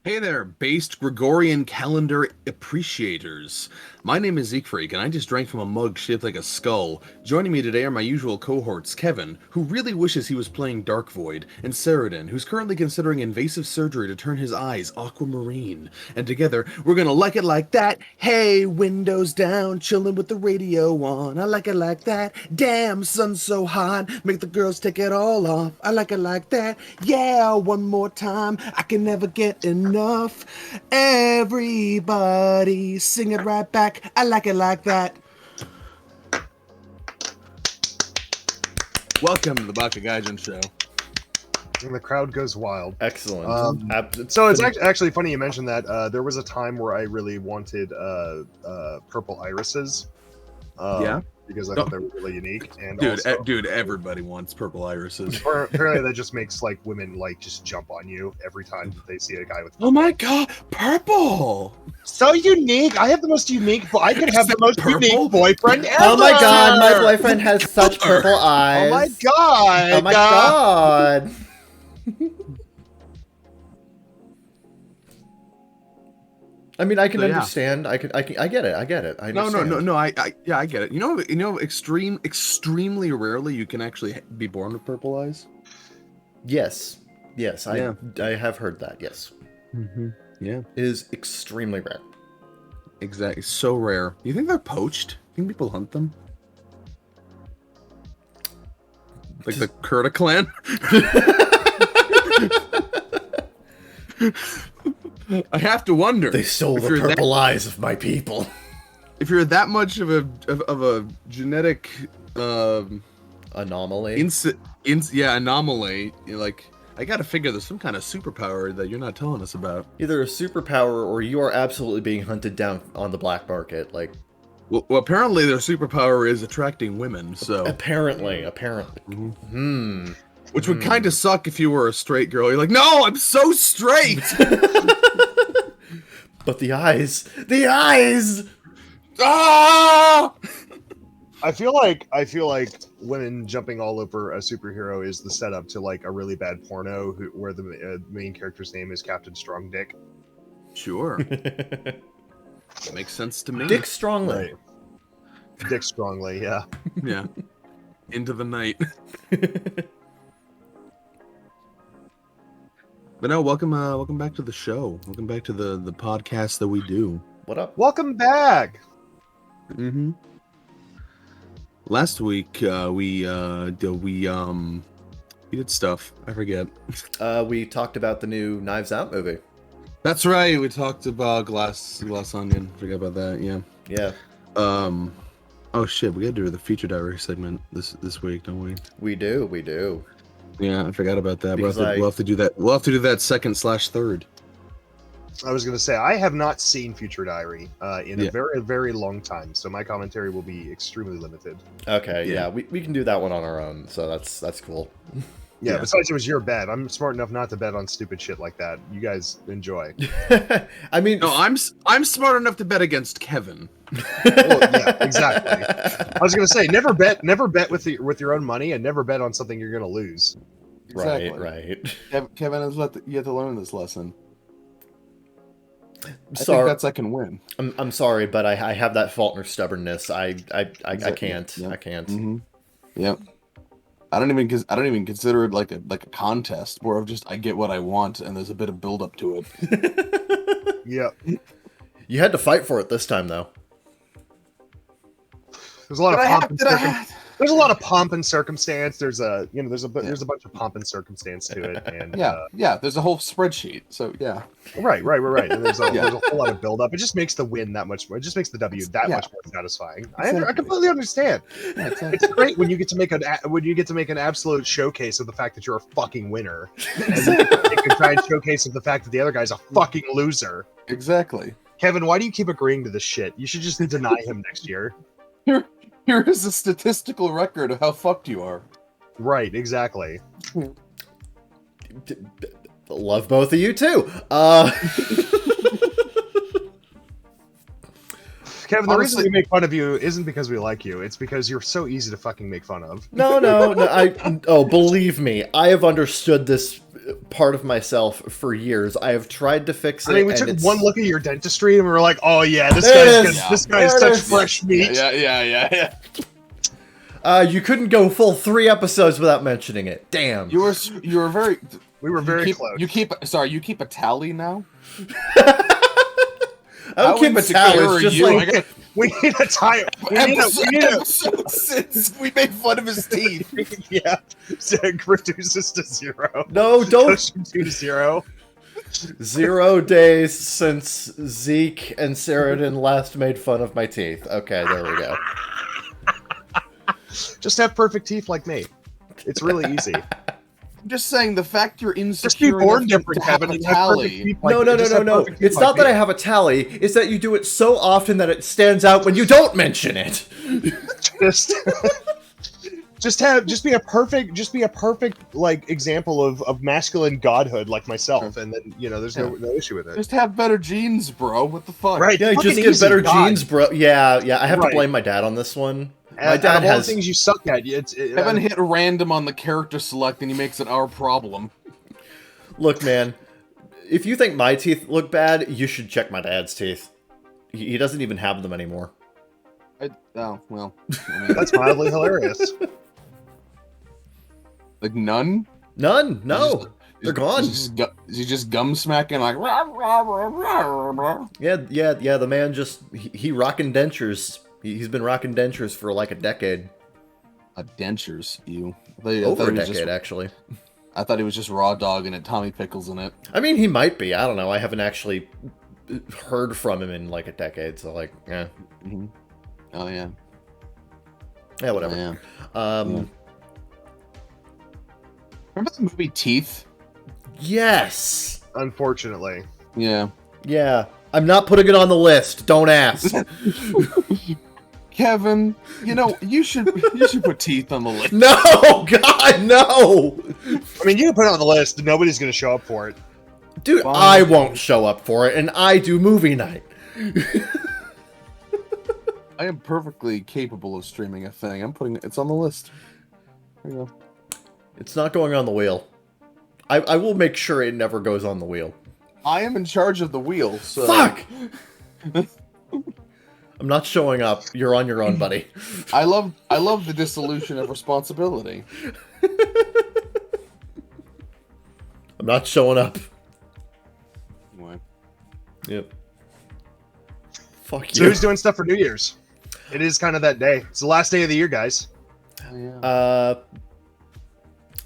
Hey there, based Gregorian calendar appreciators. My name is Zeekfreak, and I just drank from a mug shaped like a skull. Joining me today are my usual cohorts, Kevin, who really wishes he was playing Dark Void, and Saradin, who's currently considering invasive surgery to turn his eyes aquamarine. And together, we're gonna like it like that. Hey, windows down, chilling with the radio on. I like it like that. Damn, sun's so hot, make the girls take it all off. I like it like that. Yeah, one more time, I can never get enough. Everybody sing it right back. I like it like that. Welcome to the Bakagaijinshow. And the crowd goes wild. Excellent. So it's actually funny you mentioned that. There was a time where I really wanted purple irises. Yeah? Because I thought they were really unique. And Dude, everybody wants purple irises. apparently that just makes like women like just jump on you every time that they see a guy with. Oh my god, purple! So unique! I have the most unique. I could have the most unique boyfriend ever. Oh my god, my boyfriend has such purple eyes. Oh my god! Oh my god! I mean, I can understand. I get it. I get it. I understand. No. I get it. You know, extremely rarely you can actually be born with purple eyes. Yes. I have heard that. Yes. Mm-hmm. Yeah. It is extremely rare. Exactly. So rare. You think they're poached? You think people hunt them? Like the Kurta clan? I have to wonder. They stole the purple eyes of my people. If you're that much of a genetic anomaly, anomaly, like I gotta figure there's some kind of superpower that you're not telling us about. Either a superpower or you are absolutely being hunted down on the black market. Like, well, apparently their superpower is attracting women. So apparently. Which would kind of suck if you were a straight girl. You're like, no, I'm so straight. But the eyes! Ah! I feel like women jumping all over a superhero is the setup to like a really bad porno where the main character's name is Captain Strong Dick. Sure. Makes sense to me. Dick Strongly. Right. Dick Strongly, yeah. Yeah. Into the night. But no, welcome back to the show. Welcome back to the podcast that we do. What up? Welcome back. Mm-hmm. Last week we did stuff. I forget. We talked about the new Knives Out movie. That's right. We talked about Glass Onion. Forget about that. Yeah. Yeah. Oh shit, we gotta do the feature diary segment this week, don't we? We do. Yeah, I forgot about that. Because we'll have to do that. We'll have to do that second/third. I was going to say, I have not seen Future Diary in a very, very long time, so my commentary will be extremely limited. Okay, yeah, we can do that one on our own, so that's cool. Yeah, besides it was your bet. I'm smart enough not to bet on stupid shit like that. You guys enjoy. I mean... No, I'm smart enough to bet against Kevin. Well, yeah, exactly. I was going to say, never bet with your own money, and never bet on something you're going to lose. Exactly. Right. Kevin, you have to learn this lesson. I sorry, think that's I can win. I'm sorry, but I have that Faulkner stubbornness. I can't. Yep. I can't. Mm-hmm. Yep. I don't even consider it like a contest. More of just I get what I want, and there's a bit of build up to it. Yeah. You had to fight for it this time, though. There's a lot of pomp and circumstance. There's a lot of pomp and circumstance. There's a bunch of pomp and circumstance to it, and there's a whole spreadsheet. So yeah, right. And there's a whole lot of build up. It just makes the win that much more. It just makes the W that much more satisfying. Exactly. I completely understand. Yeah, exactly. It's great when you get to make an absolute showcase of the fact that you're a fucking winner, and you can try and showcase of the fact that the other guy's a fucking loser. Exactly. Kevin, why do you keep agreeing to this shit? You should just deny him next year. Here is a statistical record of how fucked you are. Right, exactly. Love both of you too. Kevin, the reason we make fun of you isn't because we like you. It's because you're so easy to fucking make fun of. No. Believe me, I have understood this part of myself for years. I have tried to fix it. I mean, we and took it's... one look at your dentistry and we were like, "Oh yeah, this There it guy's is. good. This There guy's it such is. fresh meat." Yeah. You couldn't go full 3 episodes without mentioning it. Damn. You were very. We were very close. You keep a tally now. I don't keep a tally. It's just like we need a tie. We need a episode since we made fun of his teeth. yeah. So it reduces to 0. no, don't. Goes from 2 to 0. 0 days since Zeke and Saradin last made fun of my teeth. Okay, there we go. Just have perfect teeth like me. It's really easy. I'm just saying the fact you're insecure. Just be born enough different, to have Kevin. a and have perfect tally. teeth like No. me. Just have perfect teeth It's like not that me. I have a tally. It's that you do it so often that it stands out when you don't mention it. Just be a perfect like example of masculine godhood like myself, and then there's no issue with it. Just have better genes, bro. What the fuck? Right? Yeah, Fucking just get easy, better God. genes, bro. Yeah. I have to Right. blame my dad on this one. My Out dad of all has. the things you suck at. Kevin hit random on the character select, and he makes it our problem. Look, man. If you think my teeth look bad, you should check my dad's teeth. He doesn't even have them anymore. Oh well. I mean, That's mildly hilarious. like none. None. No. They're gone. Is he just gum smacking like? Rah, rah, rah, rah, rah. Yeah. The man just he rocking dentures. He's been rocking dentures for like a decade. Dentures, you. Over a decade, actually. I thought he was just raw dogging it, Tommy Pickles in it. I mean, he might be. I don't know. I haven't actually heard from him in like a decade, so like, yeah. Mm-hmm. Oh yeah. Yeah, whatever. Yeah. Yeah. Remember the movie Teeth? Yes. Unfortunately. Yeah. Yeah. I'm not putting it on the list. Don't ask. Kevin, you should put Teeth on the list. No, God, no. I mean, you can put it on the list. Nobody's going to show up for it. Dude, Fine. I won't show up for it, and I do movie night. I am perfectly capable of streaming a thing. It's on the list. There you go. It's not going on the wheel. I will make sure it never goes on the wheel. I am in charge of the wheel, so... Fuck! I'm not showing up. You're on your own, buddy. I love the dissolution of responsibility. I'm not showing up. Anyway. Yep. Fuck So you. who's doing stuff for New Year's? It is kind of that day. It's the last day of the year, guys. Oh, yeah.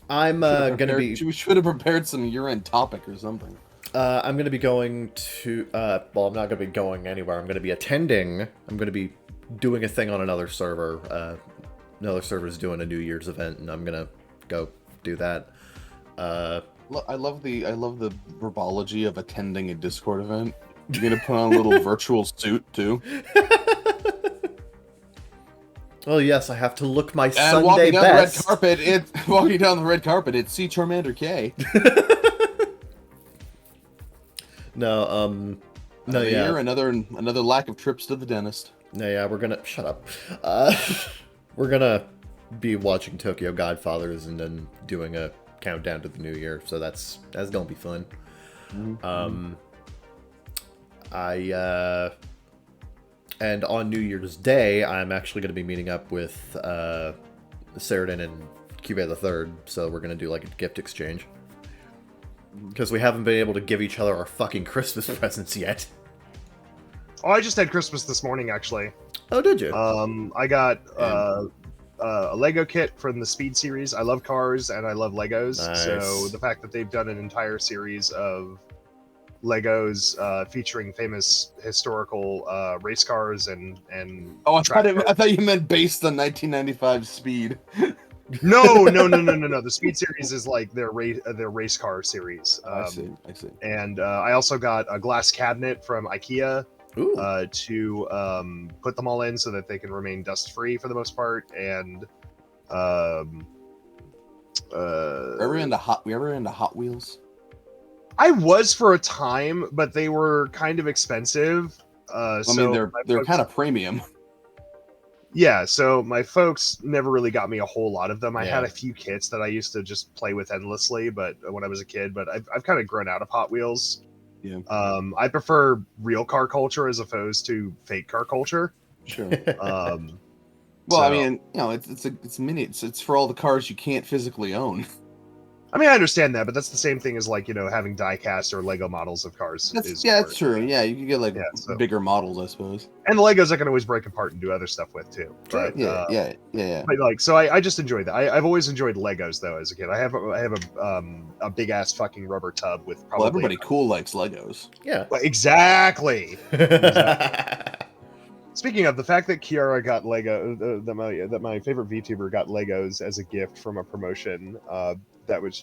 I'm gonna be. We should have prepared some year-end topic or something. I'm gonna be going to. Well, I'm not gonna be going anywhere. I'm gonna be attending. I'm gonna be doing a thing on another server. Another server's doing a New Year's event, and I'm gonna go do that. I love the verbology of attending a Discord event. You're gonna put on a little virtual suit too. Oh yes, I have to look my And Sunday walking down best. the red carpet, walking down the red carpet, it's C. Charmander K. No, Another yeah. year, another lack of trips to the dentist. No, yeah, we're gonna shut up. We're gonna be watching Tokyo Godfathers and then doing a countdown to the new year. So that's gonna be fun. Mm-hmm. And on New Year's Day, I'm actually gonna be meeting up with Saradin and Cube the Third. So we're gonna do like a gift exchange because we haven't been able to give each other our fucking Christmas presents yet. Oh, I just had Christmas this morning, actually. Oh, did you? I got a Lego kit from the Speed series. I love cars and I love Legos. Nice. So the fact that they've done an entire series of Legos featuring famous historical race cars and Oh, I track cars. thought you meant based on 1995 Speed. No. The Speed series is like their race car series. I see. And I also got a glass cabinet from IKEA. Ooh. To put them all in so that they can remain dust free for the most part, and Ever into Hot Wheels? I was for a time, but they were kind of expensive. I mean, they're kind of premium. Yeah, so my folks never really got me a whole lot of them. I Yeah. had a few kits that I used to just play with endlessly, but when I was a kid, but I've kind of grown out of Hot Wheels. Yeah. I prefer real car culture as opposed to fake car culture. Sure. Um, Well, I so- mean, you know, it's mini. It's for all the cars you can't physically own. I mean, I understand that, but that's the same thing as like, having die-cast or Lego models of cars. That's true. Yeah, you can get like so- bigger models, I suppose. And the Legos I can always break apart and do other stuff with too. But, Yeah. But like, so I just enjoy that. I've always enjoyed Legos though as a kid. I have a big ass fucking rubber tub with probably. Well, everybody cool likes Legos. Yeah. Well, exactly. Speaking of the fact that Kiara got Lego, that my favorite VTuber got Legos as a gift from a promotion.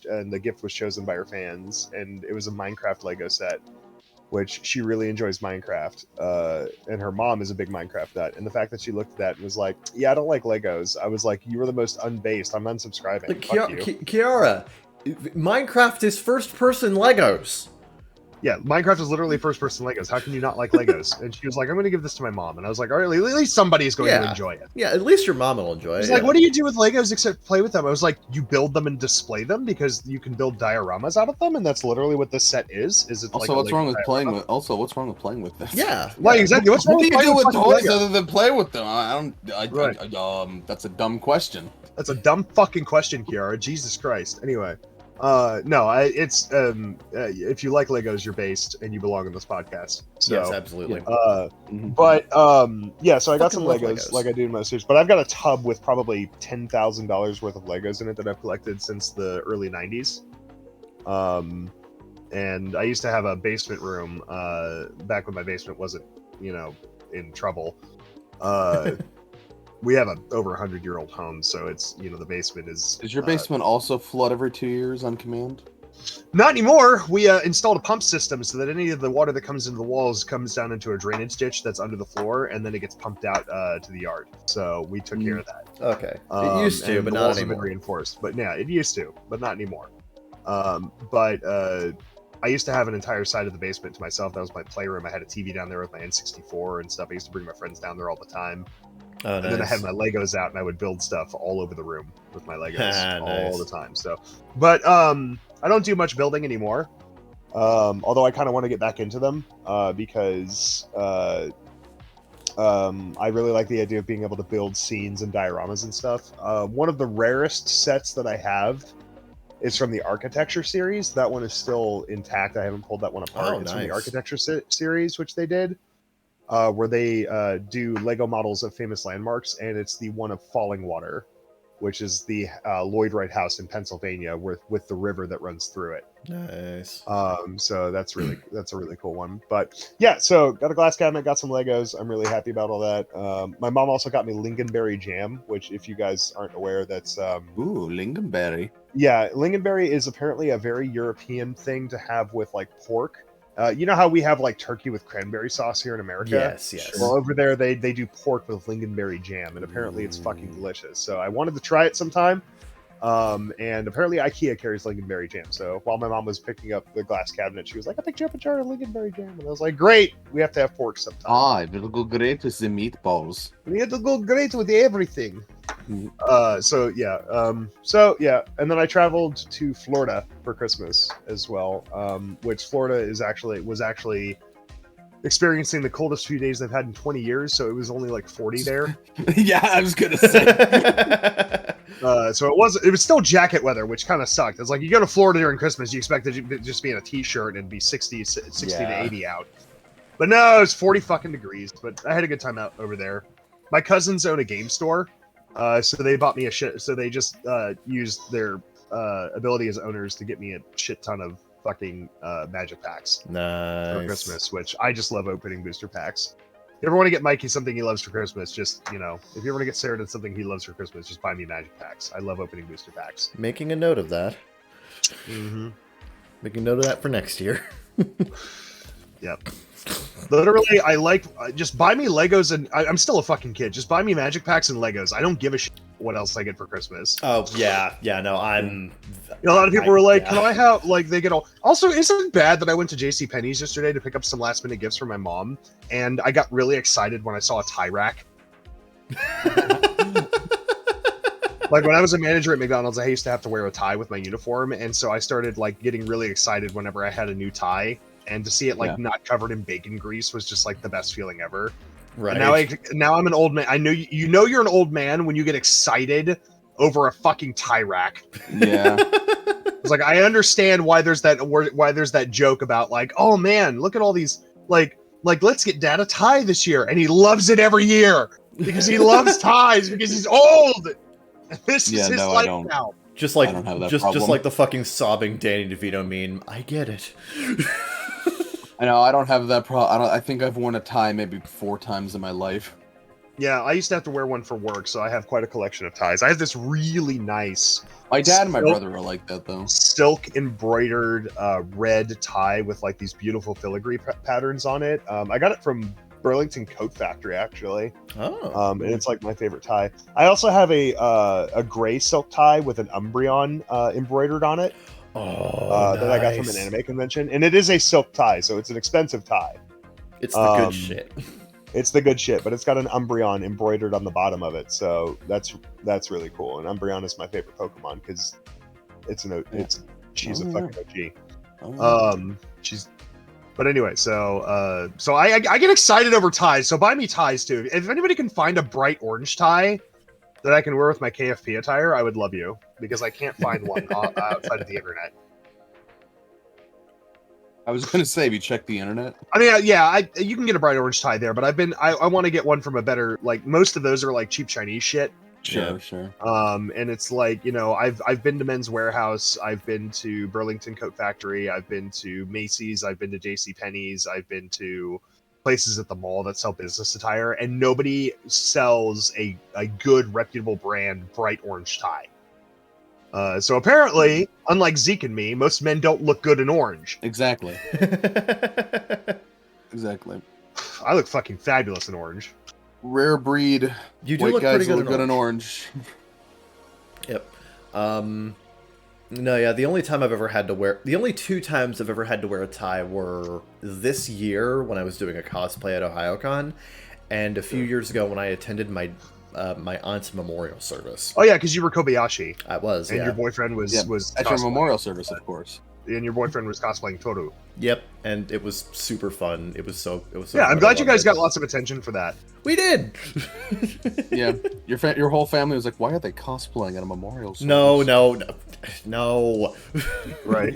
And the gift was chosen by her fans, and it was a Minecraft Lego set, which she really enjoys Minecraft. And her mom is a big Minecraft nut. And the fact that she looked at that and was like, "Yeah, I don't like Legos," I was like, "You were the most unbased. I'm unsubscribing." Like, Fuck you. Kiara, Minecraft is first-person Legos. Yeah, Minecraft is literally first-person Legos. How can you not like Legos? And she was like, "I'm going to give this to my mom." And I was like, "All right, at least somebody is going to enjoy it." Yeah, at least your mom will enjoy it. She's like, "What do you do with Legos except play with them?" I was like, "You build them and display them because you can build dioramas out of them, and that's literally what this set is." Is it Also, like what's wrong with diorama? playing with? Also, what's wrong with playing with this? Yeah. Why exactly? What's wrong What do with you do with fucking toys Legos? other than play with them? I don't. Right. That's a dumb question. That's a dumb fucking question, Kiara. Jesus Christ. Anyway, no, it's if you like Legos, you're based and you belong in this podcast. So, Yes, absolutely. but yeah, so I got some Fucking love Legos, Legos. like I do in my series, but I've got a tub with probably $10,000 worth of Legos in it that I've collected since the early '90s. And I used to have a basement room back when my basement wasn't, in trouble. We have a over 100-year-old home, so it's the basement is. Does your basement also flood every 2 years on command? Not anymore. We installed a pump system so that any of the water that comes into the walls comes down into a drainage ditch that's under the floor, and then it gets pumped out to the yard. So we took care of that. Okay. It used to, and but the not walls have been anymore. reinforced. But yeah, it used to, but not anymore. But I used to have an entire side of the basement to myself. That was my playroom. I had a TV down there with my N64 and stuff. I used to bring my friends down there all the time. Oh, And then I nice. had my Legos out, and I would build stuff all over the room with my Legos Nice. all the time. So, but I don't do much building anymore. Although I kind of want to get back into them because I really like the idea of being able to build scenes and dioramas and stuff. One of the rarest sets that I have is from the Architecture series. That one is still intact. I haven't pulled that one apart. Oh, It's from the nice. Architecture series, which they did. Where they do Lego models of famous landmarks, and it's the one of Falling Water, which is the Lloyd Wright House in Pennsylvania with the river that runs through it. Nice. So that's a really cool one. But yeah, so got a glass cabinet, got some Legos. I'm really happy about all that. My mom also got me lingonberry jam, which if you guys aren't aware, that's Ooh, lingonberry. yeah, lingonberry is apparently a very European thing to have with like pork. You know how we have like turkey with cranberry sauce here in America? Yes, yes. Well, over there they do pork with lingonberry jam, and apparently it's fucking delicious. So I wanted to try it sometime. And apparently IKEA carries lingonberry jam. So while my mom was picking up the glass cabinet, she was like, "I picked you up a jar of lingonberry jam," and I was like, "Great, we have to have pork sometime." It will go great with the meatballs. We had to go great with everything. Mhm. So yeah, and then I traveled to Florida for Christmas as well, which Florida was actually experiencing the coldest few days they've had in 20 years. So it was only like 40 there. Yeah, I was gonna say. So it was still jacket weather, which kind of sucked. It's like you go to Florida during Christmas, you expect to just be in a t-shirt and be 60 to 80 out. But no, it was 40 fucking degrees. But I had a good time out over there. My cousins own a game store. So they bought me a shit. So they just used their ability as owners to get me a shit ton of fucking magic packs for Nice. Christmas, which I just love opening booster packs. If you ever want to get Mikey something he loves for Christmas, just, if you ever want to get Sarah something he loves for Christmas, just buy me magic packs. I love opening booster packs. Making a note of that. Mm-hmm. Making a note of that for next year. Yep. Literally, I like just buy me Legos, and I'm still a fucking kid. Just buy me magic packs and Legos. I don't give a shit what else I get for Christmas. Oh, yeah. Yeah, no, I'm... A lot of people were like, yeah. "Can I have they get all?" Also, isn't it bad that I went to JCPenney's yesterday to pick up some last minute gifts for my mom, and I got really excited when I saw a tie rack. Like when I was a manager at McDonald's, I used to have to wear a tie with my uniform, and so I started like getting really excited whenever I had a new tie, and to see it like not covered in bacon grease was just like the best feeling ever. Right. And now I'm an old man. I know you know you're an old man when you get excited over a fucking tie rack. Yeah. It's like I understand why there's that joke about like, oh man, look at all these like let's get Dad a tie this year, and he loves it every year because he loves ties because he's old. This is his life now. Just like I don't have that just problem. like the fucking sobbing Danny DeVito meme. I get it. I know, I don't have that problem. I think I've worn a tie maybe 4 times in my life. Yeah, I used to have to wear one for work, so I have quite a collection of ties. I have this really nice... My dad and my brother are like that, though. Silk embroidered red tie with like these beautiful filigree patterns on it. I got it from Burlington Coat Factory, actually. Oh. And it's like my favorite tie. I also have a gray silk tie with an Umbreon embroidered on it. Oh, that I got from an anime convention, and it is a silk tie, so it's an expensive tie. It's the good shit. It's the good shit, but it's got an Umbreon embroidered on the bottom of it, so that's really cool. And Umbreon is my favorite Pokemon because she's a fucking OG. But anyway, so I get excited over ties. So buy me ties too. If anybody can find a bright orange tie that I can wear with my KFP attire, I would love you because I can't find one outside of the internet. I was going to say, have you checked the internet? I mean, you can get a bright orange tie there, but I want to get one from a better, like most of those are like cheap Chinese shit. Sure. And it's like, you know, I've been to Men's Warehouse, I've been to Burlington Coat Factory, I've been to Macy's, I've been to JCPenney's, I've been to places at the mall that sell business attire, and nobody sells a good reputable brand bright orange tie. So apparently, unlike Zeke and me, most men don't look good in orange. Exactly. Exactly. I look fucking fabulous in orange. Rare breed. You do white look guys pretty look good in orange. Yep. No, yeah, the only two times I've ever had to wear a tie were this year when I was doing a cosplay at OhioCon, and a few years ago when I attended my aunt's memorial service. Oh yeah, because you were Kobayashi. I was, and yeah. your boyfriend was at your memorial service, of course. And your boyfriend was cosplaying Toru. Yep, and it was super fun. It was so. Yeah, I'm glad you guys got lots of attention for that. We did. Yeah, your whole family was like, "Why are they cosplaying at a memorial service?" No. Right.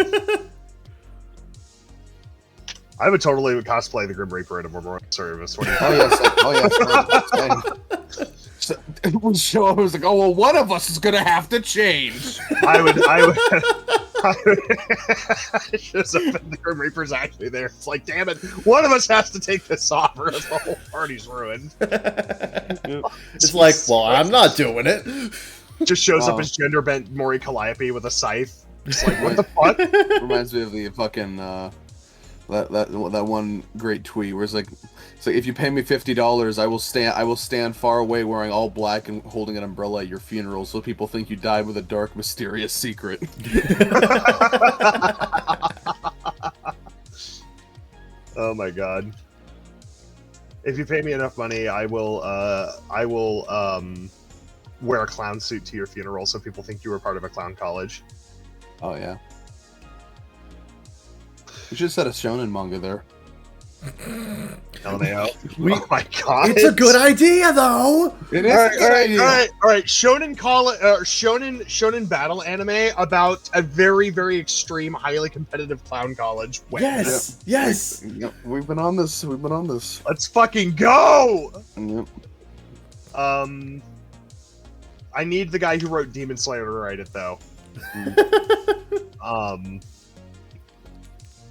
I would totally cosplay the Grim Reaper at a memorial service. Oh yes. So it was show. I was like, "Oh well, one of us is gonna have to change." I would. Shows up and the Grim Reaper's actually there. It's like, damn it, one of us has to take this off, or else the whole party's ruined. It's like, well, I'm not doing it. Just shows up as gender bent Maury Calliope with a scythe. It's like, what the fuck? Reminds me of the fucking that one great tweet where it's like if you pay me $50, I will stand far away wearing all black and holding an umbrella at your funeral, so people think you died with a dark, mysterious secret. Oh my god! If you pay me enough money, I will wear a clown suit to your funeral, so people think you were part of a clown college. Oh yeah. You should set a shonen manga there. LMAO. Oh my god! It's a good idea, though. It is. All right. Shonen battle anime about a very, very extreme, highly competitive clown college. Yes. Yep. We've been on this. Let's fucking go. Yep. I need the guy who wrote Demon Slayer to write it though.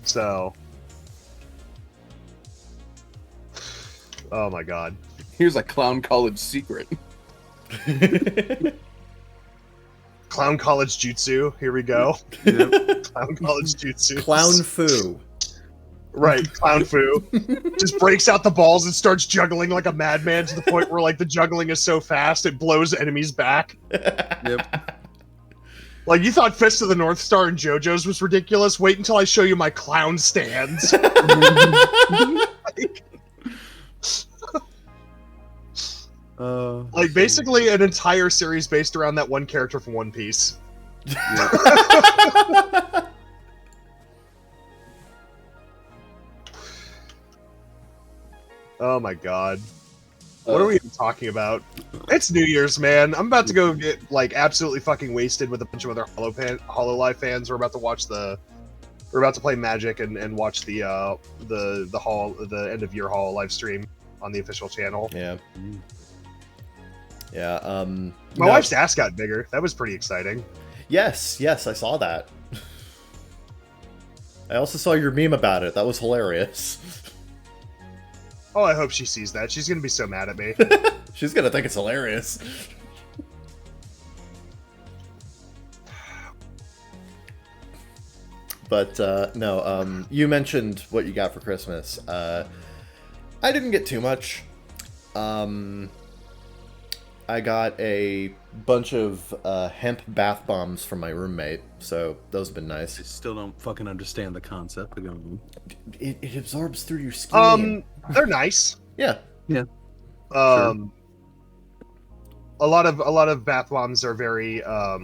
So. Oh my god. Here's a clown college secret. Clown college jutsu. Here we go. Yep. Clown college jutsu. Clown fu. Right, clown fu. Just breaks out the balls and starts juggling like a madman to the point where like the juggling is so fast it blows enemies back. Yep. Like, you thought Fist of the North Star and JoJo's was ridiculous? Wait until I show you my clown stands. Like basically an entire series based around that one character from One Piece. Oh my god. What are we even talking about? It's New Year's, man. I'm about to go get like absolutely fucking wasted with a bunch of other HoloLive fans. We're about to play Magic and watch the end of year Hall live stream on the official channel. Yeah. Yeah. My wife's ass got bigger. That was pretty exciting. Yes, I saw that. I also saw your meme about it. That was hilarious. Oh, I hope she sees that. She's gonna be so mad at me. She's gonna think it's hilarious. But no, you mentioned what you got for Christmas. I didn't get too much. I got a bunch of hemp bath bombs from my roommate, so those have been nice. I still don't fucking understand the concept. It absorbs through your skin. They're nice. Yeah. A lot of bath bombs are very a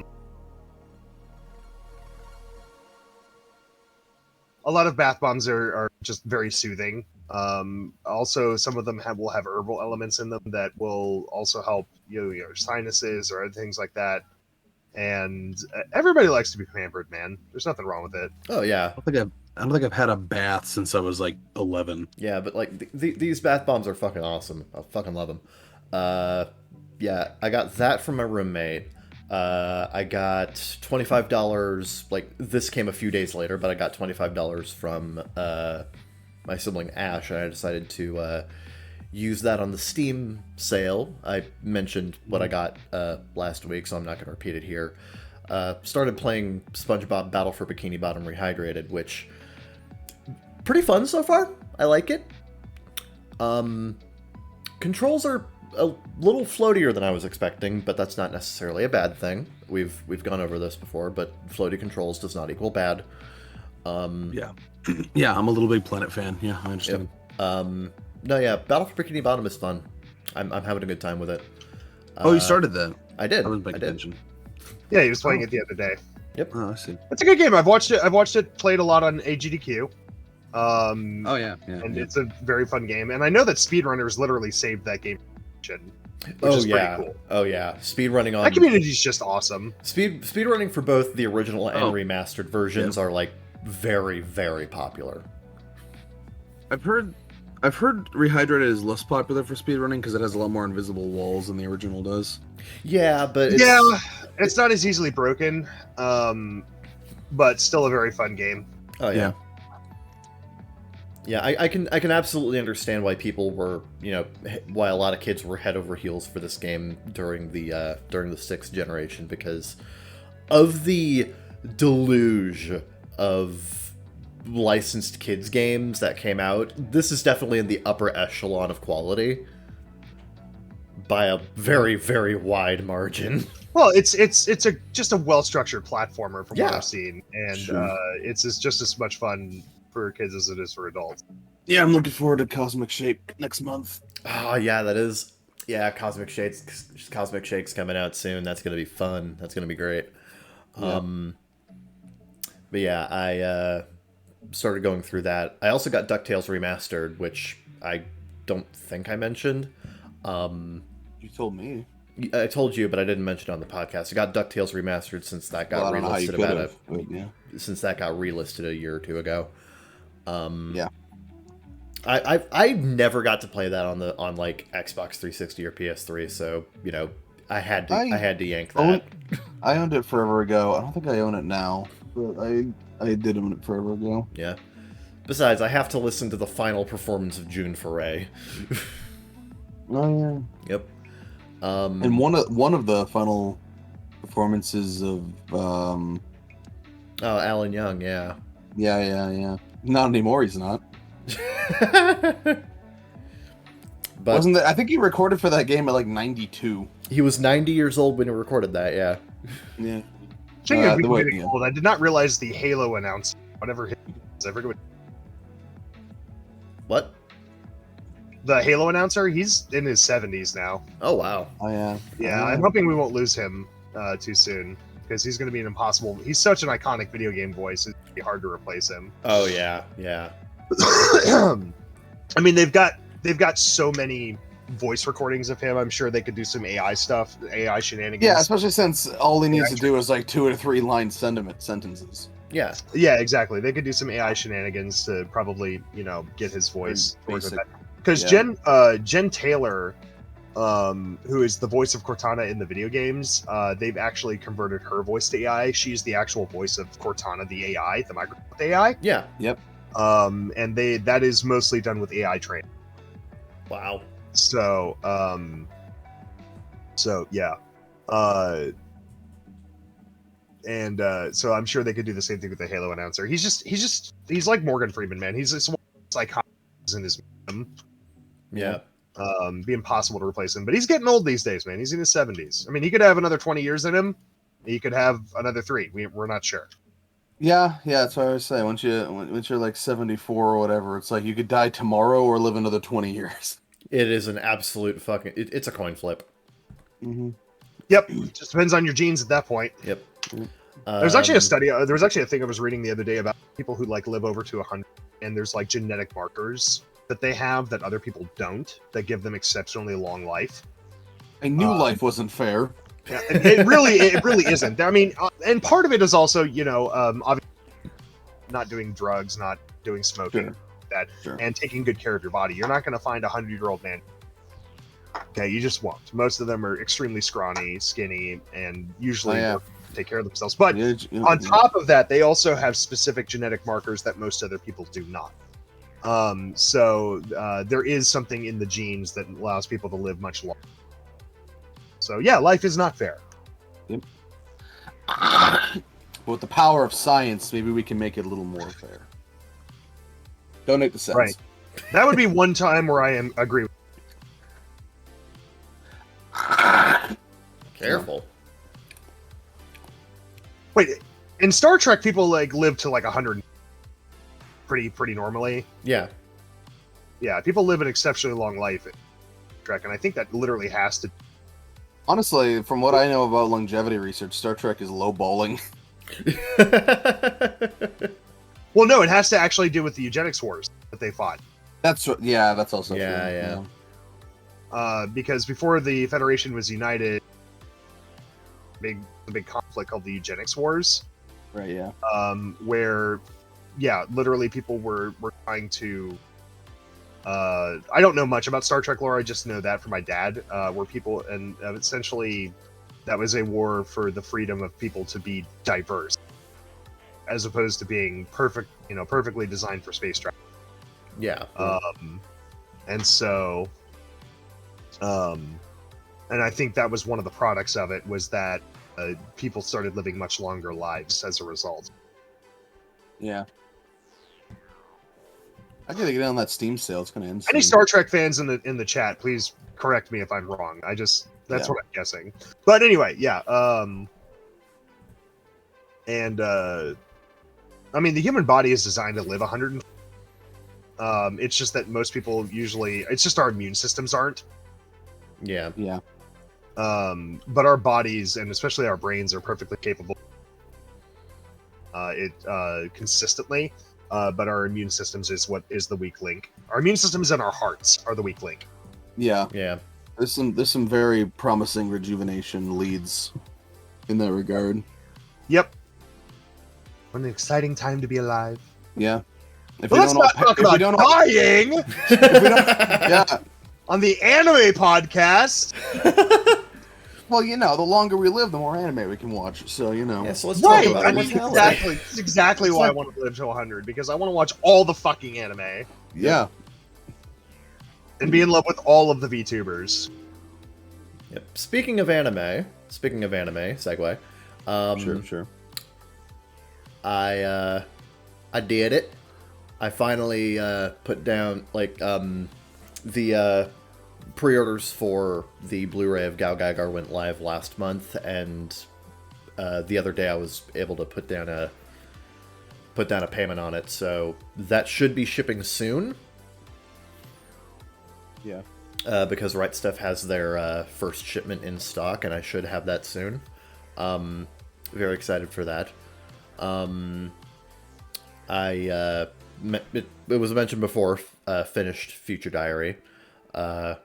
lot of bath bombs are just very soothing. Also, some of them will have herbal elements in them that will also help your sinuses or other things like that. And everybody likes to be pampered, man. There's nothing wrong with it. Oh yeah. I don't think I've had a bath since I was like 11. Yeah, but like these bath bombs are fucking awesome. I fucking love them. Yeah, I got that from my roommate. I got $25. Like this came a few days later, but I got $25 from my sibling Ash, and I decided to use that on the Steam sale. I mentioned what I got last week, so I'm not going to repeat it here. Started playing SpongeBob Battle for Bikini Bottom Rehydrated, which pretty fun so far. I like it. Controls are a little floatier than I was expecting, but that's not necessarily a bad thing. We've gone over this before, but floaty controls does not equal bad. Yeah. Yeah, I'm a Little Big Planet fan. Yeah, I understand. Yep. No, yeah, Battle for Bikini Bottom is fun. I'm having a good time with it. Oh, you started that? I did. I wasn't paying I did. attention. Yeah, he was playing it the other day. Yep. Oh, I see. It's a good game. I've watched it played a lot on AGDQ. Oh yeah. And it's a very fun game. And I know that speedrunners literally saved that game, which is pretty cool. Oh yeah, speedrunning on that community is just awesome. Speedrunning for both the original and remastered versions are like very, very popular. I've heard Rehydrated is less popular for speedrunning because it has a lot more invisible walls than the original does. Yeah, but it's not as easily broken, but still a very fun game. Oh yeah. Yeah, I can absolutely understand why people were, why a lot of kids were head over heels for this game during the 6th generation, because of the deluge of licensed kids games that came out. This is definitely in the upper echelon of quality by a very, very wide margin. Well, it's just a well-structured platformer from what I've seen, and it's just as much fun for kids as it is for adults. Yeah, I'm looking forward to Cosmic Shape next month. Oh yeah, that is. Yeah, Cosmic Shake's coming out soon. That's gonna be fun. That's gonna be great. Yeah. But yeah, I started going through that. I also got DuckTales Remastered, which I don't think I mentioned. You told me. I told you, but I didn't mention it on the podcast. I got DuckTales Remastered since that got relisted since that got relisted a year or two ago. Yeah. I never got to play that on like Xbox 360 or PS3, so I had to yank that. I owned it forever ago. I don't think I own it now, but I did own it forever ago. Yeah. Besides, I have to listen to the final performance of June Foray. Oh yeah. Yep. And one of the final performances of Alan Young, yeah. Yeah. Not anymore, he's not. But wasn't that, I think he recorded for that game at like 92. He was 90 years old when he recorded that, yeah. Yeah. Speaking of people getting old, I did not realize the Halo announcement. Whatever hit, I forget what. What? the Halo announcer, he's in his 70s now. Oh wow. Oh yeah. Yeah, I'm hoping we won't lose him too soon because he's going to be an impossible. He's such an iconic video game voice; it'd be hard to replace him. Oh yeah, yeah. I mean, they've got so many voice recordings of him. I'm sure they could do some AI stuff, AI shenanigans. Yeah, especially since all he needs to do is like 2 or 3 line sentences. Yeah. Yeah, exactly. They could do some AI shenanigans to probably, get his voice. Because Jen Taylor, who is the voice of Cortana in the video games, they've actually converted her voice to AI. She's the actual voice of Cortana, the AI, the Microsoft AI. Yeah. Yep. And that is mostly done with AI training. Wow. So yeah. So I'm sure they could do the same thing with the Halo announcer. He's like Morgan Freeman, man. He's just like in his Yeah. be impossible to replace him. But he's getting old these days, man. He's in his 70s. I mean, he could have another 20 years in him. He could have another 3. We're not sure. Yeah, that's what I was saying. Once you're like 74 or whatever, it's like you could die tomorrow or live another 20 years. It is an absolute fucking. It's a coin flip. Mm-hmm. Yep. Just depends on your genes at that point. Yep. There's actually a study. There was actually a thing I was reading the other day about people who like live over to 100, and there's like genetic markers that they have that other people don't that give them exceptionally long life. I knew life wasn't fair. Yeah, it really isn't. I mean, and part of it is also, obviously not doing drugs, not doing smoking, and taking good care of your body. You're not going to find a 100-year-old man. Okay, you just won't. Most of them are extremely scrawny, skinny, and usually take care of themselves. But on top of that, they also have specific genetic markers that most other people do not. So there is something in the genes that allows people to live much longer. So yeah, life is not fair. Yep. But with the power of science, maybe we can make it a little more fair. Donate the cents. Right. That would be one time where I agree with Careful. Wait, in Star Trek, people like live to like 100 pretty normally. Yeah. Yeah, people live an exceptionally long life in Trek, and I think that literally has to. Honestly, from what I know about longevity research, Star Trek is lowballing. Well, no, it has to actually do with the eugenics wars that they fought. That's also true. Yeah. Because before the Federation was united, the big conflict called the eugenics wars. Right. Yeah. Where, literally people were trying to. I don't know much about Star Trek lore. I just know that from my dad. Where people and essentially, that was a war for the freedom of people to be diverse, as opposed to being perfectly designed for space travel. Yeah. And so, and I think that was one of the products of it was that people started living much longer lives as a result. Yeah. I gotta get on that Steam sale. It's gonna end soon. Any Star Trek fans in the chat, please correct me if I'm wrong. That's what I'm guessing. But anyway, yeah. I mean, the human body is designed to live 100. It's just that most people it's just our immune systems aren't. Yeah. Yeah. But our bodies and especially our brains are perfectly capable. Consistently. But our immune systems is what is the weak link. Our immune systems and our hearts are the weak link. Yeah. Yeah. There's some very promising rejuvenation leads in that regard. Yep. What an exciting time to be alive. Yeah. Let's not talk about dying on the anime podcast. Well, the longer we live, the more anime we can watch. So, Yeah, so let's talk about immortality. That's exactly why I want to live to 100, because I want to watch all the fucking anime. Yeah. And be in love with all of the VTubers. Yep. Speaking of anime, segue. Sure. I did it. I finally put down the pre-orders for the Blu-ray of Gao Gaigar went live last month, and the other day I was able to put down a payment on it, so that should be shipping soon. Yeah. Because Right Stuff has their first shipment in stock, and I should have that soon. Very excited for that. It was mentioned before, finished Future Diary. Yeah.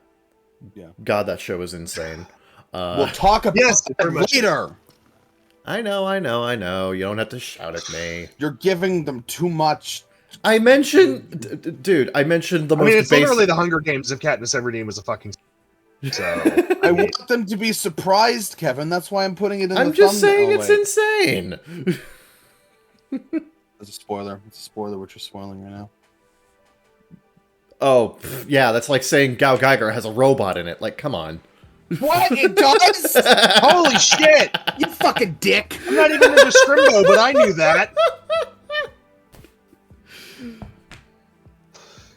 God, that show was insane. We'll talk about that later. I know. You don't have to shout at me. You're giving them too much. I mentioned, dude. I mentioned the most. I mean, it's basic... literally the Hunger Games if Katniss Everdeen was a fucking. So I want them to be surprised, Kevin. That's why I'm putting it in. I'm just saying it's insane. It's a spoiler. It's a spoiler. What you're spoiling right now. Oh, yeah. That's like saying Gao Geiger has a robot in it. Like, come on. What? It does? holy shit! You fucking dick! I'm not even into Scrimbo, but I knew that.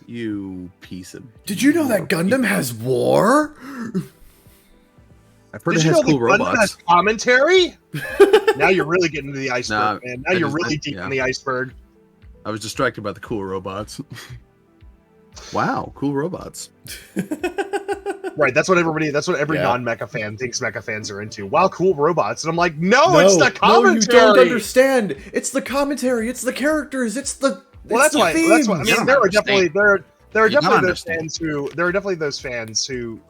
You piece of. Did you know that Gundam has war? I've heard Did it you has know cool the Gundam robots. has commentary? Now you're really getting to the iceberg, Nah, man. Now you're really deep yeah. in the iceberg. I was distracted by the cool robots. Wow, cool robots. Right, that's what every Yeah. non-mecha fan thinks mecha fans are into. Wow, cool robots. And I'm like, no, it's the commentary. No, you don't understand. It's the commentary. It's the characters. It's the. Well, that's why. That's why. I mean, there are definitely those fans who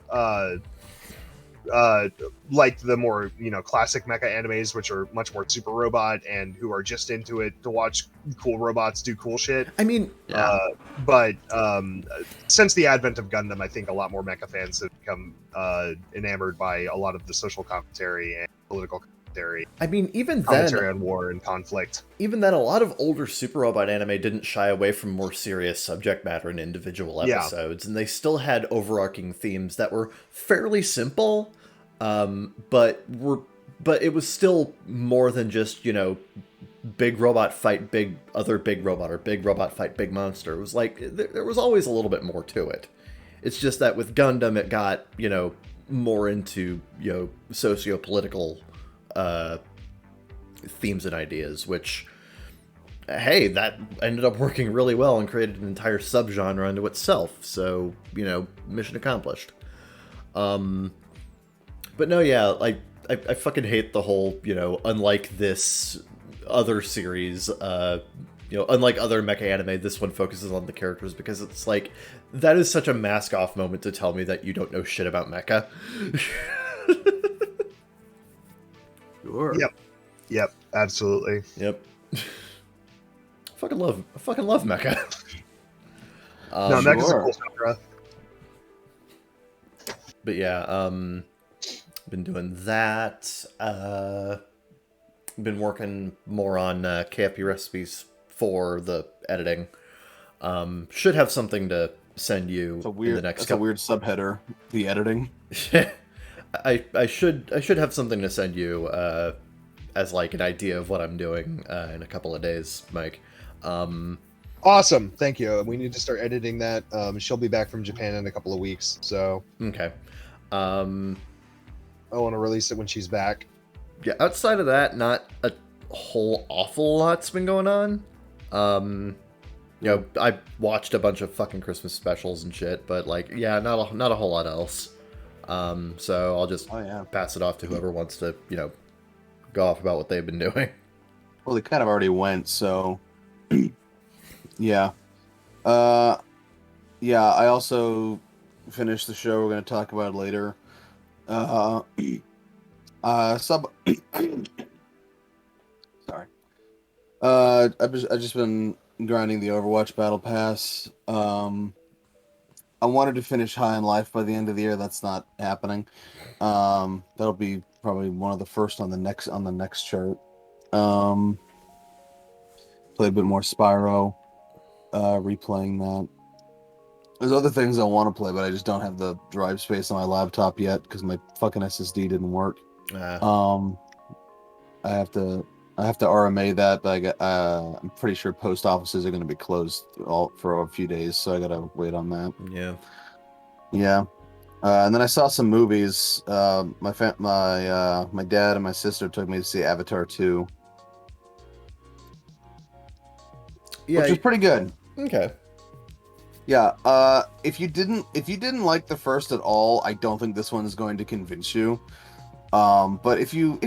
like the more classic mecha animes, which are much more super robot, and who are just into it to watch cool robots do cool shit. I mean, but since the advent of Gundam, I think a lot more mecha fans have become enamored by a lot of the social commentary and political commentary. I mean, even commentary then, on war and conflict. Even then, a lot of older Super Robot anime didn't shy away from more serious subject matter in individual episodes, and they still had overarching themes that were fairly simple, but it was still more than just big robot fight big robot, or big robot fight big monster. It was like there was always a little bit more to it. It's just that with Gundam, it got more into socio-political themes and ideas, which, hey, that ended up working really well and created an entire subgenre unto itself. So, mission accomplished. But no, yeah, like I fucking hate the whole, unlike this other series, unlike other mecha anime, this one focuses on the characters, because it's like, that is such a mask-off moment to tell me that you don't know shit about mecha. Sure. Yep, absolutely. Yep. I fucking love mecha. No, mecha's a cool genre. But yeah, been doing that. Been working more on KFP recipes for the editing. Should have something to send you in the next That's a weird subheader, the editing. I should have something to send you as like an idea of what I'm doing in a couple of days, Mike. Awesome, thank you. We need to start editing that. She'll be back from Japan in a couple of weeks, so okay. I want to release it when she's back. Yeah, outside of that, not a whole awful lot's been going on. I watched a bunch of fucking Christmas specials and shit, but like, yeah, not a whole lot else. So I'll just pass it off to whoever wants to, go off about what they've been doing. Well, they kind of already went, so yeah. I also finished the show. We're going to talk about it later. Sorry. I've just been grinding the Overwatch Battle Pass. I wanted to finish High in Life by the end of the year. That's not happening. That'll be probably one of the first on the next chart. Play a bit more Spyro. Replaying that. There's other things I want to play, but I just don't have the drive space on my laptop yet because my fucking SSD didn't work. I have to RMA that, but I'm pretty sure post offices are going to be closed for a few days, so I got to wait on that. Yeah. And then I saw some movies. My dad and my sister took me to see Avatar 2. Yeah, Which was pretty good. Okay. Yeah, if you didn't like the first at all, I don't think this one is going to convince you. But if you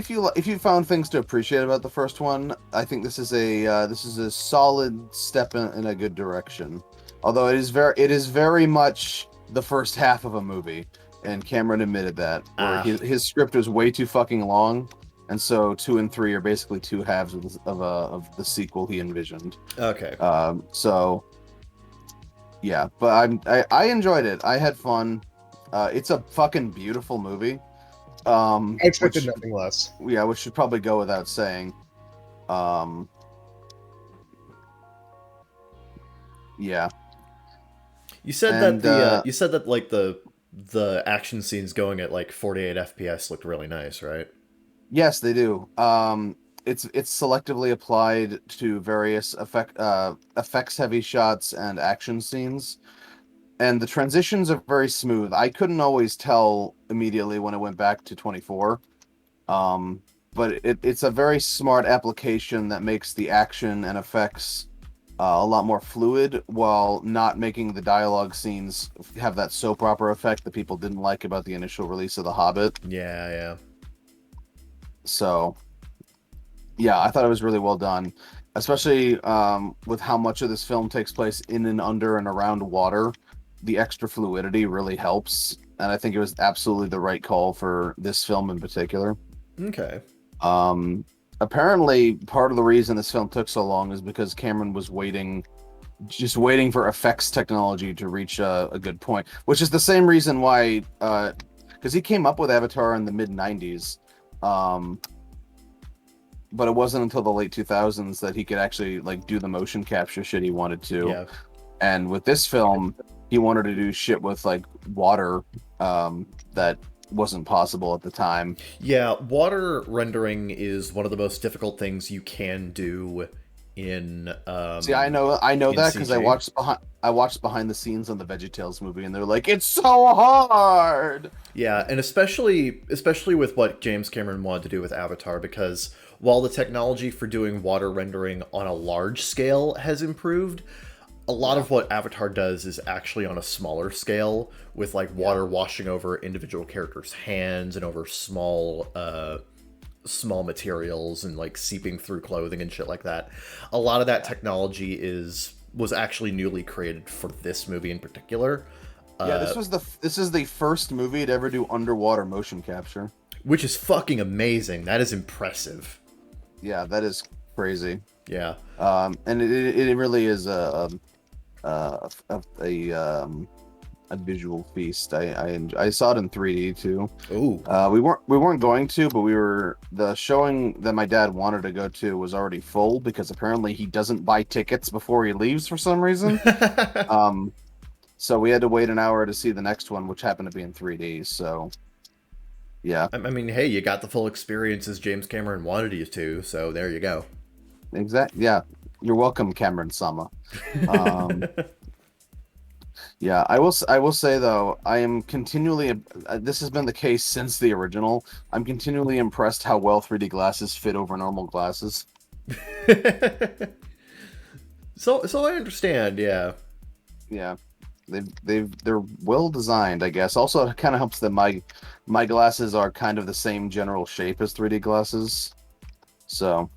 found things to appreciate about the first one, I think this is a solid step in a good direction. Although it is very much the first half of a movie, and Cameron admitted that, where Ah, his script was way too fucking long, and so 2 and 3 are basically two halves of the sequel he envisioned. okay. So yeah, but I enjoyed it. I had fun. It's a fucking beautiful movie. I expected Which nothing less. yeah, which should probably go without saying. Um, yeah, and You said that like the action scenes going at like 48 FPS looked really nice, right? yes, they do. It's selectively applied to various effects heavy shots and action scenes, and the transitions are very smooth. I couldn't always tell immediately when it went back to 24. Um, but it's a very smart application that makes the action and effects a lot more fluid while not making the dialogue scenes have that soap opera effect that people didn't like about the initial release of The Hobbit. Yeah, yeah. So, yeah, I thought it was really well done, especially with how much of this film takes place in and under and around water. The extra fluidity really helps, and I think it was absolutely the right call for this film in particular. Okay. Um, Apparently, part of the reason this film took so long is because Cameron was just waiting for effects technology to reach a good point, which is the same reason why, because he came up with Avatar in the mid '90s, um, but it wasn't until the late 2000s that he could actually like do the motion capture shit he wanted to. Yeah. And with this film, he wanted to do shit with like water, that wasn't possible at the time. Yeah, water rendering is one of the most difficult things you can do in See, I know in that because CG. I watched behind the scenes on the VeggieTales movie, and they're like, it's so hard. Yeah, and especially with what James Cameron wanted to do with Avatar, because while the technology for doing water rendering on a large scale has improved, a lot Yeah. of what Avatar does is actually on a smaller scale, with like water washing over individual characters' hands and over small materials and like seeping through clothing and shit like that. A lot of that technology was actually newly created for this movie in particular. Yeah, this is the first movie to ever do underwater motion capture. Which is fucking amazing. That is impressive. Yeah, that is crazy. Yeah. And it really is a visual feast. I saw it in 3D too. Ooh. We weren't going to, but the showing that my dad wanted to go to was already full because apparently he doesn't buy tickets before he leaves for some reason. So we had to wait an hour to see the next one, which happened to be in 3D. So yeah, I mean, hey, you got the full experience as James Cameron wanted you to, so there you go. exactly. Yeah, you're welcome, Cameron Sama. Um, Yeah, I will say though, I am continually. This has been the case since the original. I'm continually impressed how well 3D glasses fit over normal glasses. So I understand, yeah. Yeah, they're well designed, I guess. Also, it kind of helps that my glasses are kind of the same general shape as 3D glasses, so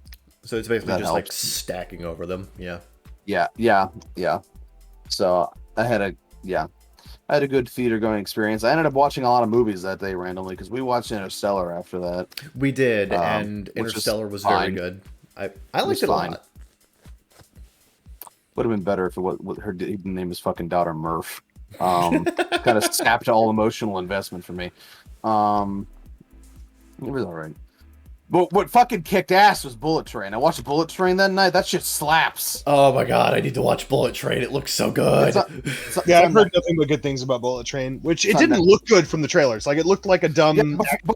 So it's basically that just like helps. stacking over them, yeah. Yeah. So yeah, I had a good theater going experience. I ended up watching a lot of movies that day randomly because we watched Interstellar after that. We did, and Which is Interstellar was very fine. good. I It was liked it a fine. lot. Would have been better if her name is fucking daughter Murph. Kind of sapped all emotional investment for me. Um, it was all right. But what fucking kicked ass was Bullet Train. I watched Bullet Train that night. That shit slaps. Oh my god, I need to watch Bullet Train. It looks so good. Yeah, I've heard nothing but good things about Bullet Train, which it It's on didn't look good from the trailers. Like it looked like a dumb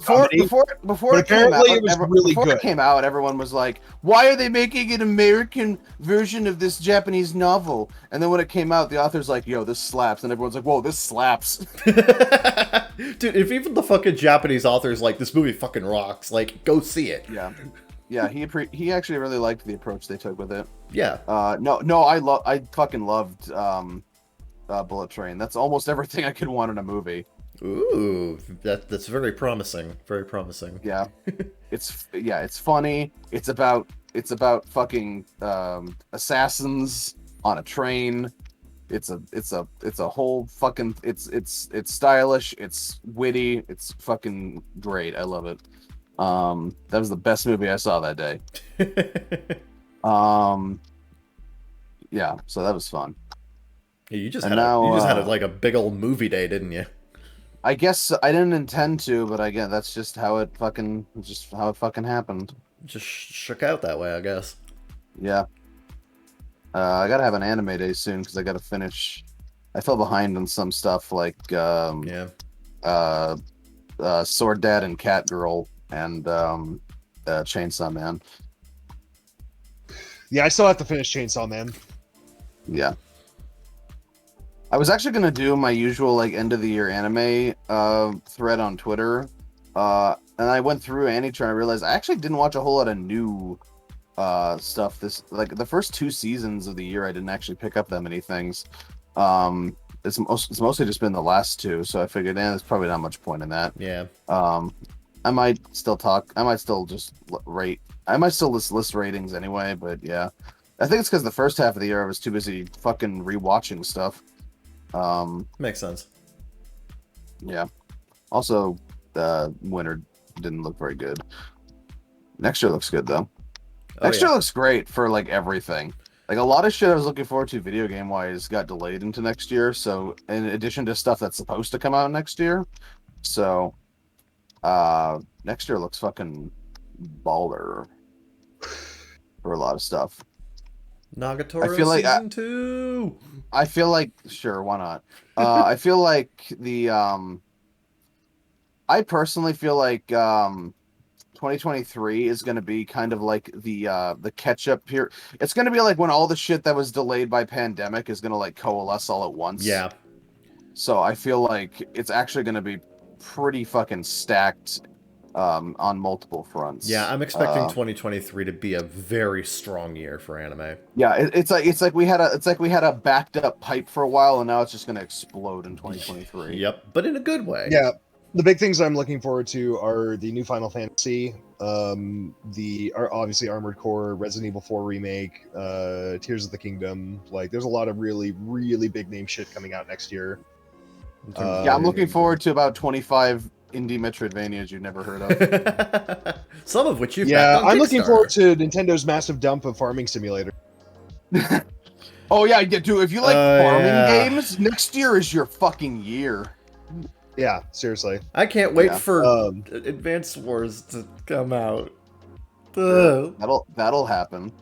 comedy. before But it came out, apparently it was really before good. it came out, everyone was like, "Why are they making an American version of this Japanese novel?" And then when it came out, the author's like, "Yo, this slaps," and everyone's like, "Whoa, this slaps." Dude, if even the fucking Japanese author's like, this movie fucking rocks, like, go see it. Yeah. He actually really liked the approach they took with it. Yeah. No, I fucking loved Bullet Train. That's almost everything I could want in a movie. Ooh, that's very promising. Very promising. Yeah, it's funny. It's about fucking assassins on a train. It's a whole fucking it's stylish. It's witty. It's fucking great. I love it. That was the best movie I saw that day. Um, yeah, so that was fun. You just And had now, you just had like a big old movie day, didn't you? I guess I didn't intend to, but again, that's just how it fucking happened. Just shook out that way, I guess. Yeah. I gotta have an anime day soon because I gotta finish. I fell behind on some stuff like Yeah. Sword Dad and Cat Girl and Chainsaw Man. Yeah, I still have to finish Chainsaw Man. Yeah. I was actually gonna do my usual like end of the year anime thread on Twitter, and I went through Annie trying to realize I actually didn't watch a whole lot of new stuff. This like the first 2 seasons of the year, I didn't actually pick up that many things. It's mostly just been the last two, so I figured, there's probably not much point in that. Yeah. I might still talk. I might still just rate. I might still list ratings anyway, but yeah, I think it's because the first half of the year I was too busy fucking rewatching stuff. Makes sense. Yeah. Also, winter didn't look very good. Next year looks good though. Next year looks great for like everything. Like a lot of shit I was looking forward to video game wise got delayed into next year. So in addition to stuff that's supposed to come out next year, so next year looks fucking baller for a lot of stuff. Nagatoro I feel like season 2. I feel like sure, why not? I feel like I personally feel like 2023 is going to be kind of like the catch up here. It's going to be like when all the shit that was delayed by pandemic is going to like coalesce all at once. Yeah. So I feel like it's actually going to be pretty fucking stacked on multiple fronts. Yeah, I'm expecting 2023 to be a very strong year for anime. Yeah, it's like we had a backed up pipe for a while, and now it's just going to explode in 2023. Yep, but in a good way. Yeah, the big things I'm looking forward to are the new Final Fantasy, obviously Armored Core, Resident Evil 4 remake, Tears of the Kingdom. Like, there's a lot of really, really big name shit coming out next year. Yeah, I'm looking forward to about 25 indie Metroidvanias you've never heard of. Some of which you've I'm looking forward to Nintendo's massive dump of Farming Simulator. Oh yeah, dude, if you like farming games, next year is your fucking year. Yeah, seriously. I can't wait for Advance Wars to come out. That'll happen.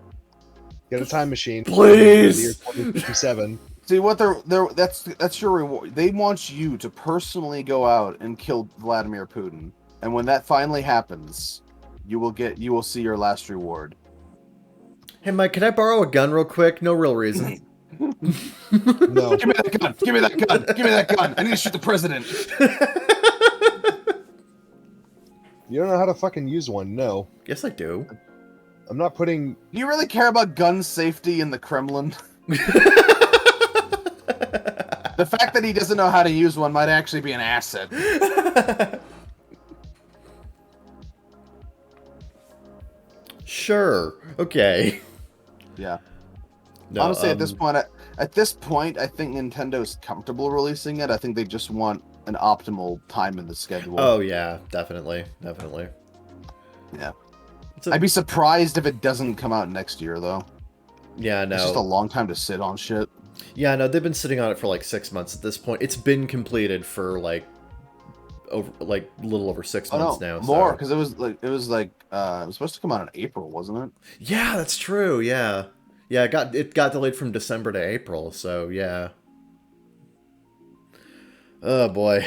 Get a time machine. Please. Year 2057. See what that's your reward. They want you to personally go out and kill Vladimir Putin, and when that finally happens, you will see your last reward. Hey Mike, can I borrow a gun real quick? No real reason. No. Give me that gun. Give me that gun. Give me that gun. I need to shoot the president. You don't know how to fucking use one. No. Yes, I do. I'm not putting. Do you really care about gun safety in the Kremlin? The fact that he doesn't know how to use one might actually be an asset. Sure. Okay. Yeah. No, honestly, at this point, I think Nintendo's comfortable releasing it. I think they just want an optimal time in the schedule. Oh yeah, definitely. Yeah. I'd be surprised if it doesn't come out next year, though. Yeah, no. It's just a long time to sit on shit. Yeah, no, they've been sitting on it for like 6 months at this point. It's been completed for a little over 6 months now. More, because it was supposed to come out in April, wasn't it? Yeah, that's true. Yeah, it got delayed from December to April. So yeah. Oh boy.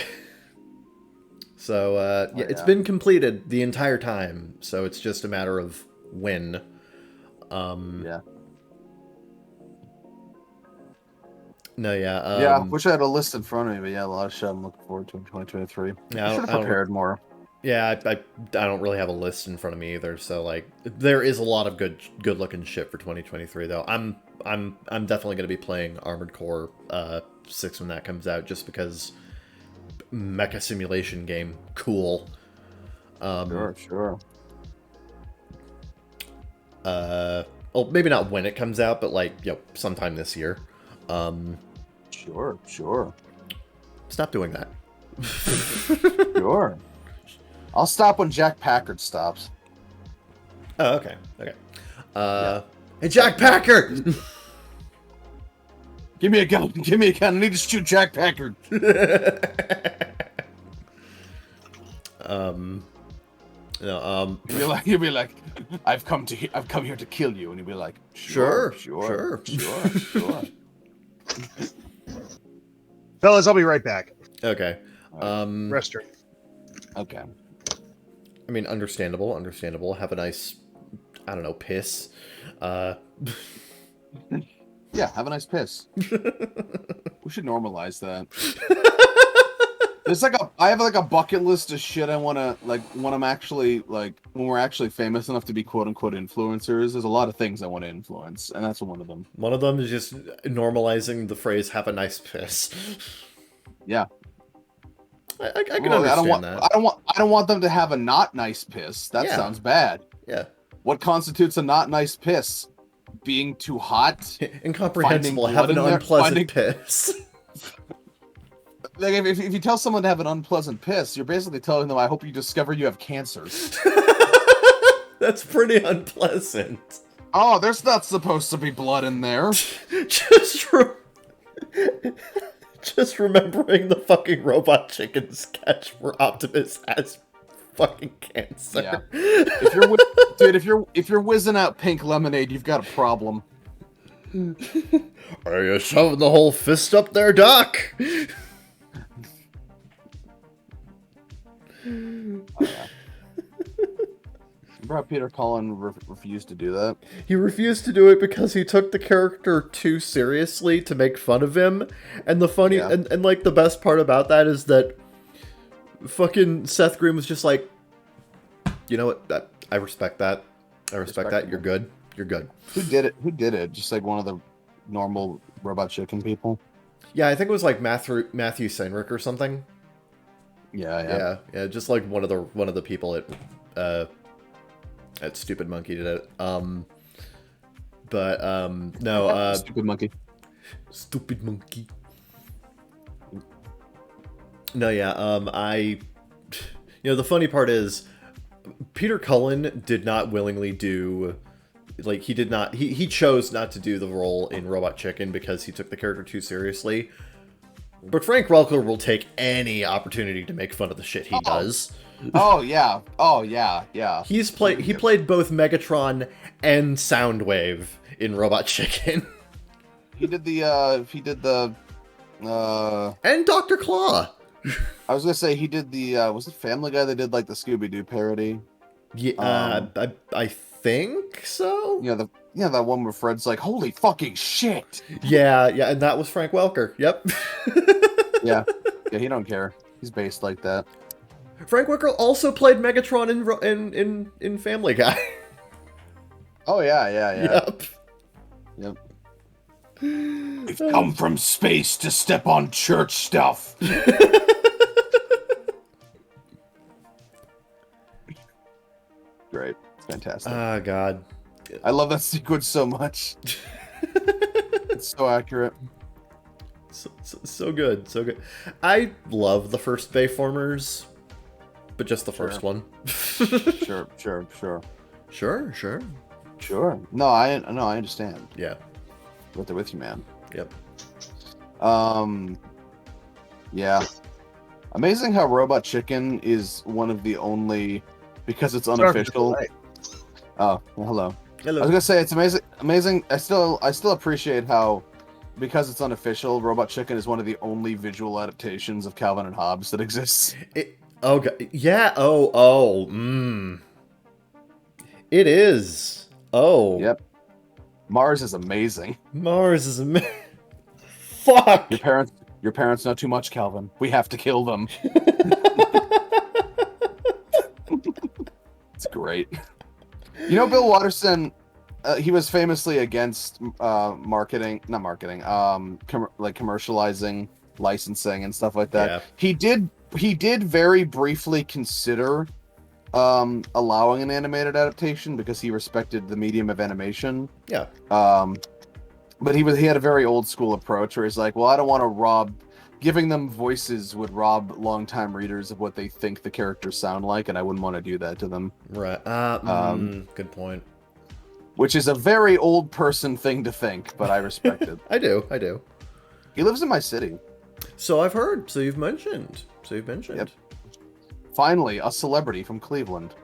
So it's been completed the entire time. So it's just a matter of when. Yeah. No, yeah. Yeah, wish I had a list in front of me, but yeah, a lot of shit I'm looking forward to in 2023. Yeah, I should have prepared more. Yeah, I don't really have a list in front of me either, so like there is a lot of good looking shit for 2023 though. I'm definitely gonna be playing Armored Core 6 when that comes out, just because mecha simulation game, cool. Sure. Well, maybe not when it comes out, but like, sometime this year. Sure. Stop doing that. Sure. I'll stop when Jack Packard stops. Oh, okay. Hey, Jack Packard! Give me a gun. I need to shoot Jack Packard. You'll be like, I've come here to kill you, and you'll be like, sure. Fellas, I'll be right back. Okay. Restroom. Okay. I mean, understandable. Have a nice, I don't know, piss. Yeah, have a nice piss. We should normalize that. I have a bucket list of shit I want to, like, when I'm actually, like, when we're actually famous enough to be quote unquote influencers. There's a lot of things I want to influence, and that's one of them. One of them is just normalizing the phrase "have a nice piss." Yeah. I can understand that. I don't want them to have a not nice piss. That sounds bad. Yeah. What constitutes a not nice piss? Being too hot? Incomprehensible. Have an unpleasant piss. Like if you tell someone to have an unpleasant piss, you're basically telling them, "I hope you discover you have cancer." That's pretty unpleasant. Oh, there's not supposed to be blood in there. Just remembering the fucking Robot Chicken sketch where Optimus has fucking cancer. Yeah. If you're whizzing out pink lemonade, you've got a problem. Are you shoving the whole fist up there, Doc? Oh, yeah. Remember how Peter Cullen refused to do that? He refused to do it because he took the character too seriously to make fun of him. And the funny and like the best part about that is that fucking Seth Green was just like, you know what? I respect that. I respect that. You're good. You're good. Who did it? Just like one of the normal Robot Chicken people? Yeah, I think it was like Matthew Seinrich or something. Yeah. Just like one of the people at Stupid Monkey did it. No. Stupid Monkey. Stupid Monkey. No, yeah. The funny part is, Peter Cullen did not willingly do, like, he chose not to do the role in Robot Chicken because he took the character too seriously. But Frank Welker will take any opportunity to make fun of the shit he does. Oh yeah. He played both Megatron and Soundwave in Robot Chicken. He did the and Dr. Claw. I was gonna say he did the was it Family Guy that did like the Scooby-Doo parody? Yeah, I think so. Yeah, that one where Fred's like, "Holy fucking shit!" Yeah, and that was Frank Welker. Yep. yeah, he don't care. He's based like that. Frank Welker also played Megatron in Family Guy. Oh yeah. Yep. We've come from space to step on church stuff. Great. It's fantastic. Ah, God. I love that sequence so much. It's so accurate. So good. I love the first Bayformers, but just the first one. Sure. Sure. No, I understand. Yeah. Right there with you, man. Yep. Yeah. Amazing how Robot Chicken is one of the only, because it's unofficial. Oh, well, hello. I was gonna say it's amazing. I still appreciate how, because it's unofficial, Robot Chicken is one of the only visual adaptations of Calvin and Hobbes that exists. It is. Oh. Yep. Mars is amazing. Fuck. Your parents know too much, Calvin. We have to kill them. great. You know, Bill Watterson, he was famously against marketing, not marketing, like commercializing licensing and stuff like that. Yeah. He did very briefly consider allowing an animated adaptation because he respected the medium of animation. Yeah. But he had a very old school approach where he's like, well, I don't want to rob. Giving them voices would rob longtime readers of what they think the characters sound like, and I wouldn't want to do that to them. Right. Good point. Which is a very old person thing to think, but I respect it. I do. He lives in my city. So I've heard. So you've mentioned. Yep. Finally, a celebrity from Cleveland.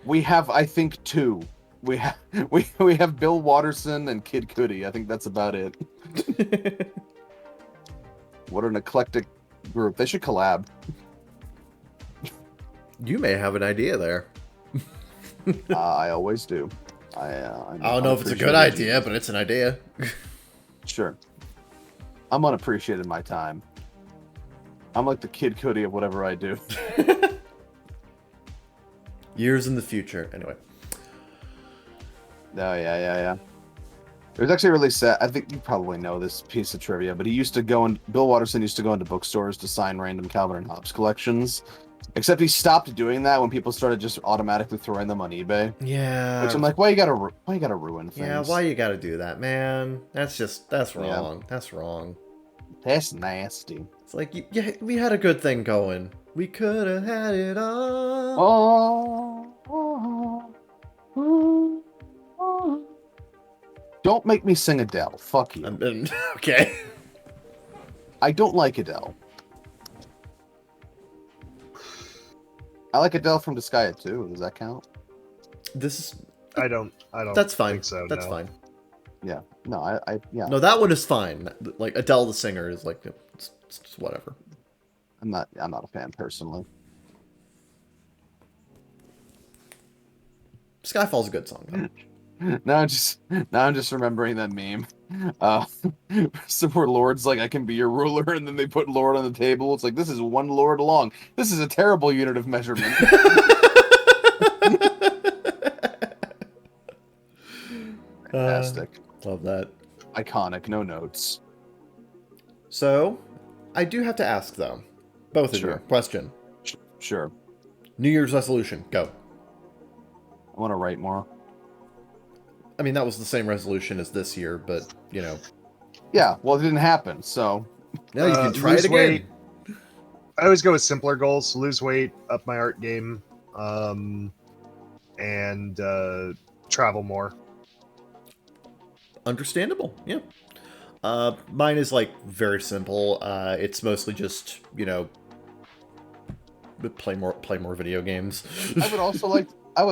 We have, I think, 2. We have Bill Watterson and Kid Cudi. I think that's about it. What an eclectic group. They should collab. You may have an idea there. I always do. I don't know if it's a good idea, but it's an idea. Sure. I'm unappreciated in my time. I'm like the Kid Cudi of whatever I do. Years in the future. Anyway. Oh, yeah. It was actually really sad. I think you probably know this piece of trivia, but Bill Watterson used to go into bookstores to sign random Calvin and Hobbes collections. Except he stopped doing that when people started just automatically throwing them on eBay. Yeah. Which I'm like, why you gotta ruin things? Yeah, why you gotta do that, man? That's wrong. Yeah. That's wrong. That's nasty. It's like, we had a good thing going. We could have had it all. Don't make me sing Adele. Fuck you. Okay. I don't like Adele. I like Adele from Disgaea too. Does that count? I don't. That's fine. Think so, That's no. fine. Yeah. No, yeah. No, that one is fine. Like Adele the singer is like it's whatever. I'm not a fan personally. Skyfall's a good song though. Now I'm just remembering that meme. So where Lord's like, I can be your ruler, and then they put Lord on the table. It's like, this is one Lord long. This is a terrible unit of measurement. Fantastic. Love that. Iconic, no notes. So, I do have to ask though, both of Sure. you, question. Sure. New Year's resolution, go. I want to write more. I mean, that was the same resolution as this year, but, you know. Yeah, well, it didn't happen, so... Now you can try lose it again. weight. I always go with simpler goals. Lose weight, up my art game, and travel more. Understandable, yeah. Mine is, like, very simple. It's mostly just, you know, play more video games. I would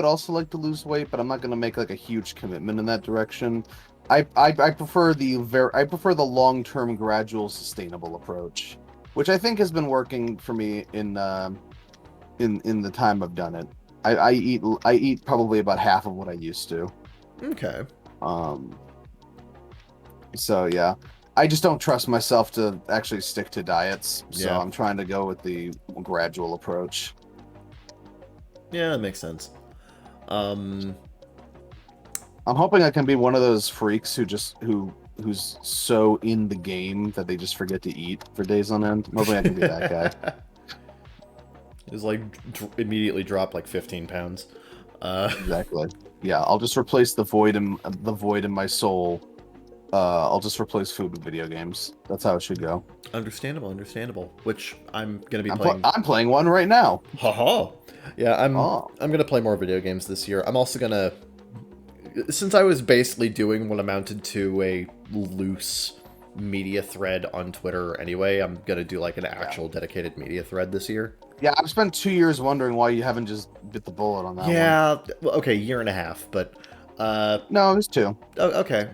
also like to lose weight, but I'm not going to make like a huge commitment in that direction. I prefer the long-term, gradual, sustainable approach, which I think has been working for me in the time I've done it. I eat probably about half of what I used to. Okay. So yeah, I just don't trust myself to actually stick to diets. So Yeah. I'm trying to go with the gradual approach. Yeah, that makes sense. I'm hoping I can be one of those freaks who's so in the game that they just forget to eat for days on end. I'm hoping I can be that guy. It's like immediately drop like 15 pounds. Exactly. Yeah, I'll just replace the void in my soul. I'll just replace food with video games. That's how it should go. Understandable. Which I'm gonna be playing. I'm playing one right now. Haha. Yeah, I'm gonna play more video games this year. I'm also gonna, since I was basically doing what amounted to a loose media thread on Twitter anyway, I'm gonna do like an actual dedicated media thread this year. Yeah, I've spent 2 years wondering why you haven't just bit the bullet on that one. Yeah, well, okay, year and a half, but No, it was 2. oh, okay,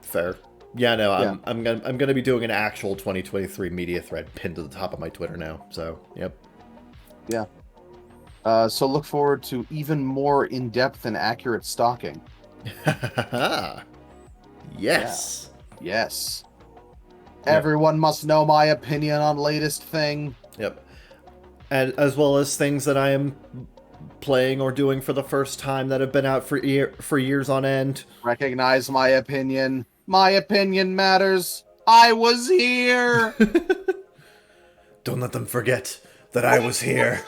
fair. Yeah, no, Yeah. I'm gonna be doing an actual 2023 media thread pinned to the top of my Twitter now. So, yep. Yeah. So look forward to even more in-depth and accurate stalking. Yes. Yes. Yep. Everyone must know my opinion on latest thing. Yep. And as well as things that I am playing or doing for the first time that have been out for years on end. Recognize my opinion. My opinion matters. I was here. Don't let them forget that I was here.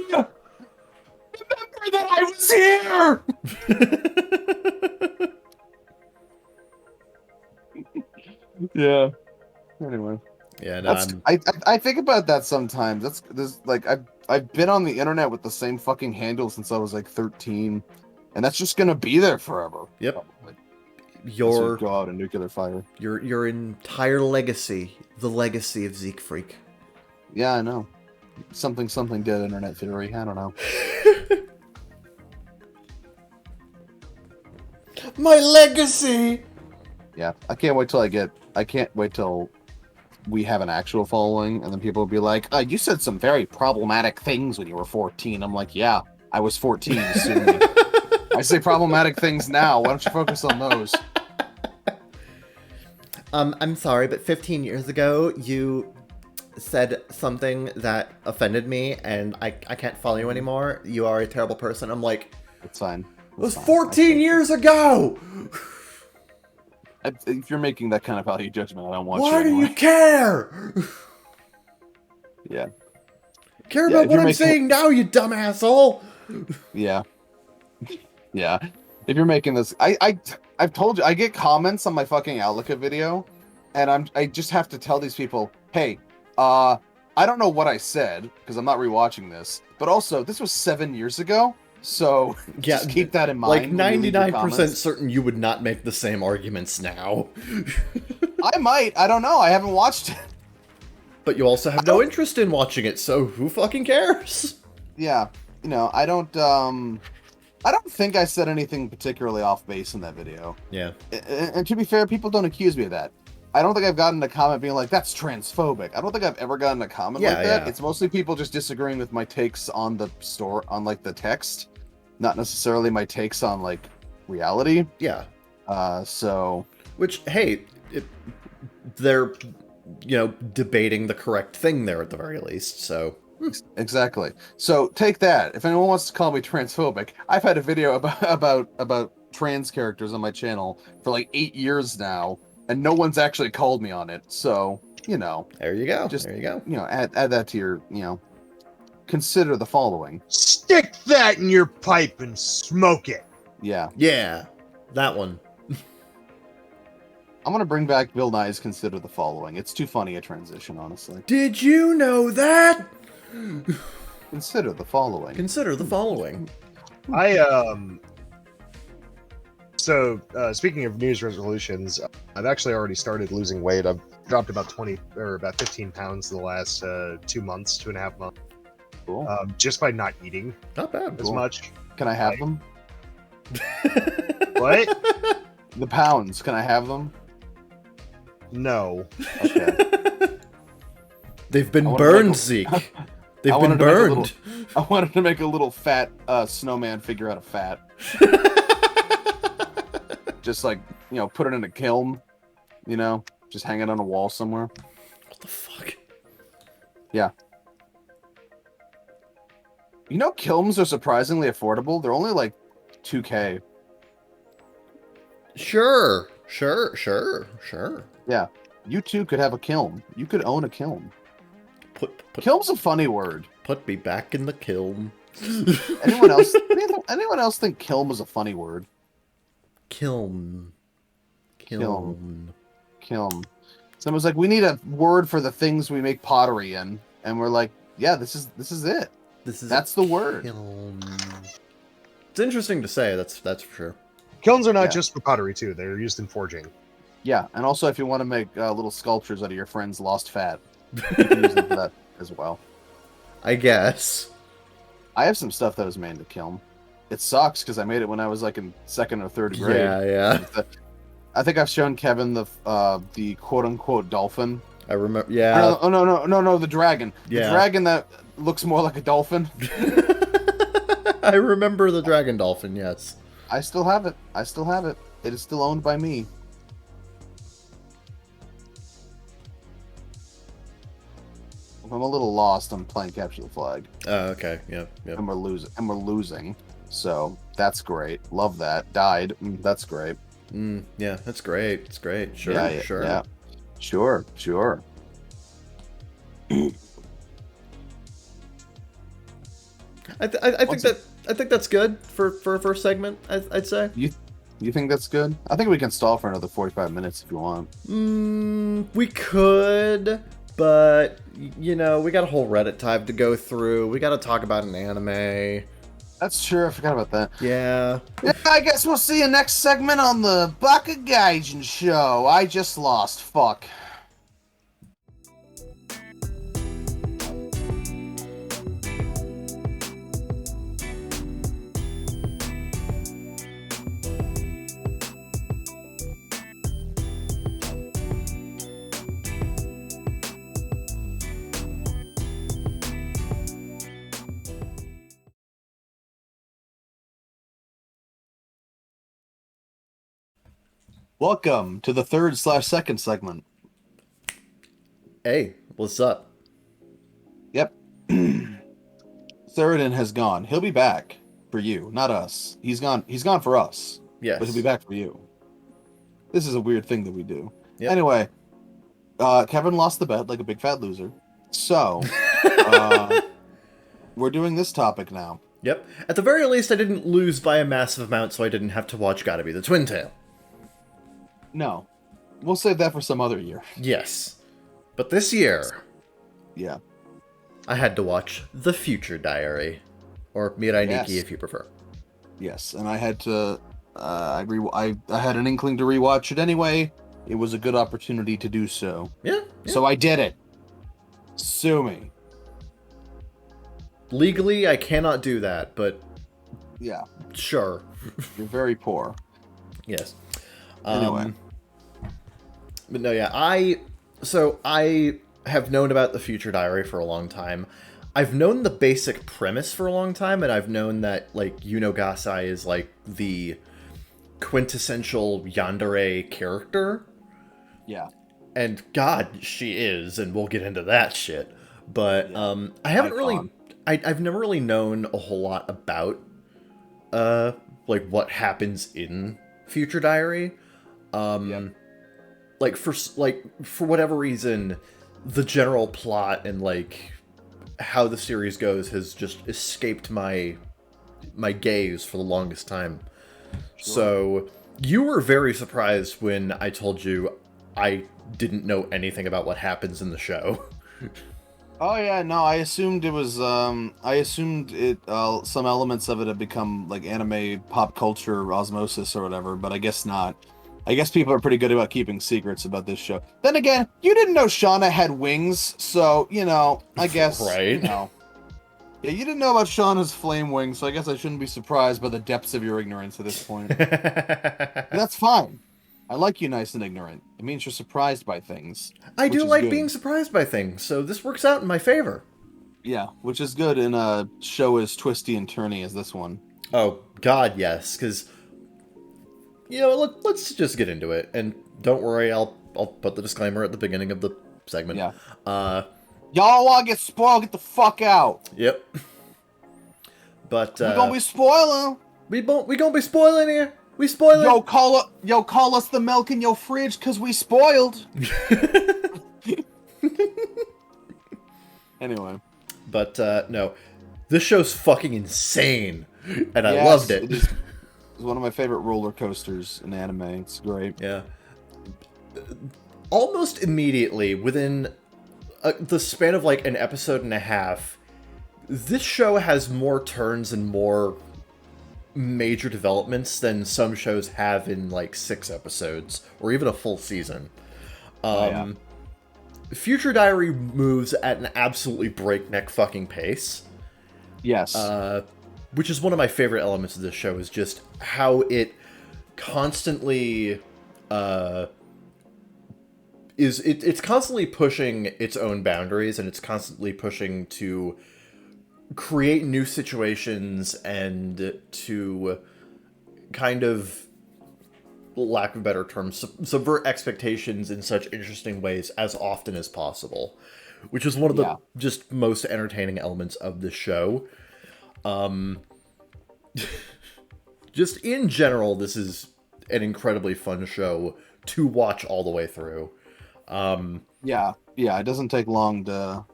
Remember that I was here. Yeah. Anyway. Yeah, no, I think about that sometimes. There's like I've been on the internet with the same fucking handle since I was like 13, and that's just gonna be there forever. Yep. Probably. Your go out in nuclear fire. Your entire legacy, the legacy of Zeke Freak. Yeah, I know. Something dead internet theory. I don't know. My legacy. Yeah, I can't wait till we have an actual following, and then people will be like, you said some very problematic things when you were 14. I'm like, yeah, I was 14. Sue me. I say problematic things now. Why don't you focus on those? I'm sorry, but 15 years ago, you said something that offended me, and I can't follow you anymore. You are a terrible person. I'm like, it's fine. It was 14 years ago! If you're making that kind of value judgment, I don't want you. Why do you care? Yeah. Care about what I'm saying now, you dumb asshole! Yeah. Yeah. If you're making this... I've told you, I get comments on my fucking Outlook video, and I just have to tell these people, hey, I don't know what I said, because I'm not rewatching this, but also, this was 7 years ago, so yeah, just keep that in mind. Like, 99% certain you would not make the same arguments now. I might. I don't know. I haven't watched it. But you also have no interest in watching it, so who fucking cares? Yeah. You know, I don't think I said anything particularly off base in that video. Yeah. And to be fair, people don't accuse me of that. I don't think I've gotten a comment being like, that's transphobic. I don't think I've ever gotten a comment like that. Yeah. It's mostly people just disagreeing with my takes on the like the text, not necessarily my takes on like reality. Yeah. So. Which, hey, they're, debating the correct thing there at the very least, so. Exactly. So take that. If anyone wants to call me transphobic, I've had a video about trans characters on my channel for like 8 years now, and no one's actually called me on it. So, there you go. Just, there you go. Add that to your, consider the following. Stick that in your pipe and smoke it. Yeah. Yeah. That one. I'm going to bring back Bill Nye's Consider the Following. It's too funny a transition, honestly. Did you know that? Consider the following. Consider the following. So, speaking of New Year's resolutions, I've actually already started losing weight. I've dropped about 15 pounds in the last 2.5 months. Cool. Just by not eating. Not bad. As much. Can I have them? What? The pounds. Can I have them? No. Okay. They've been burned, Zeke. They've been burned. I wanted to make a little fat snowman figure out of fat. Just like, put it in a kiln, just hang it on a wall somewhere. What the fuck? Yeah. Kilns are surprisingly affordable. They're only like $2,000. Sure. Yeah. You too could have a kiln. You could own a kiln. Kiln's a funny word. Put me back in the kiln. Anyone else think kiln was a funny word? Kiln. Someone's like, we need a word for the things we make pottery in, and we're like, yeah, this is it. That's the word. Kiln. It's interesting to say. That's for sure. Kilns are not just for pottery too; they're used in forging. Yeah, and also if you want to make little sculptures out of your friend's lost fat, you can use them for that as well. I guess. I have some stuff that was made in the kiln. It sucks because I made it when I was like in 2nd or 3rd grade. Yeah. I think I've shown Kevin the quote-unquote dolphin. I remember. Yeah. No, the dragon. Yeah. The dragon that looks more like a dolphin. I remember the dragon dolphin. Yes. I still have it. It is still owned by me. lost, I'm playing capture the flag. Oh, okay. Yeah. Yep. And we're losing. So that's great. Love that. Died. That's great. Yeah, that's great. It's great. Sure. Yeah. Sure. Yeah. Sure. I think that's good for a first segment. I'd say. You think that's good? I think we can stall for another 45 minutes if you want. We could, but we got a whole Reddit tab to go through. We got to talk about an anime. That's true. I forgot about that. Yeah. Yeah, I guess we'll see you next segment on the Bakagaijinshow. I just lost. Fuck. Welcome to the 3rd/2nd segment. Hey, what's up? Yep. Theroden has gone. He'll be back for you, not us. He's gone for us. Yes. But he'll be back for you. This is a weird thing that we do. Yep. Anyway, Kevin lost the bet like a big fat loser. So, we're doing this topic now. Yep. At the very least, I didn't lose by a massive amount, so I didn't have to watch Gotta Be the Twin Tail. No. We'll save that for some other year. Yes. But this year... Yeah. I had to watch The Future Diary. Or Mirai Nikki, Yes. if you prefer. Yes, and I had to... I had an inkling to rewatch it anyway. It was a good opportunity to do so. Yeah. So I did it. Sue me. Legally, I cannot do that, but... Yeah. Sure. You're very poor. Yes. Anyway. But no, yeah, I have known about The Future Diary for a long time. I've known the basic premise for a long time, and I've known that, like, Yuno Gasai is, like, the quintessential yandere character. Yeah. And God, she is, and we'll get into that shit. But, Yeah. I haven't really... I've never really known a whole lot about, like, what happens in Future Diary. Like, for whatever reason, the general plot and, like, how the series goes has just escaped my gaze for the longest time. Sure. So, you were very surprised when I told you I didn't know anything about what happens in the show. Oh yeah, no, I assumed it was, some elements of it have become, like, anime pop culture osmosis or whatever, but I guess not. I guess people are pretty good about keeping secrets about this show. Then again, you didn't know Shauna had wings, so, I guess, right. Yeah, you didn't know about Shauna's flame wings, so I guess I shouldn't be surprised by the depths of your ignorance at this point. That's fine. I like you nice and ignorant. It means you're surprised by things. I do like being surprised by things, so this works out in my favor. Yeah, which is good in a show as twisty and turny as this one. Oh, God, yes, because... let's just get into it, and don't worry, I'll put the disclaimer at the beginning of the segment. Yeah. Y'all want to get spoiled? Get the fuck out. Yep. But we gonna be spoiling. We gonna be spoiling here. We spoiling. Yo, call us the milk in your fridge, cause we spoiled. Anyway. But no, this show's fucking insane, and I loved it. It's one of my favorite roller coasters in anime. It's great. Yeah. Almost immediately, within the span of like an episode and a half, this show has more turns and more major developments than some shows have in like 6 episodes or even a full season. Future Diary moves at an absolutely breakneck fucking pace. Yes. Which is one of my favorite elements of this show, is just how it constantly it's constantly pushing its own boundaries, and it's constantly pushing to create new situations and to kind of lack of a better term, subvert expectations in such interesting ways as often as possible, which is one of the just most entertaining elements of the show. Just in general, this is an incredibly fun show to watch all the way through. Yeah, it doesn't take long to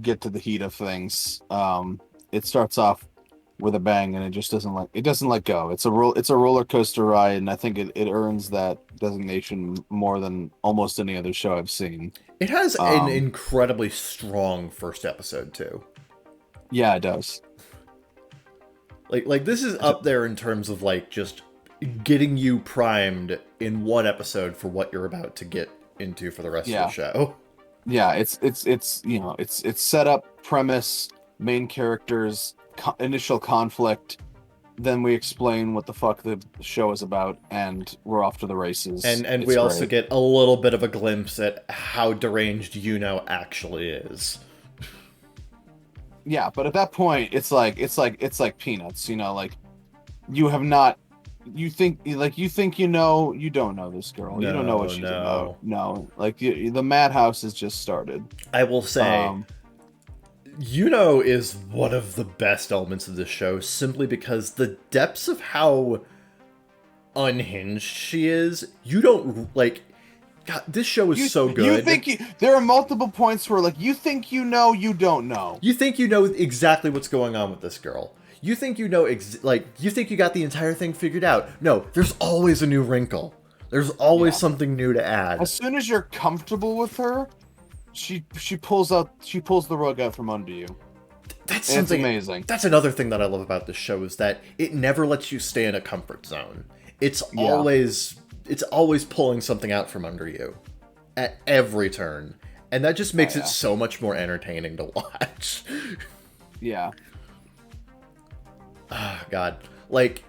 get to the heat of things. It starts off with a bang, and it just doesn't let go. It's a roller coaster ride, and I think it earns that designation more than almost any other show I've seen. It has an incredibly strong first episode too. Yeah, it does. Like this is up there in terms of like just getting you primed in one episode for what you're about to get into for the rest of the show. Yeah, it's set up, premise, main characters, initial conflict, then we explain what the fuck the show is about, and we're off to the races. And we also get a little bit of a glimpse at how deranged Yuno actually is. Yeah, but at that point, it's like peanuts, like you have not. You think you know, you don't know this girl. You don't know what she's about. No, like the madhouse has just started. I will say, Yuno is one of the best elements of this show, simply because the depths of how unhinged she is. You don't like. God, this show is so good. There are multiple points where you think you know, you don't know. You think you know exactly what's going on with this girl. You think you know, you think you got the entire thing figured out. No, there's always a new wrinkle. There's always something new to add. As soon as you're comfortable with her, she pulls the rug out from under you. That's something amazing. That's another thing that I love about this show is that it never lets you stay in a comfort zone. It's always pulling something out from under you at every turn. And that just makes it so much more entertaining to watch. Yeah. Oh, God. Like,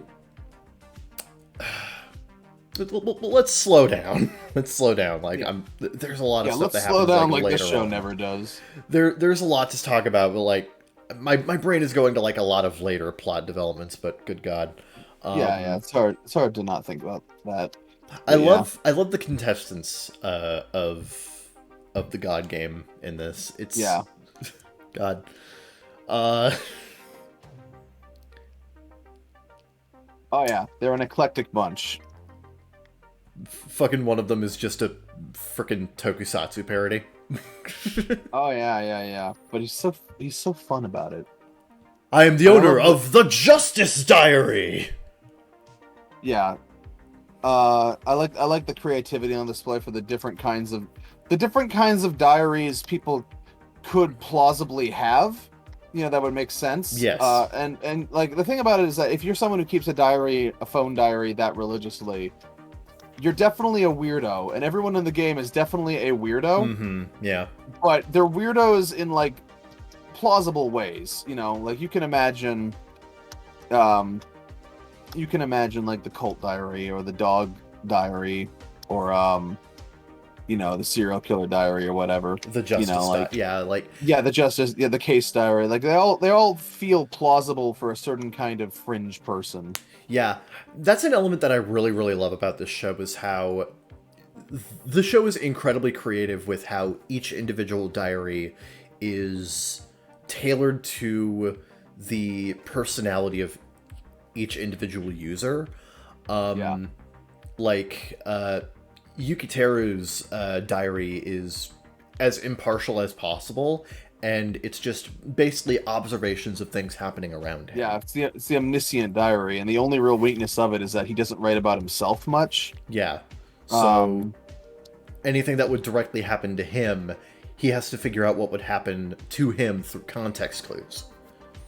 let's slow down. Let's slow down. Like, there's a lot of stuff that happens. Let's slow down like later this show on. never does. There's a lot to talk about, but like, my brain is going to like a lot of later plot developments. But good God. It's hard. It's hard to not think about that. I love the contestants of the God game in this. It's God. Oh yeah, they're an eclectic bunch. Fucking one of them is just a freaking tokusatsu parody. Oh yeah. But he's so fun about it. I am the owner of the Justice Diary. Yeah. I like the creativity on display for the different kinds of diaries people could plausibly have. That would make sense. Yes. And like the thing about it is that if you're someone who keeps a phone diary that religiously, you're definitely a weirdo, and everyone in the game is definitely a weirdo. Mm-hmm. Yeah. But they're weirdos in like plausible ways. Like you can imagine like the cult diary or the dog diary or the serial killer diary or whatever. The Justice the case diary. Like they all feel plausible for a certain kind of fringe person. Yeah, that's an element that I really, really love about this show is how the show is incredibly creative with how each individual diary is tailored to the personality of each individual user. Like Yukiteru's diary is as impartial as possible, and it's just basically observations of things happening around him. Yeah, it's the omniscient diary, and the only real weakness of it is that he doesn't write about himself much. Yeah. So anything that would directly happen to him, he has to figure out what would happen to him through context clues.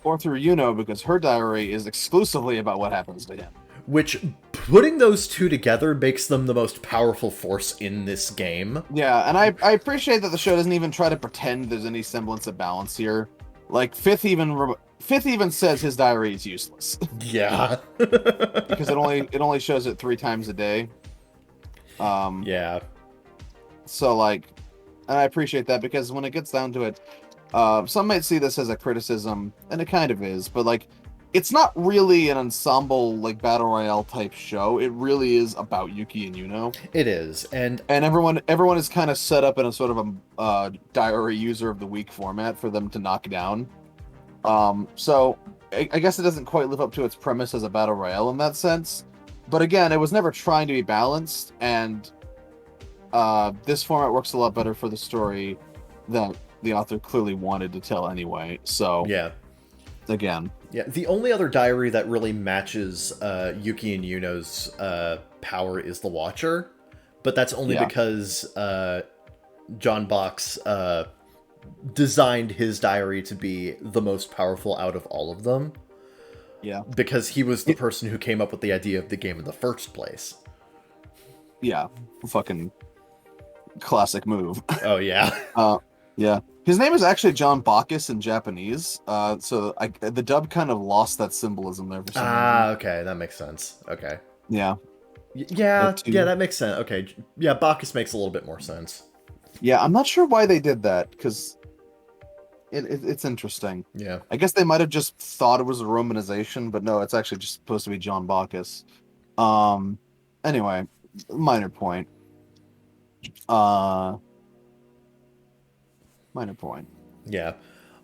Or through Yuno, because her diary is exclusively about what happens to him. Which, putting those two together makes them the most powerful force in this game. Yeah, and I appreciate that the show doesn't even try to pretend there's any semblance of balance here. Like, Fifth even says his diary is useless. Yeah. Because it only shows it 3 times a day. Yeah. So, like, and I appreciate that, because when it gets down to it, some might see this as a criticism, and it kind of is, but, like, it's not really an ensemble like battle royale type show. It really is about Yuki and Yuno. It is, and everyone is kind of set up in a sort of a diary user of the week format for them to knock down. So I guess it doesn't quite live up to its premise as a battle royale in that sense. But again, it was never trying to be balanced, and this format works a lot better for the story that the author clearly wanted to tell anyway. So yeah. Again. Yeah, the only other diary that really matches Yuki and Yuno's power is the Watcher, but that's only because John Box designed his diary to be the most powerful out of all of them. Yeah. Because he was the person who came up with the idea of the game in the first place. Yeah. Fucking classic move. Oh, yeah. Yeah. His name is actually John Bacchus in Japanese, so the dub kind of lost that symbolism there for some reason. Okay, that makes sense. Okay. Yeah. Yeah, that makes sense. Okay, yeah, Bacchus makes a little bit more sense. Yeah, I'm not sure why they did that, because it's interesting. Yeah. I guess they might have just thought it was a romanization, but no, it's actually just supposed to be John Bacchus. Anyway, minor point. Minor point. Yeah.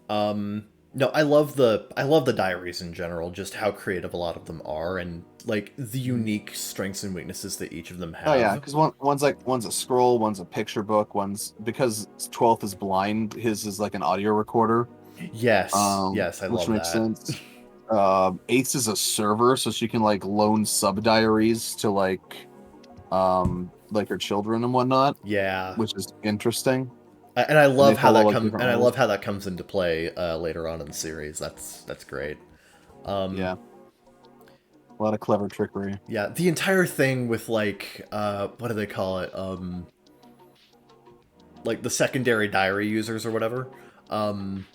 No, I love the diaries in general, just how creative a lot of them are, and like the unique strengths and weaknesses that each of them have. Oh yeah, because one's a scroll, one's a picture book, one's because 12th is blind, his is like an audio recorder. Yes, yes, I love that. Which makes sense. 8th is a server, so she can like loan sub diaries to like her children and whatnot. Yeah, which is interesting. And I love how that comes. And I love how that comes into play later on in the series. That's great. Yeah, a lot of clever trickery. Yeah, the entire thing with like what do they call it? Like the secondary diary users or whatever. The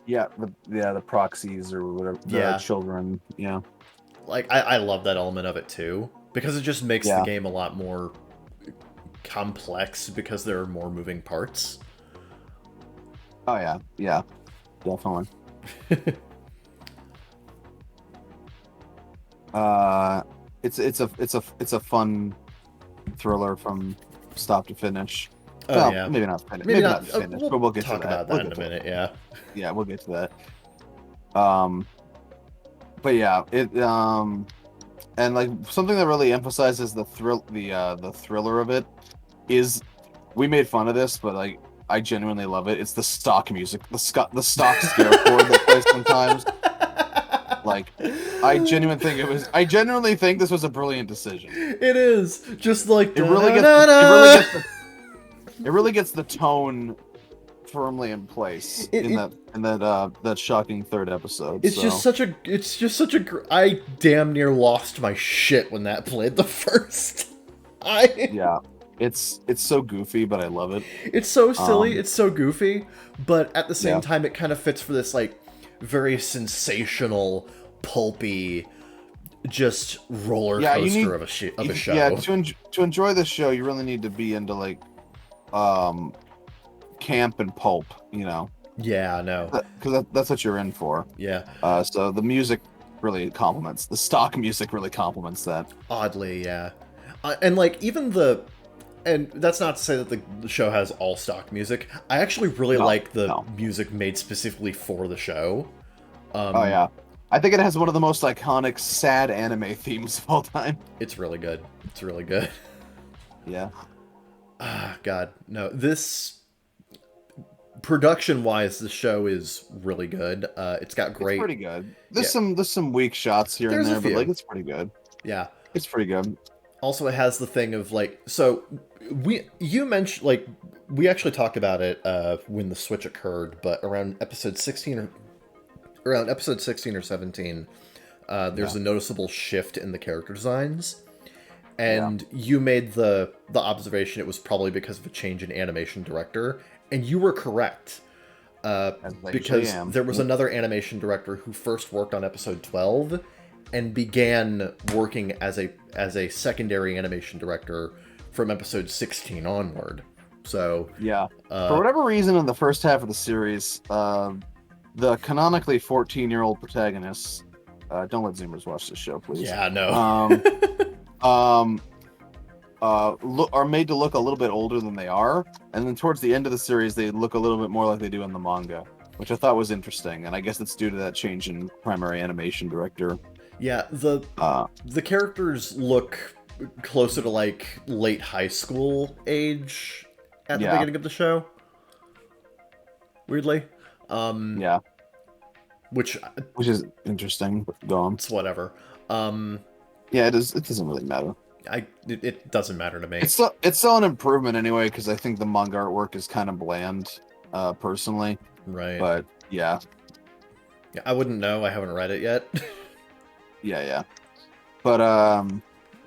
proxies or whatever. The children. Yeah. Like I love that element of it too, because it just makes the game a lot more complex because there are more moving parts. Oh yeah, definitely. It's a fun thriller from start to finish. Oh well, yeah, maybe not finish. Maybe not finish, but we'll get talk to that. About that in a minute. Yeah. Yeah, we'll get to that. But yeah, it and like something that really emphasizes the thriller of it is, we made fun of this, but like, I genuinely love it. It's the stock music, the stock scare chord that plays sometimes. Like, I genuinely think this was a brilliant decision. It is just like it really gets the tone firmly in place in that shocking third episode. It's just such a. I damn near lost my shit when that played the first. Yeah. It's so goofy, but I love it. It's so silly, it's so goofy, but at the same time, it kind of fits for this like very sensational, pulpy, just roller coaster of a show. Yeah, to enjoy this show, you really need to be into like camp and pulp, you know. Yeah, no, because that's what you're in for. Yeah. So the music really complements the stock music. Really complements that. Oddly, yeah, and like even and that's not to say that the show has all stock music. I actually really like the music made specifically for the show. Oh yeah, I think it has one of the most iconic sad anime themes of all time. It's really good. It's really good. Yeah. Ah, God, no. This production-wise, the show is really good. It's got great. It's pretty good. There's some weak shots here and there, but like it's pretty good. Yeah, it's pretty good. Also, it has the thing of like, so you mentioned like we actually talked about it when the switch occurred, but around episode 16 or 17, there's a noticeable shift in the character designs, and you made the observation it was probably because of a change in animation director, and you were correct. Because there was another animation director who first worked on episode 12 and began working as a secondary animation director from episode 16 onward. So for whatever reason, in the first half of the series, the canonically 14-year-old protagonist Don't let Zoomers watch this show, please. Yeah, no. Are made to look a little bit older than they are, and then towards the end of the series, they look a little bit more like they do in the manga, which I thought was interesting, and I guess it's due to that change in primary animation director. Yeah, the characters look closer to like late high school age at the beginning of the show. Weirdly. Yeah. Which is interesting, but go on. It's whatever. Yeah, it is. It doesn't really matter. It doesn't matter to me. It's still an improvement anyway, because I think the manga artwork is kind of bland, personally. Right. But yeah. Yeah, I wouldn't know. I haven't read it yet. Yeah. But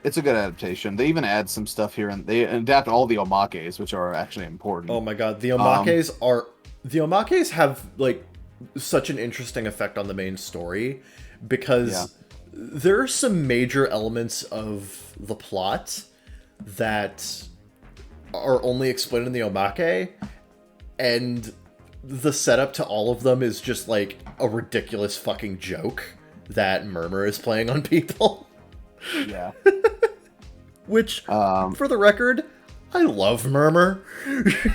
it's a good adaptation. They even add some stuff here, and they adapt all the omakes, which are actually important. Oh my god, the omakes have like such an interesting effect on the main story, because there are some major elements of the plot that are only explained in the omake, and the setup to all of them is just like a ridiculous fucking joke that Murmur is playing on people. Yeah. Which, for the record, I love Murmur.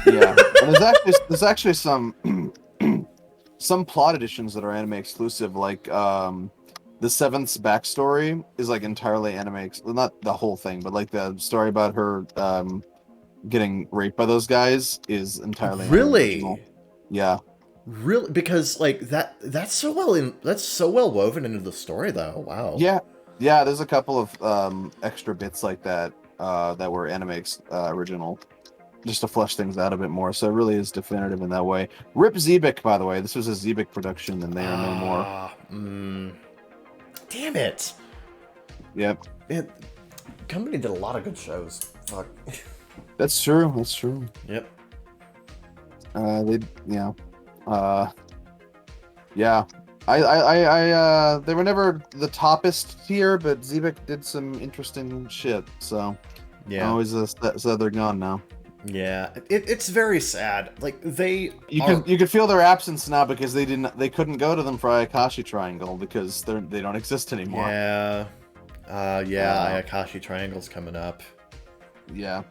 Yeah. And there's actually some some plot additions that are anime exclusive, like the Seventh's backstory is like entirely anime. Well, not the whole thing, but like the story about her getting raped by those guys is entirely really. Yeah. Really, because like that's so well woven into the story, though. Wow. Yeah. There's a couple of extra bits like that that were anime original, just to flesh things out a bit more. So it really is definitive in that way. Rip Zebek, by the way. This was a Zebek production, and they are no more. Damn it. Yep. Company did a lot of good shows. Fuck. That's true. Yep. Yeah. They were never the toppest tier, but Zebek did some interesting shit. So yeah, I always sad they're gone now. Yeah, it's very sad. Like you could feel their absence now, because they couldn't go to them for Ayakashi Triangle because they don't exist anymore. Yeah. Ayakashi Triangle's coming up. Yeah.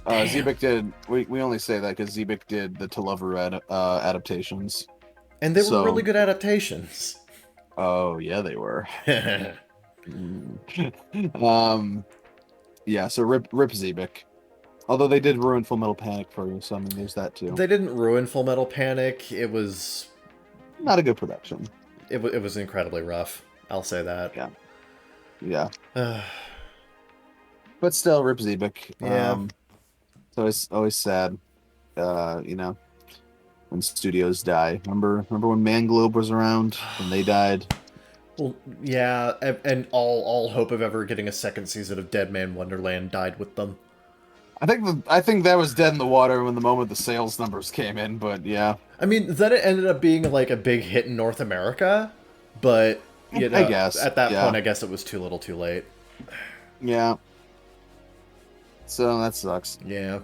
Zebek did. We only say that because Zebek did the To Lover adaptations, and they were really good adaptations. Oh yeah, they were. Yeah. So rip Zebek. Although they did ruin Full Metal Panic for you, so I mean, there's that too. They didn't ruin Full Metal Panic. It was not a good production. It was incredibly rough. I'll say that. Yeah. But still, rip Zebek. Yeah. So it's always sad, when studios die. Remember when Manglobe was around and they died? Well, yeah, and all hope of ever getting a second season of Dead Man Wonderland died with them. I think that was dead in the water when the moment the sales numbers came in, but yeah. I mean, then it ended up being like a big hit in North America, but I guess at that point, I guess it was too little, too late. Yeah. So that sucks. Yeah.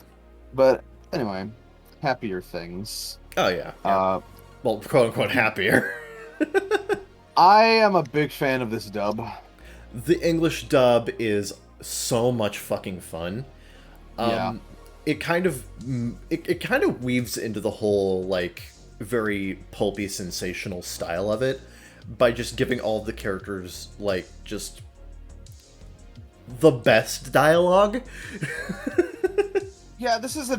But anyway, happier things. Oh yeah. Well, quote unquote happier. I am a big fan of this dub. The English dub is so much fucking fun. It kind of weaves into the whole like very pulpy, sensational style of it by just giving all of the characters like just the best dialogue. Yeah, this is a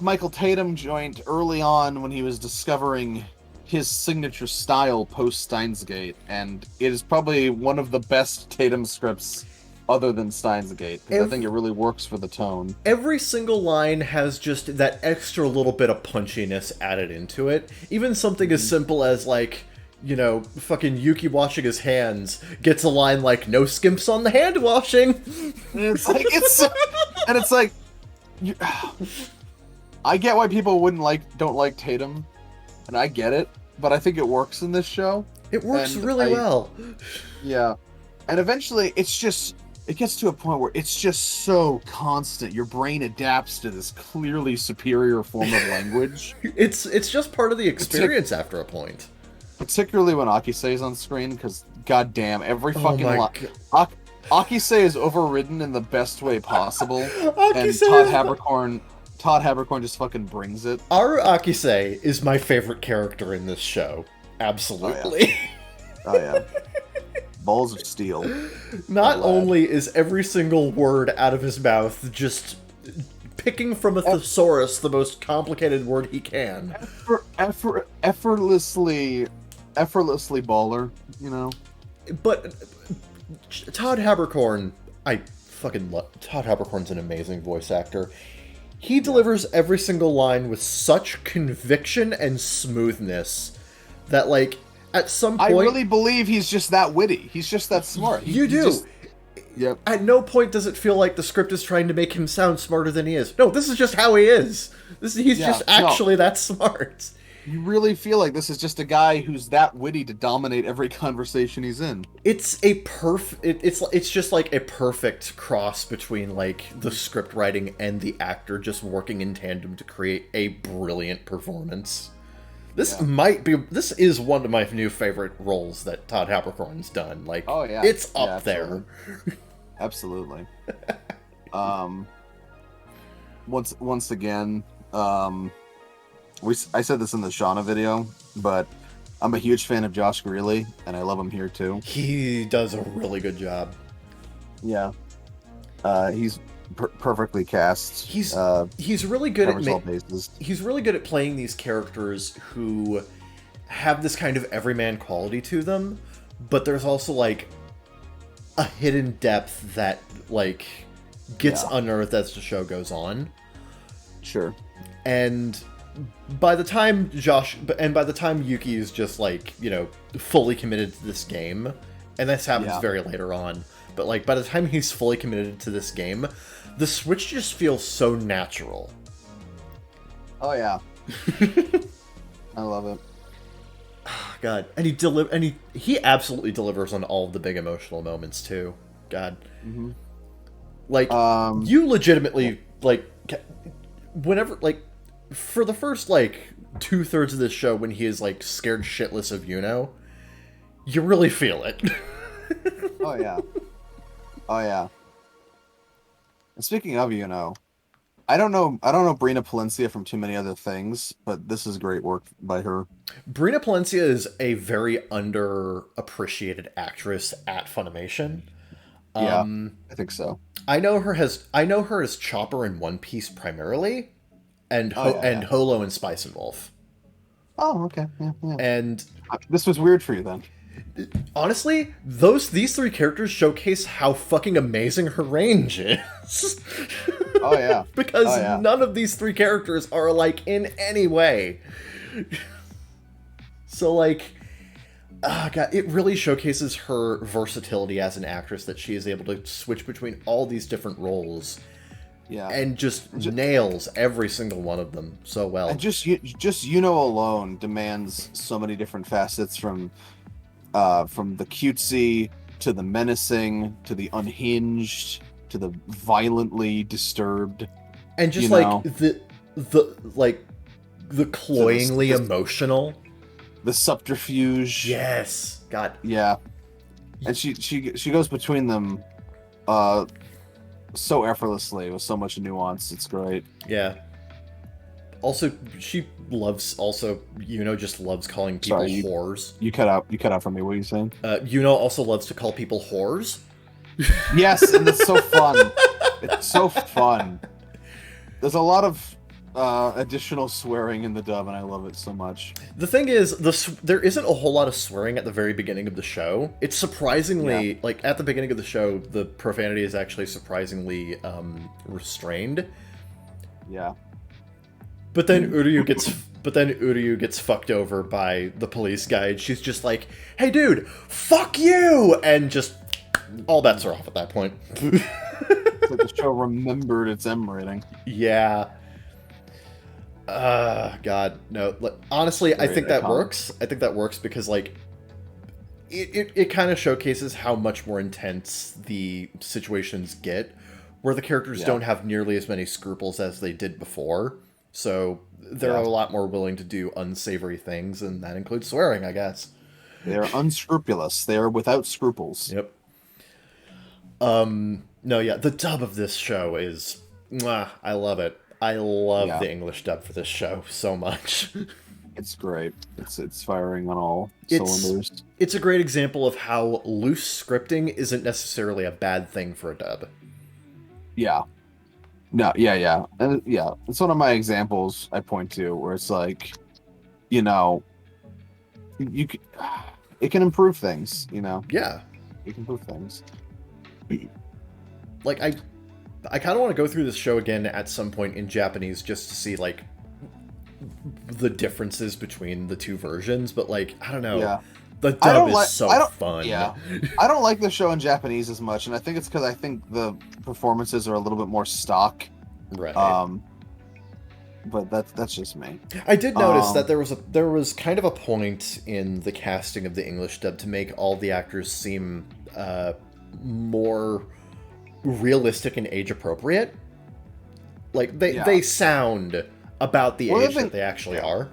Michael Tatum joint early on when he was discovering his signature style post Steins Gate, and it is probably one of the best Tatum scripts other than Steins Gate, because I think it really works for the tone. Every single line has just that extra little bit of punchiness added into it. Even something as simple as, like, fucking Yuki washing his hands gets a line like, "No skimps on the hand washing." It's like, I get why people don't like Tatum, and I get it, but I think it works in this show. It works really well. Yeah. And eventually, it gets to a point where it's just so constant. Your brain adapts to this clearly superior form of language. It's just part of the experience after a point. particularly when Akise is on screen, because goddamn, every Oh fucking my line. Akise is overridden in the best way possible, and Akise Todd Habercorn just fucking brings it. Aru Akise is my favorite character in this show. Absolutely. Oh yeah. Balls of steel. Not only is every single word out of his mouth just picking from a thesaurus the most complicated word he can. Effortlessly baller, you know? But Todd Habercorn, I fucking love... Todd Habercorn's an amazing voice actor. He delivers every single line with such conviction and smoothness that, like, at some point... I really believe he's just that witty. He's just that smart. You do. Yep. At no point does it feel like the script is trying to make him sound smarter than he is. No, this is just how he is. He's just actually that smart. You really feel like this is just a guy who's that witty to dominate every conversation he's in. It's a it's just like a perfect cross between like the script writing and the actor just working in tandem to create a brilliant performance. This is one of my new favorite roles that Todd Habercorn's done. Like, oh yeah, it's up there. Absolutely. Once again, I said this in the Shauna video, but I'm a huge fan of Josh Greeley, and I love him here too. He does a really good job. Yeah, he's perfectly cast. He's really good at he's really good at playing these characters who have this kind of everyman quality to them, but there's also like a hidden depth that like gets unearthed as the show goes on. Sure. And by the time Yuki is just like, you know, fully committed to this game, and this happens very later on, but like by the time he's fully committed to this game, the switch just feels so natural. Oh yeah. I love it. God, and he absolutely delivers on all of the big emotional moments too. God. Mm-hmm. Like you legitimately like whenever like for the first like 2/3 of this show when he is like scared shitless of Yuno, you really feel it. Oh yeah. Oh yeah. And speaking of Yuno, I don't know Brina Palencia from too many other things, but this is great work by her. Brina Palencia is a very underappreciated actress at Funimation. Yeah, I think so. I know her as Chopper in One Piece primarily, and Holo in Spice and Wolf. Oh, okay. Yeah. And this was weird for you then. Honestly, these three characters showcase how fucking amazing her range is. Oh yeah. Because none of these three characters are alike in any way. So like, God, it really showcases her versatility as an actress that she is able to switch between all these different roles. Yeah. And just nails every single one of them so well. And just Yuno alone demands so many different facets from the cutesy to the menacing to the unhinged to the violently disturbed, and just like the cloyingly emotional, the subterfuge. Yes, God, yeah. And she goes between them so effortlessly with so much nuance. It's great. Yeah. Also, Yuno just loves calling people whores. You cut out from me. What are you saying? Yuno also loves to call people whores. Yes, and it's so fun. It's so fun. There's a lot of additional swearing in the dub, and I love it so much. The thing is, there isn't a whole lot of swearing at the very beginning of the show. It's surprisingly, like, at the beginning of the show, the profanity is actually surprisingly restrained. Yeah. But then Uryu gets fucked over by the police guy, and she's just like, "Hey, dude, fuck you!" And just all bets are off at that point. It's like the show remembered its M rating. Yeah. God, no. Honestly, I think that works. I think that works because, like, it kind of showcases how much more intense the situations get, where the characters don't have nearly as many scruples as they did before. So they're a lot more willing to do unsavory things, and that includes swearing, I guess. They are unscrupulous. They are without scruples. Yep. No, yeah, the dub of this show is... Mwah, I love it. I love the English dub for this show so much. It's great. It's firing on all cylinders. It's a great example of how loose scripting isn't necessarily a bad thing for a dub. Yeah. No, yeah. And yeah, it's one of my examples I point to where it's like, you know, it can improve things, you know? Yeah. It can improve things. Like, I kind of want to go through this show again at some point in Japanese just to see, like, the differences between the two versions, but, like, I don't know. Yeah. The dub is so fun. Yeah. I don't like the show in Japanese as much, and I think it's because I think the performances are a little bit more stock. Right. But that's just me. I did notice that there was kind of a point in the casting of the English dub to make all the actors seem more realistic and age appropriate. Like they sound about the age that they actually are.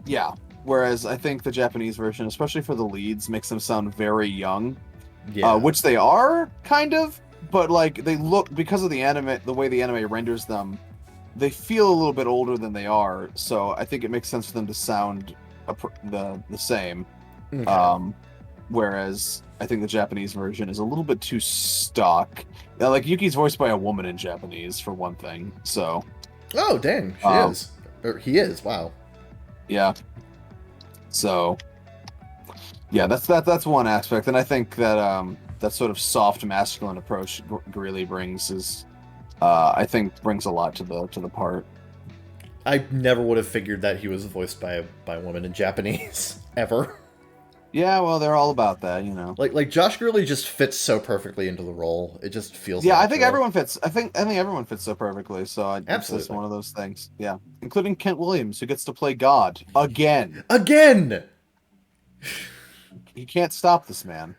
Yeah. Whereas I think the Japanese version, especially for the leads, makes them sound very young. Yeah. Which they are, kind of, but like they look, because of the anime, the way the anime renders them, they feel a little bit older than they are. So I think it makes sense for them to sound the same. Okay. Whereas I think the Japanese version is a little bit too stock. Like Yuki's voiced by a woman in Japanese, for one thing. So. Oh dang, she is. Or he is. Wow. Yeah. So. Yeah, that's one aspect, and I think that that sort of soft masculine approach really brings a lot to the part. I never would have figured that he was voiced by a woman in Japanese ever. Yeah, well, they're all about that, you know. Like Josh Gurley just fits so perfectly into the role. It just feels. Yeah, natural. I think everyone fits. I think everyone fits so perfectly. So it's just one of those things. Yeah, including Kent Williams, who gets to play God again. Again. You can't stop this man.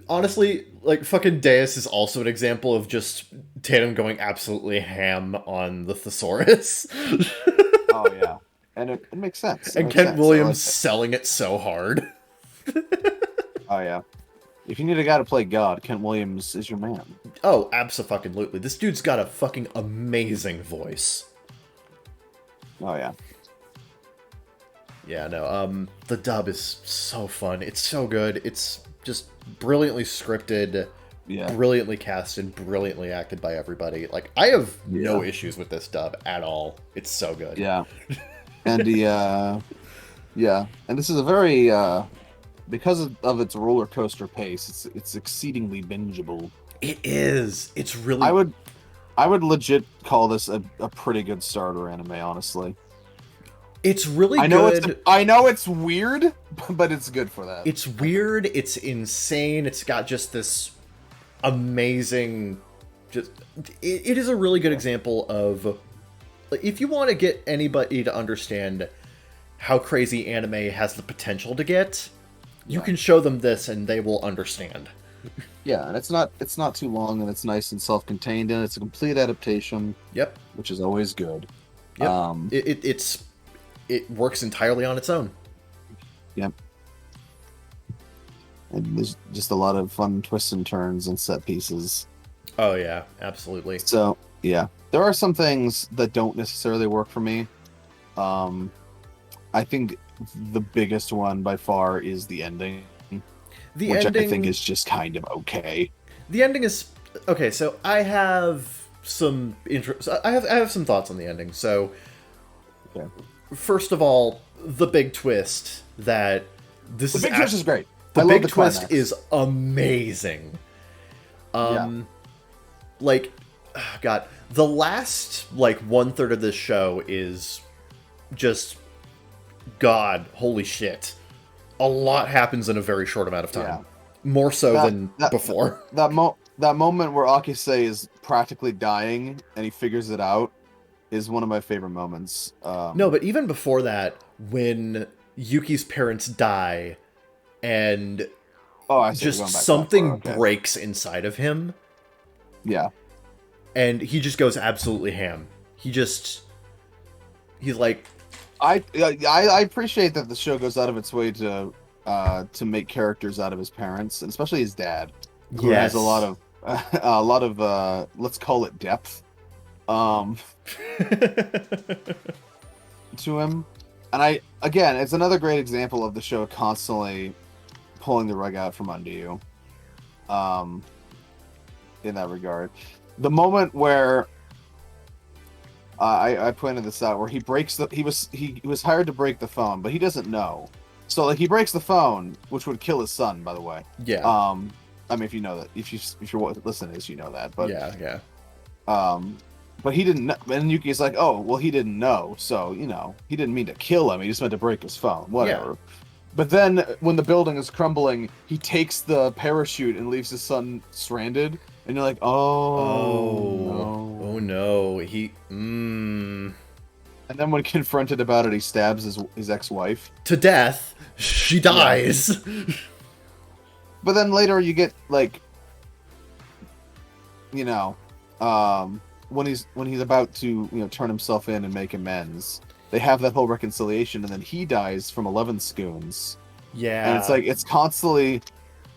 Honestly, like fucking Deus is also an example of just Tatum going absolutely ham on the thesaurus. Oh yeah, and it makes sense. And Kent Williams selling it so hard. Oh yeah. If you need a guy to play God, Kent Williams is your man. Oh, abso-fucking-lutely. This dude's got a fucking amazing voice. Oh yeah. Yeah, no, the dub is so fun. It's so good. It's just brilliantly scripted, brilliantly casted, brilliantly acted by everybody. Like, I have no issues with this dub at all. It's so good. Yeah. And and this is a very because of its roller coaster pace, it's exceedingly bingeable. It is. It's really. I would legit call this a pretty good starter anime, honestly. It's really good. I know it's weird, but it's good for that. It's weird. It's insane. It's got just this amazing. It is a really good example of, if you want to get anybody to understand how crazy anime has the potential to get, you can show them this and they will understand. Yeah, and it's not too long, and it's nice and self-contained, and it's a complete adaptation. Yep. Which is always good. Yep. It works entirely on its own. Yep. And there's just a lot of fun twists and turns and set pieces. Oh yeah, absolutely. So yeah, there are some things that don't necessarily work for me. I think the biggest one by far is the ending. Which I think is just kind of okay. The ending is okay. So I have some I have some thoughts on the ending. So, first of all, the big twist that this the big twist is great. The big twist is amazing. Like, God, the last like 1/3 of this show is just God, holy shit. A lot happens in a very short amount of time. Yeah. More so than before. That moment where Akise is practically dying and he figures it out is one of my favorite moments. No, but even before that, when Yuki's parents die and just something breaks inside of him. Yeah. And he just goes absolutely ham. He's like, I appreciate that the show goes out of its way to make characters out of his parents, and especially his dad, who has a lot of let's call it depth, to him. And again, it's another great example of the show constantly pulling the rug out from under you. In that regard, the moment where I pointed this out, where he was hired to break the phone, but he doesn't know. So like he breaks the phone, which would kill his son, by the way. Yeah. I mean, if you know that, if you're listening to this, you know that. But yeah. But he didn't know, and Yuki's like, oh, well, he didn't know, so he didn't mean to kill him. He just meant to break his phone, whatever. Yeah. But then when the building is crumbling, he takes the parachute and leaves his son stranded, and you're like, oh no, And then when confronted about it, he stabs his ex-wife to death. She dies. Yeah. But then later you get like, when he's about to turn himself in and make amends, they have that whole reconciliation, and then he dies from 11 spoons. Yeah, and it's like it's constantly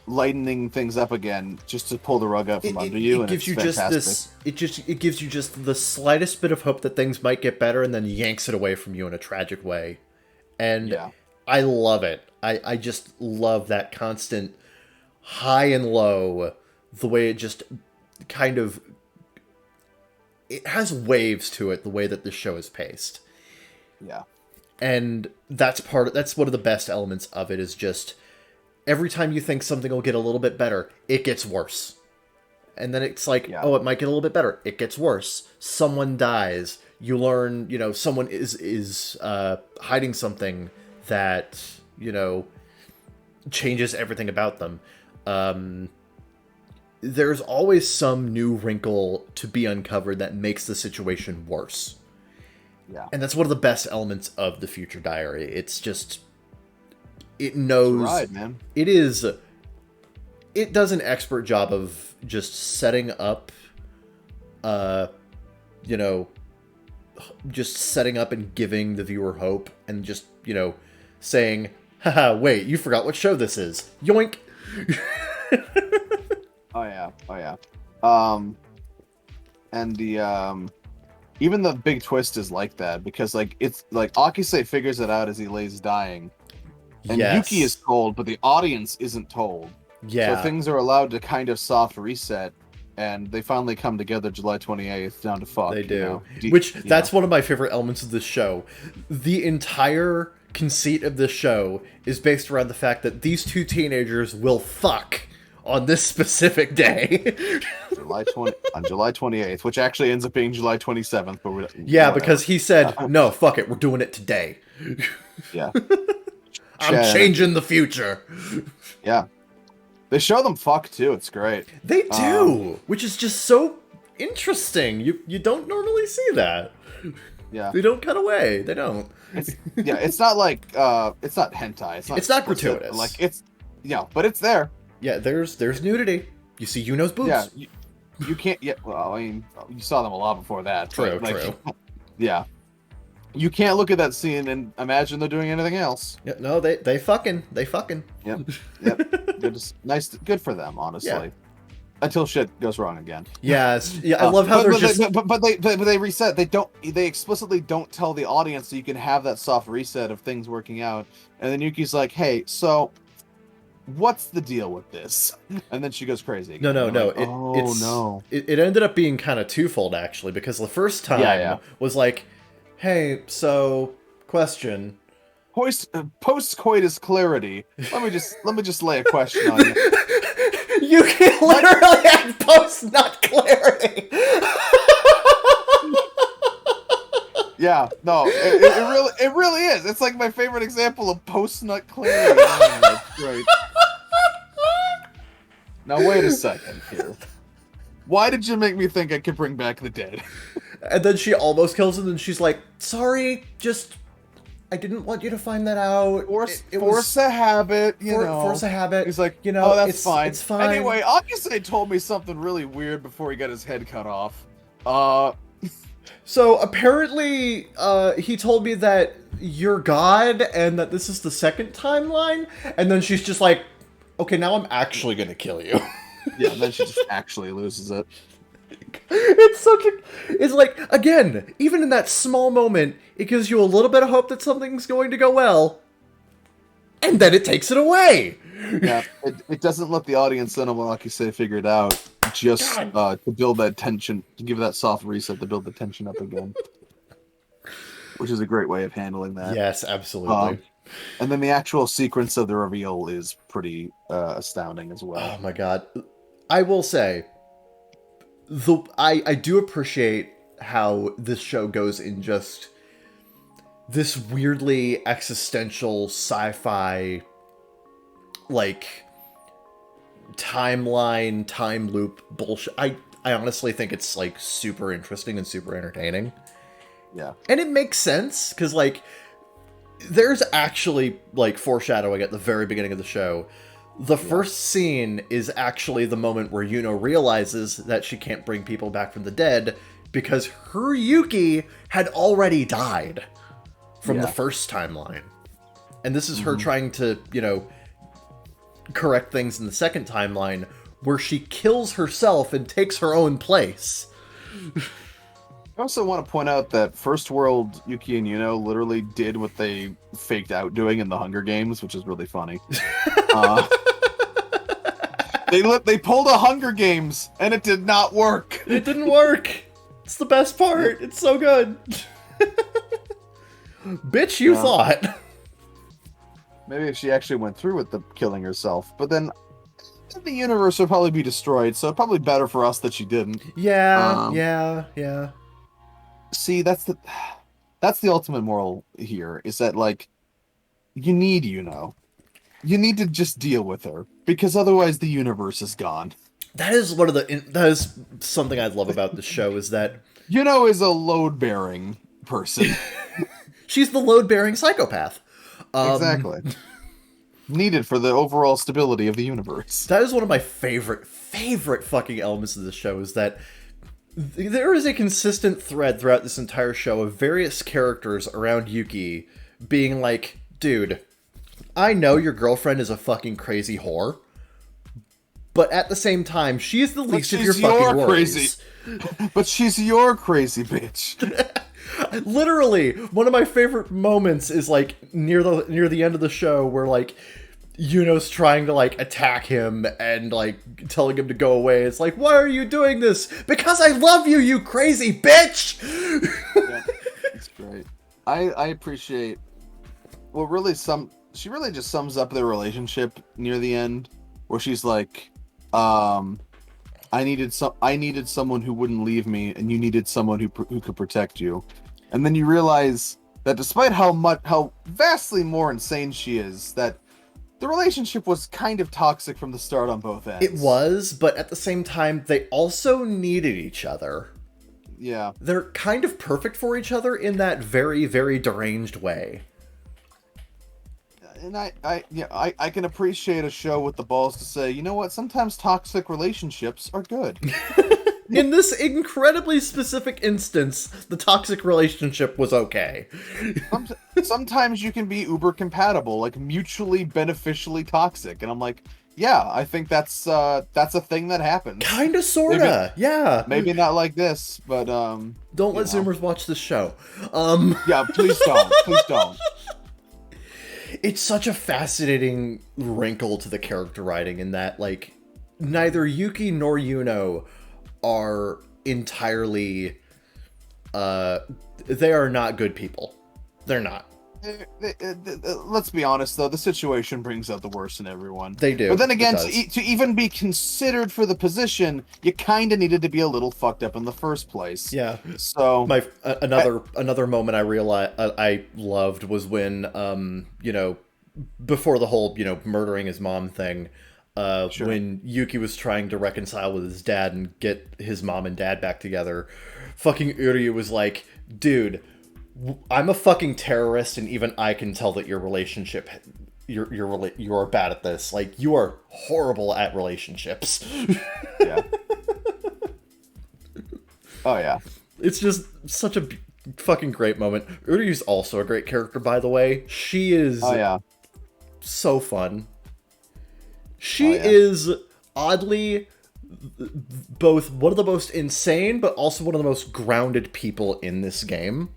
lightening things up again just to pull the rug out from under you. It gives you fantastic. It gives you just the slightest bit of hope that things might get better, and then yanks it away from you in a tragic way. And I love it. I just love that constant high and low, the way it just kind of, it has waves to it, the way that the show is paced. Yeah. And that's one of the best elements of it, is just every time you think something will get a little bit better, it gets worse. And then it's like, oh, it might get a little bit better. It gets worse. Someone dies. You learn, someone is hiding something that, changes everything about them. There's always some new wrinkle to be uncovered that makes the situation worse. Yeah. And that's one of the best elements of the Future Diary. It's just, it knows, right, man. It does an expert job of just setting up, just setting up and giving the viewer hope, and just, saying, haha, wait, you forgot what show this is. Yoink. Oh yeah. And the even the big twist is like that, because like it's like Akise figures it out as he lays dying, and Yuki is told, but the audience isn't told. Yeah. So things are allowed to kind of soft reset, and they finally come together July 28th down to fuck. They do. That's one of my favorite elements of this show. The entire conceit of this show is based around the fact that these two teenagers will fuck on this specific day. On July 28th, which actually ends up being July 27th. But because he said, no, fuck it, we're doing it today. Yeah. I'm changing the future. Yeah. They show them fuck, too. It's great. They do, which is just so interesting. You don't normally see that. Yeah. They don't cut away. They don't. It's not like, it's not hentai. It's not gratuitous. Like, but it's there. Yeah, there's nudity. You see Yuno's boobs. Yeah, you can't. Yeah, well, I mean, you saw them a lot before that. True. Yeah, you can't look at that scene and imagine they're doing anything else. Yeah, no, they fucking. Yep. They're just nice, good for them, honestly. Yeah. Until shit goes wrong again. Yes. Yeah, I love how they reset. They explicitly don't tell the audience, so you can have that soft reset of things working out. And then Yuki's like, "Hey, so what's the deal with this?" And then she goes crazy again. No. It ended up being kind of twofold, actually, because the first time was like, hey, so question. Post-coitus clarity. Let me just lay a question on you. You can literally have post-nut clarity. Yeah, no, it really is. It's like my favorite example of post-nut clarity. Right. Now wait a second here. Why did you make me think I could bring back the dead? And then she almost kills him, and she's like, "Sorry, I didn't want you to find that out. Force a habit, Force a habit." He's like, oh, that's fine. It's fine. Anyway, Akise told me something really weird before he got his head cut off. So apparently, he told me that you're God and that this is the second timeline, and then she's just like, okay, now I'm actually gonna kill you. Yeah, and then she just actually loses it. It's like, again, even in that small moment, it gives you a little bit of hope that something's going to go well, and then it takes it away. Yeah, it doesn't let the audience then, like you say, figure it out. Just to build that tension, to give that soft reset to build the tension up again. Which is a great way of handling that. Yes, absolutely. And then the actual sequence of the reveal is pretty astounding as well. Oh my god. I will say, I do appreciate how this show goes in just this weirdly existential sci-fi, like, timeline, time loop bullshit. I honestly think it's, like, super interesting and super entertaining. Yeah. And it makes sense, because, like, there's actually, like, foreshadowing at the very beginning of the show. The first scene is actually the moment where Yuno realizes that she can't bring people back from the dead because her Yuki had already died from the first timeline. And this is her trying to, correct things in the second timeline where she kills herself and takes her own place. I also want to point out that First World Yuki and Yuno literally did what they faked out doing in the Hunger Games, which is really funny. They pulled a Hunger Games, and it did not work. It didn't work. It's the best part. It's so good. Bitch, you thought. Maybe if she actually went through with the killing herself, but then the universe would probably be destroyed, so probably better for us that she didn't. Yeah. See, that's the ultimate moral here, is that, like, you need Yuno. You need to just deal with her, because otherwise the universe is gone. That is something I love about the show, is that Yuno is a load-bearing person. she's the load-bearing psychopath. Exactly. Needed for the overall stability of the universe. That is one of my favorite fucking elements of the show, is that there is a consistent thread throughout this entire show of various characters around Yuki being like, dude, I know your girlfriend is a fucking crazy whore, but at the same time, she's the least of your fucking worries. But she's your crazy bitch. Literally, one of my favorite moments is like near the end of the show where like Yuno's trying to like attack him and like telling him to go away. It's like, why are you doing this? Because I love you, you crazy bitch. Yeah, it's great. I appreciate. Well, really, she really just sums up their relationship near the end, where she's like, I needed someone who wouldn't leave me, and you needed someone who could protect you. And then you realize that despite how vastly more insane she is, that the relationship was kind of toxic from the start on both ends. It was, but at the same time, they also needed each other. Yeah. They're kind of perfect for each other in that very, very deranged way. And I can appreciate a show with the balls to say, you know what, sometimes toxic relationships are good. In this incredibly specific instance, the toxic relationship was okay. Sometimes you can be uber compatible, like mutually beneficially toxic, and I'm like, yeah, I think that's a thing that happens. Kinda, sorta, yeah. Maybe not like this, but don't let Zoomers watch this show. Yeah, please don't. It's such a fascinating wrinkle to the character writing in that, like, neither Yuki nor Yuno are entirely, they are not good people. They're not. Let's be honest, though, the situation brings out the worst in everyone. They do. But then again, to even be considered for the position, you kind of needed to be a little fucked up in the first place. Yeah. So another moment I realized I loved was when before the whole murdering his mom thing. Sure. When Yuki was trying to reconcile with his dad and get his mom and dad back together, fucking Uryu was like, dude, I'm a fucking terrorist, and even I can tell that your relationship, you're bad at this. Like, you are horrible at relationships. Yeah. Oh yeah. It's just such a fucking great moment. Uryu's also a great character, by the way. She is so fun. She is oddly both one of the most insane, but also one of the most grounded people in this game.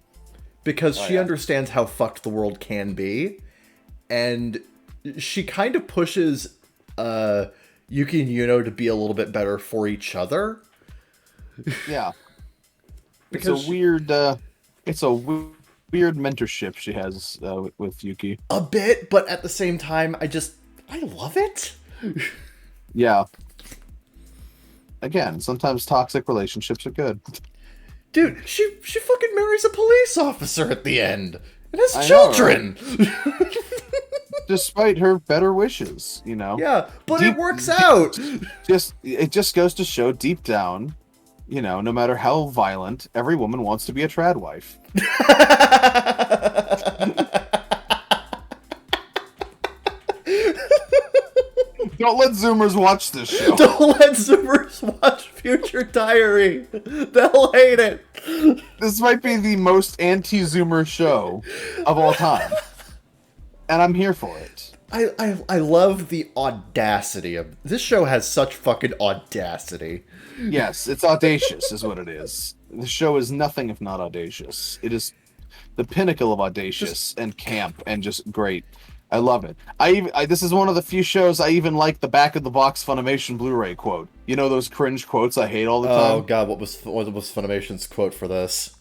Because she understands how fucked the world can be. And she kind of pushes Yuki and Yuno to be a little bit better for each other. Yeah. Because it's a weird mentorship she has with Yuki. A bit, but at the same time, I love it. Yeah. Again, sometimes toxic relationships are good. Dude, she fucking marries a police officer at the end and has children. Know, right? Despite her better wishes, you know. Yeah, but it works out. It just goes to show deep down, you know, no matter how violent, every woman wants to be a trad wife. Don't let Zoomers watch this show. Don't let Zoomers watch Future Diary. They'll hate it. This might be the most anti-Zoomer show of all time. And I'm here for it. I love the audacity of... This show has such fucking audacity. Yes, it's audacious is what it is. The show is nothing if not audacious. It is the pinnacle of audacious and camp and just great. I love it. This is one of the few shows I even like the back of the box Funimation Blu-ray quote. You know those cringe quotes I hate all the time? Oh god, what was Funimation's quote for this?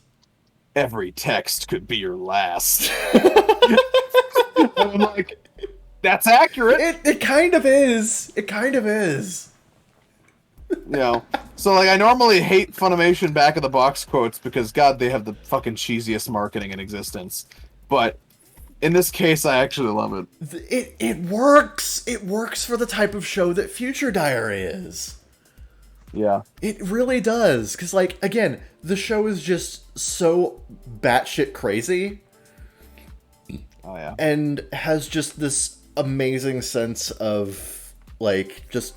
Every text could be your last. I'm like, that's accurate. It kind of is. It kind of is. You know, so like I normally hate Funimation back of the box quotes because god, they have the fucking cheesiest marketing in existence. But in this case, I actually love it. It works. It works for the type of show that Future Diary is. Yeah. It really does. Because, like, again, the show is just so batshit crazy. Oh, yeah. And has just this amazing sense of, like, just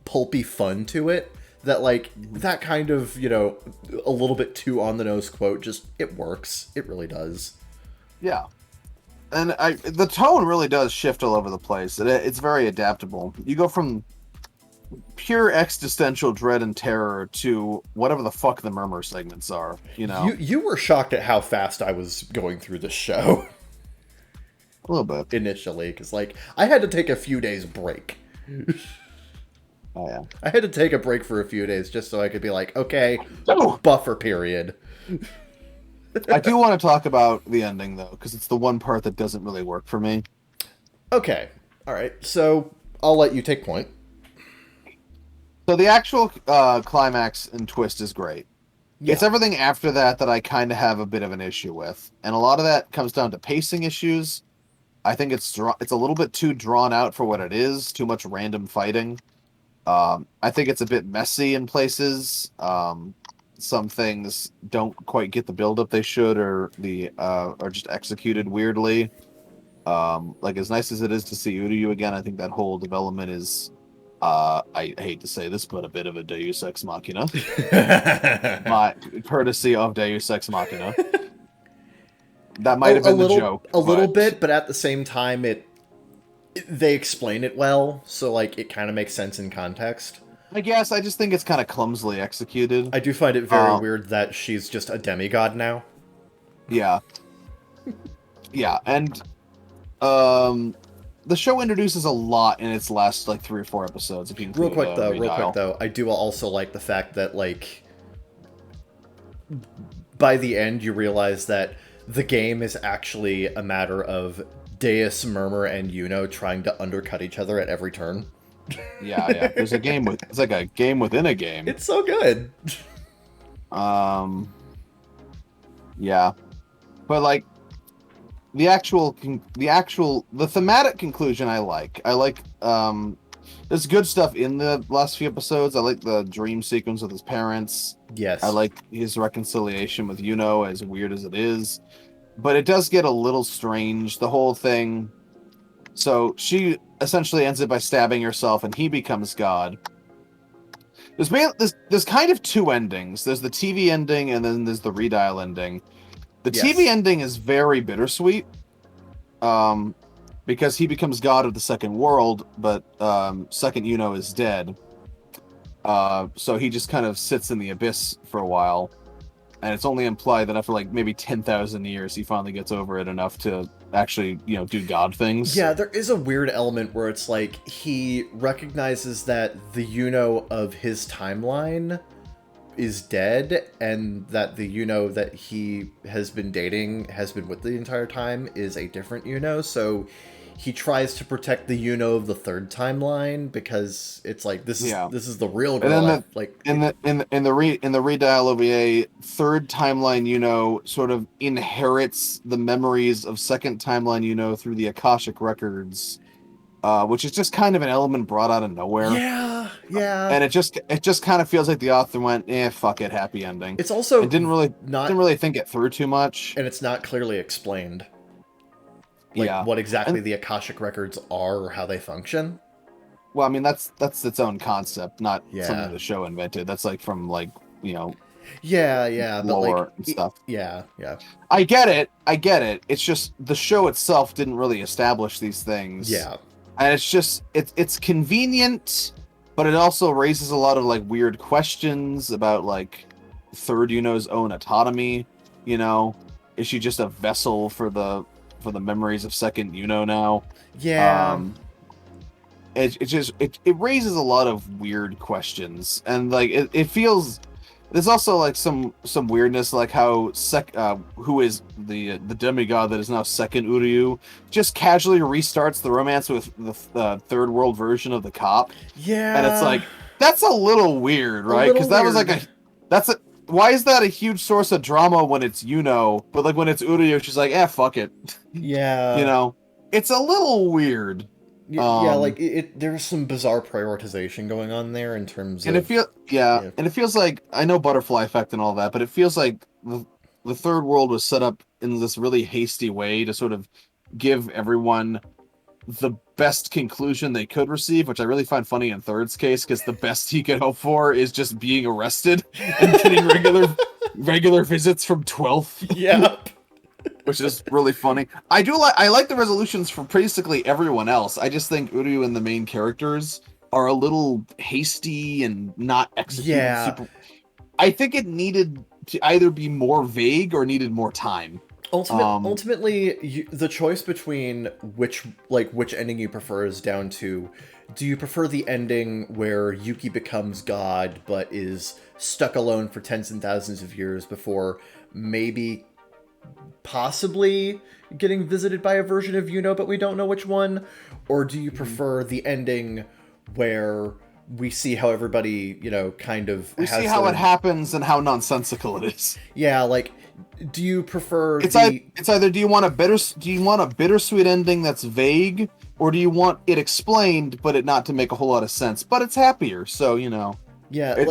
pulpy fun to it. That, like, that kind of, you know, a little bit too on-the-nose quote, just, it works. It really does. Yeah. And the tone really does shift all over the place. It's very adaptable. You go from pure existential dread and terror to whatever the fuck the murmur segments are, you know? You were shocked at how fast I was going through the show. A little bit. Initially, because, like, I had to take a few days break. Oh, yeah. I had to take a break for a few days just so I could be like, okay, buffer period. I do want to talk about the ending, though, because it's the one part that doesn't really work for me. Okay. All right. So I'll let you take point. So the actual climax and twist is great. Yeah. It's everything after that I kind of have a bit of an issue with. And a lot of that comes down to pacing issues. I think it's a little bit too drawn out for what it is. Too much random fighting. I think it's a bit messy in places. Some things don't quite get the build-up they should, or are just executed weirdly. Like, as nice as it is to see Uryu again, I think that whole development is, I hate to say this, but a bit of a Deus Ex Machina. My courtesy of Deus Ex Machina. That might have been the joke. A little bit, but at the same time, they explain it well, so like it kind of makes sense in context. I guess I just think it's kind of clumsily executed. I do find it very weird that she's just a demigod now. Yeah. Yeah, and the show introduces a lot in its last like 3 or 4 episodes. If you can real quick though, I do also like the fact that like by the end you realize that the game is actually a matter of Deus, Murmur, and Yuno trying to undercut each other at every turn. Yeah. There's a game it's like a game within a game. It's so good. Yeah. But like the thematic conclusion I like. There's good stuff in the last few episodes. I like the dream sequence with his parents. Yes. I like his reconciliation with Yuno, as weird as it is. But it does get a little strange, the whole thing. So she essentially ends it by stabbing herself and he becomes God. there's kind of two endings. There's the TV ending, and then there's the redial ending. The Yes. TV ending is very bittersweet, because he becomes god of the second world, but second Yuno is dead. So he just kind of sits in the abyss for a while, and it's only implied that after like maybe 10,000 years, he finally gets over it enough to actually, do god things. Yeah, there is a weird element where it's like he recognizes that the Yuno of his timeline is dead, and that the Yuno that he has been dating, has been with the entire time, is a different Yuno. So he tries to protect the Yuno of the third timeline, because it's like this is the real girl. And then in the redial OVA, third timeline sort of inherits the memories of second timeline through the Akashic records, which is just kind of an element brought out of nowhere. Yeah. And it just kind of feels like the author went, fuck it, happy ending. It's also didn't really think it through too much, and it's not clearly explained. What exactly the Akashic records are, or how they function. Well, I mean, that's its own concept, not Yeah. something the show invented. That's like from Yeah, but lore and stuff. Yeah. I get it. It's just the show itself didn't really establish these things. Yeah. And it's just it's convenient, but it also raises a lot of like weird questions about like third Yuno's own autonomy. Is she just a vessel for the memories of second Yuno now? Yeah. It raises a lot of weird questions, and like it feels. There's also like some weirdness, like how who is the demigod that is now second Uryu, just casually restarts the romance with the third world version of the cop. Yeah. And it's like, that's a little weird, right? Because that was like why is that a huge source of drama when it's but like when it's Uryu, she's like, fuck it. Yeah. It's a little weird. Like there's some bizarre prioritization going on there in terms and of... and it feels like, I know butterfly effect and all that, but it feels like the third world was set up in this really hasty way to sort of give everyone the best conclusion they could receive, which I really find funny in Third's case, because the best he could hope for is just being arrested and getting regular visits from 12th. Yeah. Which is really funny. I like the resolutions for basically everyone else. I just think Uryu and the main characters are a little hasty and not executed super. I think it needed to either be more vague or needed more time. Ultimately, the choice between which ending you prefer is down to, do you prefer the ending where Yuki becomes God but is stuck alone for tens and thousands of years before maybe possibly getting visited by a version of Yuno, but we don't know which one? Or do you prefer the ending where we see how everybody, kind of... We see how it happens and how nonsensical it is. Yeah, like, do you prefer it's either do you want a bittersweet ending that's vague, or do you want it explained but it not to make a whole lot of sense, but it's happier, so Yeah,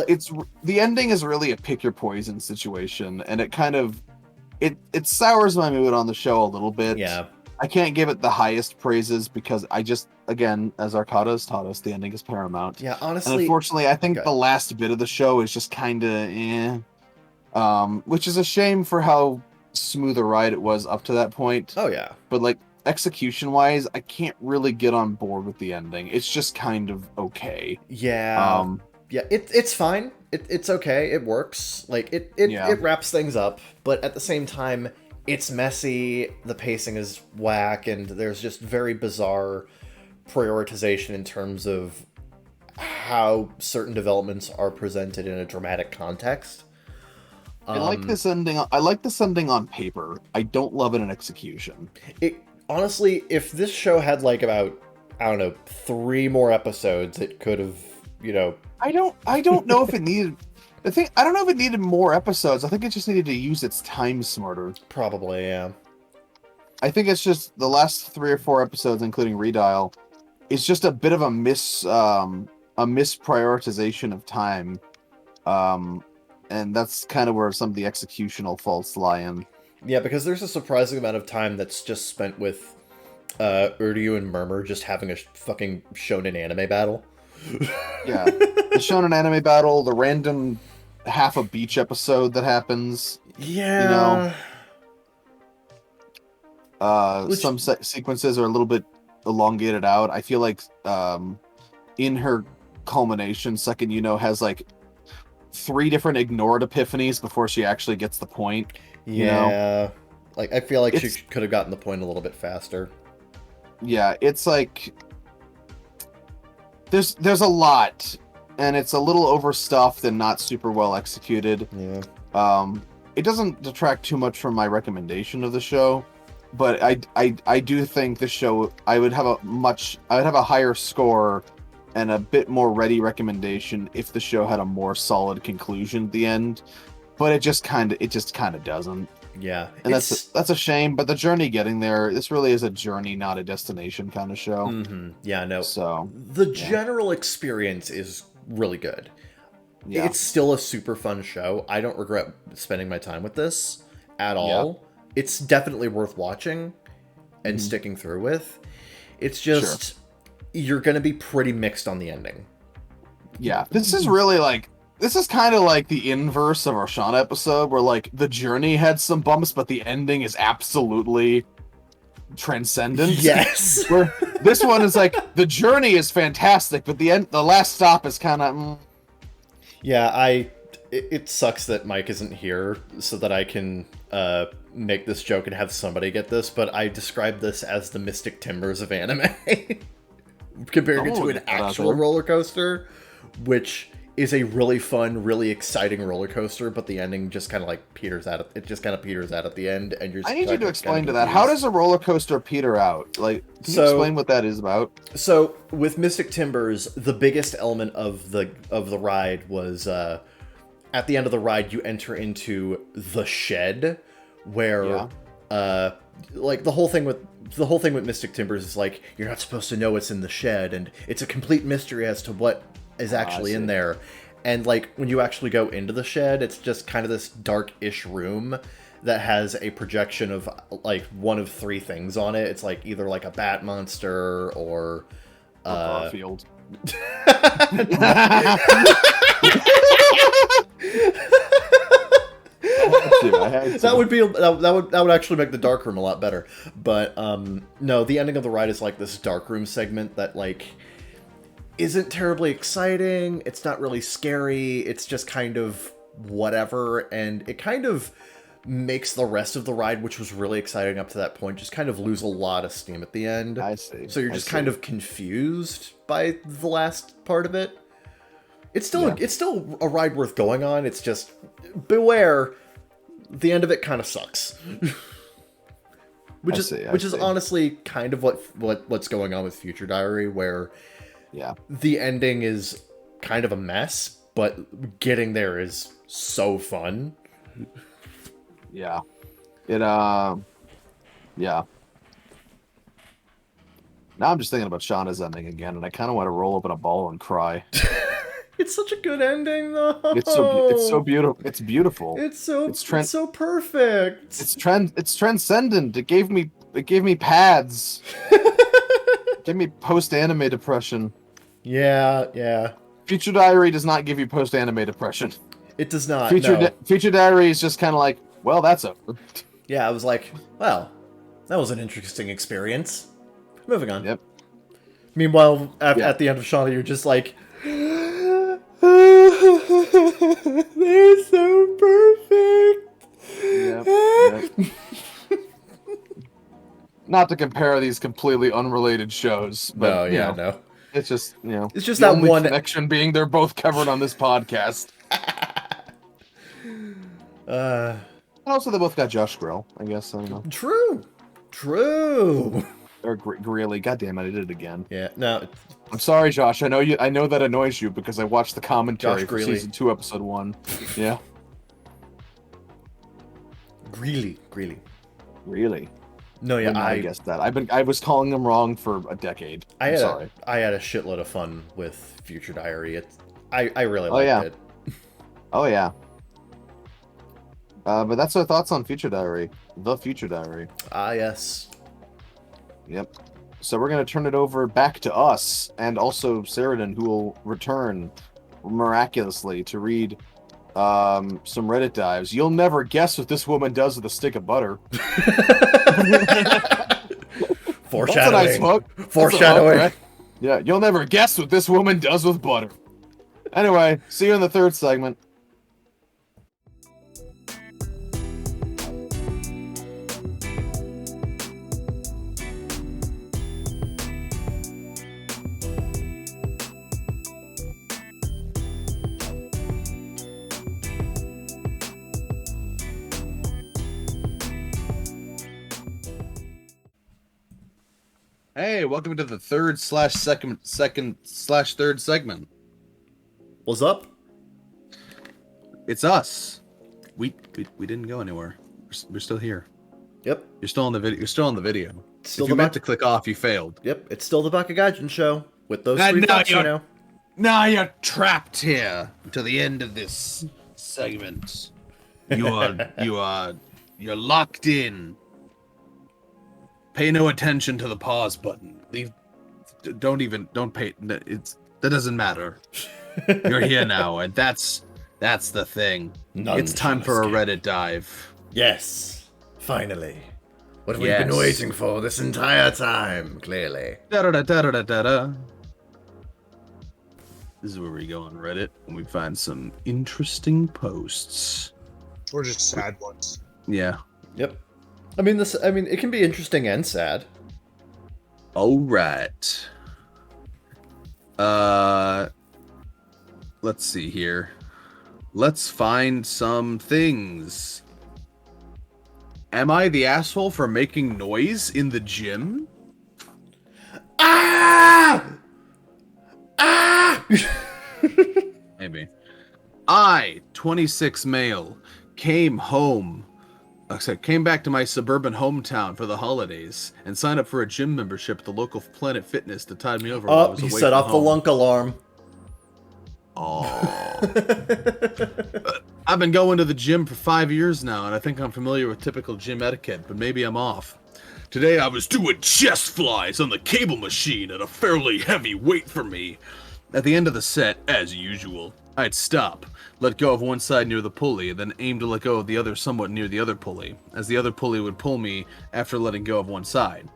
it's the ending is really a pick your poison situation, and it kind of it sours my mood on the show a little bit. Yeah. I can't give it the highest praises because I just, again, as Arcada has taught us, the ending is paramount. Yeah, honestly... And unfortunately, I think the last bit of the show is just kind of which is a shame for how smooth a ride it was up to that point. Oh, yeah. But, like, execution-wise, I can't really get on board with the ending. It's just kind of okay. Yeah. It's fine. It's okay. It works. Like, it wraps things up, but at the same time, it's messy, the pacing is whack, and there's just very bizarre prioritization in terms of how certain developments are presented in a dramatic context. I like this ending on paper. I don't love it in execution. Honestly, if this show had like about, I don't know, 3 more episodes, it could have, I don't know if it needed... I don't know if it needed more episodes. I think it just needed to use its time smarter. Probably, yeah. I think it's just the last 3 or 4 episodes, including Redial, is just a bit of a misprioritization of time. And that's kind of where some of the executional faults lie in. Yeah, because there's a surprising amount of time that's just spent with Uryu and Murmur just having a fucking shonen anime battle. Yeah, the shonen anime battle, the random half a beach episode that happens. Yeah. You know, Which- some sequences are a little bit elongated out. I feel like in her culmination, second has like 3 different ignored epiphanies before she actually gets the point. Yeah. You know? Like, I feel like she could have gotten the point a little bit faster. Yeah, it's like there's a lot, and it's a little overstuffed and not super well executed. Yeah. It doesn't detract too much from my recommendation of the show, but I do think the show I would have a higher score and a bit more ready recommendation if the show had a more solid conclusion at the end. But it just kind of doesn't. Yeah, and that's a shame. But the journey getting there, this really is a journey, not a destination kind of show. Mm-hmm. Yeah, no. So the general experience is really good. Yeah. It's still a super fun show. I don't regret spending my time with this at all. It's definitely worth watching and sticking through with. It's just you're going to be pretty mixed on the ending. Yeah, this is really like. This is kind of like the inverse of our Shauna episode, where like the journey had some bumps, but the ending is absolutely transcendent. Yes. Where this one is like the journey is fantastic, but the last stop is kind of. Yeah, it sucks that Mike isn't here so that I can make this joke and have somebody get this, but I describe this as the Mystic Timbers of anime, comparing it to an actual roller coaster, which is a really fun, really exciting roller coaster, but the ending just kind of like peters out. It just kind of peters out at the end, and you're. I need you to explain to that. How does a roller coaster peter out? Like, can you explain what that is about? So with Mystic Timbers, the biggest element of the ride was at the end of the ride, you enter into the shed, where like the whole thing with Mystic Timbers is like you're not supposed to know what's in the shed, and it's a complete mystery as to what is actually in there. And like when you actually go into the shed, it's just kind of this dark-ish room that has a projection of like one of 3 things on it. It's like either like a bat monster or Garfield. That would actually make the dark room a lot better. But no, the ending of the ride is like this dark room segment that like isn't terribly exciting. It's not really scary. It's just kind of whatever, and it kind of makes the rest of the ride, which was really exciting up to that point, just kind of lose a lot of steam at the end. I see. So you're just kind of confused by the last part of it. It's still a ride worth going on. It's just beware, the end of it kind of sucks. which is honestly kind of what's going on with Future Diary, where the ending is kind of a mess, but getting there is so fun. Yeah. Now I'm just thinking about Shauna's ending again, and I kind of want to roll up in a ball and cry. It's such a good ending, though. It's so beautiful. It's beautiful. It's so perfect. It's transcendent. It gave me pads. It gave me post-anime depression. Yeah. Future Diary does not give you post-anime depression. It does not. Future Diary is just kind of like, well, that's over. Yeah, I was like, well, that was an interesting experience. Moving on. Yep. Meanwhile, at the end of Shauna, you're just like, they're so perfect. Yep. Not to compare these completely unrelated shows, but no. It's just it's just the that only one connection being they're both covered on this podcast. Also, they both got Josh Grill, I guess. I don't know. True. Or Greeley. God damn it, I did it again. Yeah, no. I'm sorry, Josh. I know that annoys you because I watched the commentary for Greeley. season 2, episode 1. Yeah. Greeley. Really? No, yeah, I guessed that. I was calling them wrong for a decade. I'm sorry. I had a shitload of fun with Future Diary. I really liked it. Oh yeah. But that's our thoughts on Future Diary. The Future Diary. Ah, yes. Yep. So we're going to turn it over back to us, and also Sheridan, who will return miraculously to read some Reddit dives. You'll never guess what this woman does with a stick of butter. Foreshadowing. That's a nice hook. Foreshadowing. Hook, right? Yeah, you'll never guess what this woman does with butter. Anyway, see you in the third segment. Hey, welcome to the third slash third segment. What's up? It's us. We didn't go anywhere. We're still here. Yep. You're still on the video. You're still on the video. Still if you meant to click off, you failed. Yep. It's still the Bakagaijin with those three thoughts, you know. Now you're trapped here until the end of this segment. You're locked in. Pay no attention to the pause button. Don't pay. That doesn't matter. You're here now, and that's the thing. It's time for a Reddit dive. Yes, finally. What have we been waiting for this entire time? Clearly. Da-da-da-da-da-da-da. This is where we go on Reddit and we find some interesting posts. Or just sad ones. Yeah. Yep. I mean, it can be interesting and sad. All right. Let's see here. Let's find some things. Am I the asshole for making noise in the gym? Ah! Ah! Maybe. I, 26 male, came back to my suburban hometown for the holidays and signed up for a gym membership at the local Planet Fitness to tide me over while I was he away set from off the home. lunk alarm. Oh. I've been going to the gym for 5 years now, and I think I'm familiar with typical gym etiquette, but maybe I'm off. Today I was doing chest flies on the cable machine at a fairly heavy weight for me. At the end of the set, as usual, I'd stop, let go of one side near the pulley, then aim to let go of the other somewhat near the other pulley, as the other pulley would pull me after letting go of one side.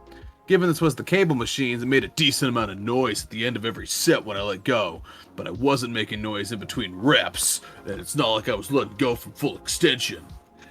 Given this was the cable machines, it made a decent amount of noise at the end of every set when I let go, but I wasn't making noise in between reps, and it's not like I was letting go from full extension.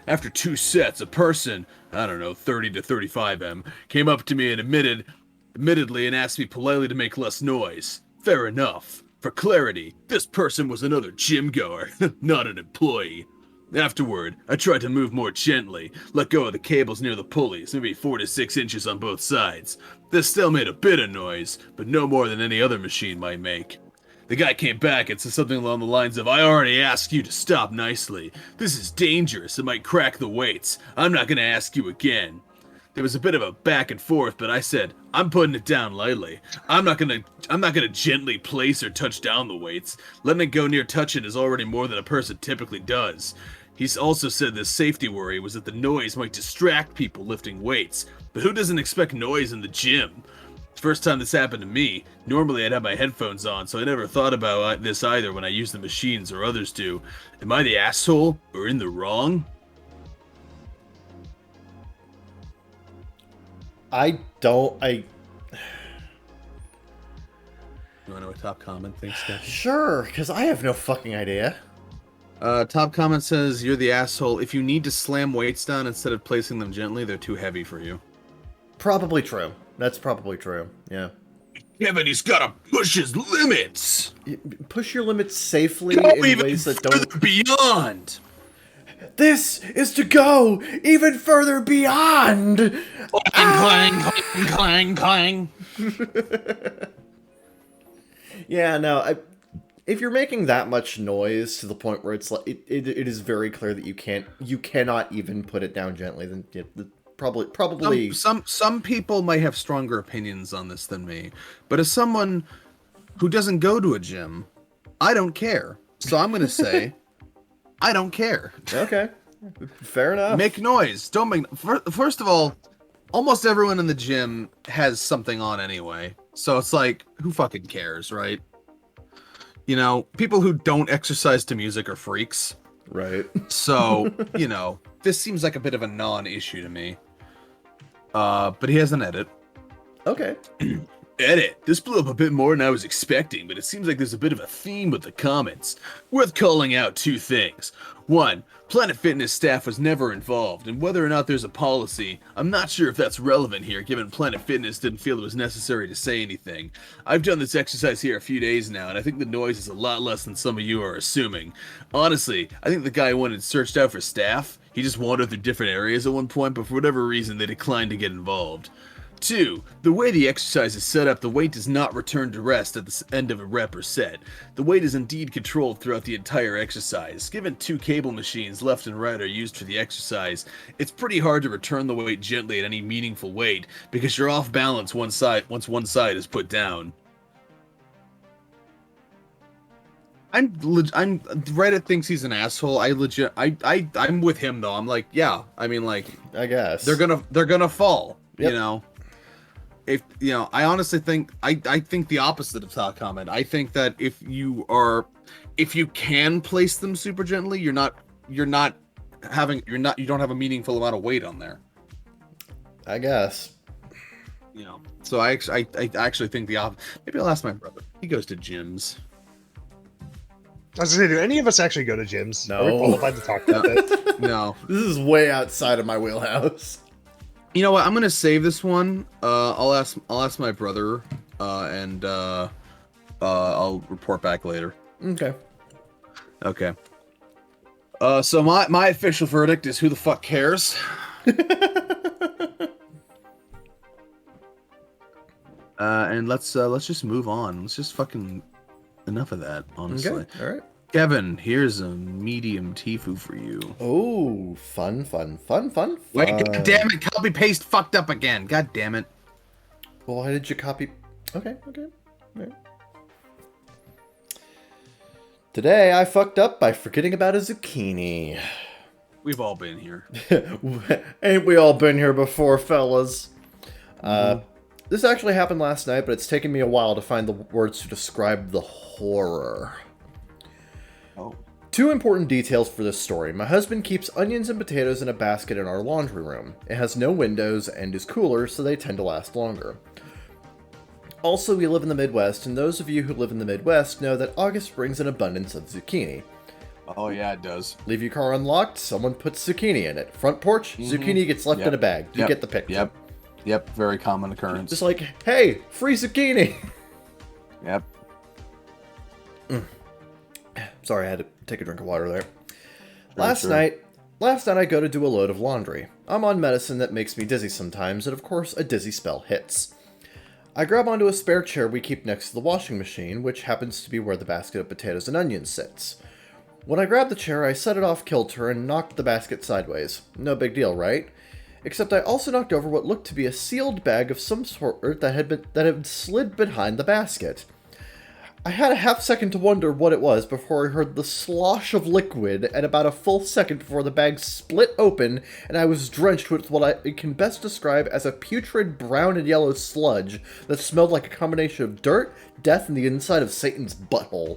After 2 sets, a person, I don't know, 30 to 35 M, came up to me and admittedly and asked me politely to make less noise. Fair enough. For clarity, this person was another gym goer, not an employee. Afterward, I tried to move more gently, let go of the cables near the pulleys, maybe 4 to 6 inches on both sides. This still made a bit of noise, but no more than any other machine might make. The guy came back and said something along the lines of, I already asked you to stop nicely. This is dangerous, it might crack the weights. I'm not gonna ask you again. There was a bit of a back and forth, but I said, I'm putting it down lightly. I'm not gonna gently place or touch down the weights. Letting it go near touching is already more than a person typically does. He's also said this safety worry was that the noise might distract people lifting weights. But who doesn't expect noise in the gym? First time this happened to me. Normally I'd have my headphones on, so I never thought about this either when I use the machines or others do. Am I the asshole or in the wrong? You wanna know what top comment thinks, Steph? Sure, because I have no fucking idea. Top comment says, you're the asshole. If you need to slam weights down instead of placing them gently, they're too heavy for you. Probably true. That's probably true, yeah. Kevin, he's gotta push his limits! Push your limits safely Go in even ways that further don't... beyond! This is to go even further beyond! Clang, clang, clang, clang. Yeah, no, if you're making that much noise to the point where it's like it is very clear that you cannot even put it down gently, then probably some people might have stronger opinions on this than me, but as someone who doesn't go to a gym, I don't care. So I'm gonna say I don't care. Okay, fair enough. Make noise. Don't make. First of all, almost everyone in the gym has something on anyway. So it's like, who fucking cares, right? You know, people who don't exercise to music are freaks. Right. So, you know, this seems like a bit of a non-issue to me. But he has an edit. Okay. Edit. This blew up a bit more than I was expecting, but it seems like there's a bit of a theme with the comments. Worth calling out 2 things. 1, Planet Fitness staff was never involved, and whether or not there's a policy, I'm not sure if that's relevant here, given Planet Fitness didn't feel it was necessary to say anything. I've done this exercise here a few days now, and I think the noise is a lot less than some of you are assuming. Honestly, I think the guy went and searched out for staff. He just wandered through different areas at one point, but for whatever reason, they declined to get involved. 2, the way the exercise is set up, the weight does not return to rest at the end of a rep or set. The weight is indeed controlled throughout the entire exercise. Given 2 cable machines left and right are used for the exercise, it's pretty hard to return the weight gently at any meaningful weight because you're off balance once one side is put down. Reddit thinks he's an asshole. I'm with him though. I'm like, yeah. I mean, like, I guess they're gonna fall. Yep. You know. If you know, I honestly think I think the opposite of that comment. I think that if you can place them super gently, you don't have a meaningful amount of weight on there. I guess. You know. So I actually think the opposite. Maybe I'll ask my brother. He goes to gyms. I was gonna say, do any of us actually go to gyms? No. Are we qualified to talk about that? No. This is way outside of my wheelhouse. You know what? I'm gonna save this one. I'll ask my brother, and I'll report back later. Okay. Okay. So my official verdict is who the fuck cares? And let's just move on. Let's just fucking enough of that, honestly. Okay. All right. Kevin, here's a medium Tifu for you. Oh, fun. Wait, god damn it, copy paste fucked up again. God damn it. Well, why did you copy? Okay. All right. Today, I fucked up by forgetting about a zucchini. We've all been here. Ain't we all been here before, fellas? This actually happened last night, but it's taken me a while to find the words to describe the horror. Oh. 2 important details for this story. My husband keeps onions and potatoes in a basket in our laundry room. It has no windows and is cooler, so they tend to last longer. Also, we live in the Midwest, and those of you who live in the Midwest know that August brings an abundance of zucchini. Oh yeah, it does. Leave your car unlocked, someone puts zucchini in it. Front porch, zucchini gets left in a bag. You get the picture. Yep, very common occurrence. Just like, hey, free zucchini! Yep. Sorry, I had to take a drink of water there. Last night I go to do a load of laundry. I'm on medicine that makes me dizzy sometimes, and of course a dizzy spell hits. I grab onto a spare chair we keep next to the washing machine, which happens to be where the basket of potatoes and onions sits. When I grab the chair, I set it off kilter and knocked the basket sideways. No big deal, right? Except I also knocked over what looked to be a sealed bag of some sort that had slid behind the basket. I had a half second to wonder what it was before I heard the slosh of liquid, and about a full second before the bag split open and I was drenched with what I can best describe as a putrid brown and yellow sludge that smelled like a combination of dirt, death, and the inside of Satan's butthole.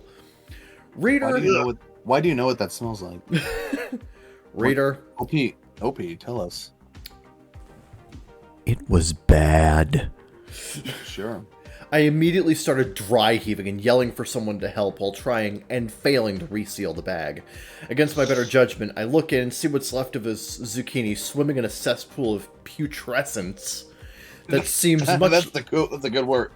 Reader... Why do you know what that smells like? Reader... OP, tell us. It was bad. Sure. I immediately started dry heaving and yelling for someone to help while trying and failing to reseal the bag. Against my better judgment, I look in and see what's left of his zucchini swimming in a cesspool of putrescence. That seems much... That's a good word.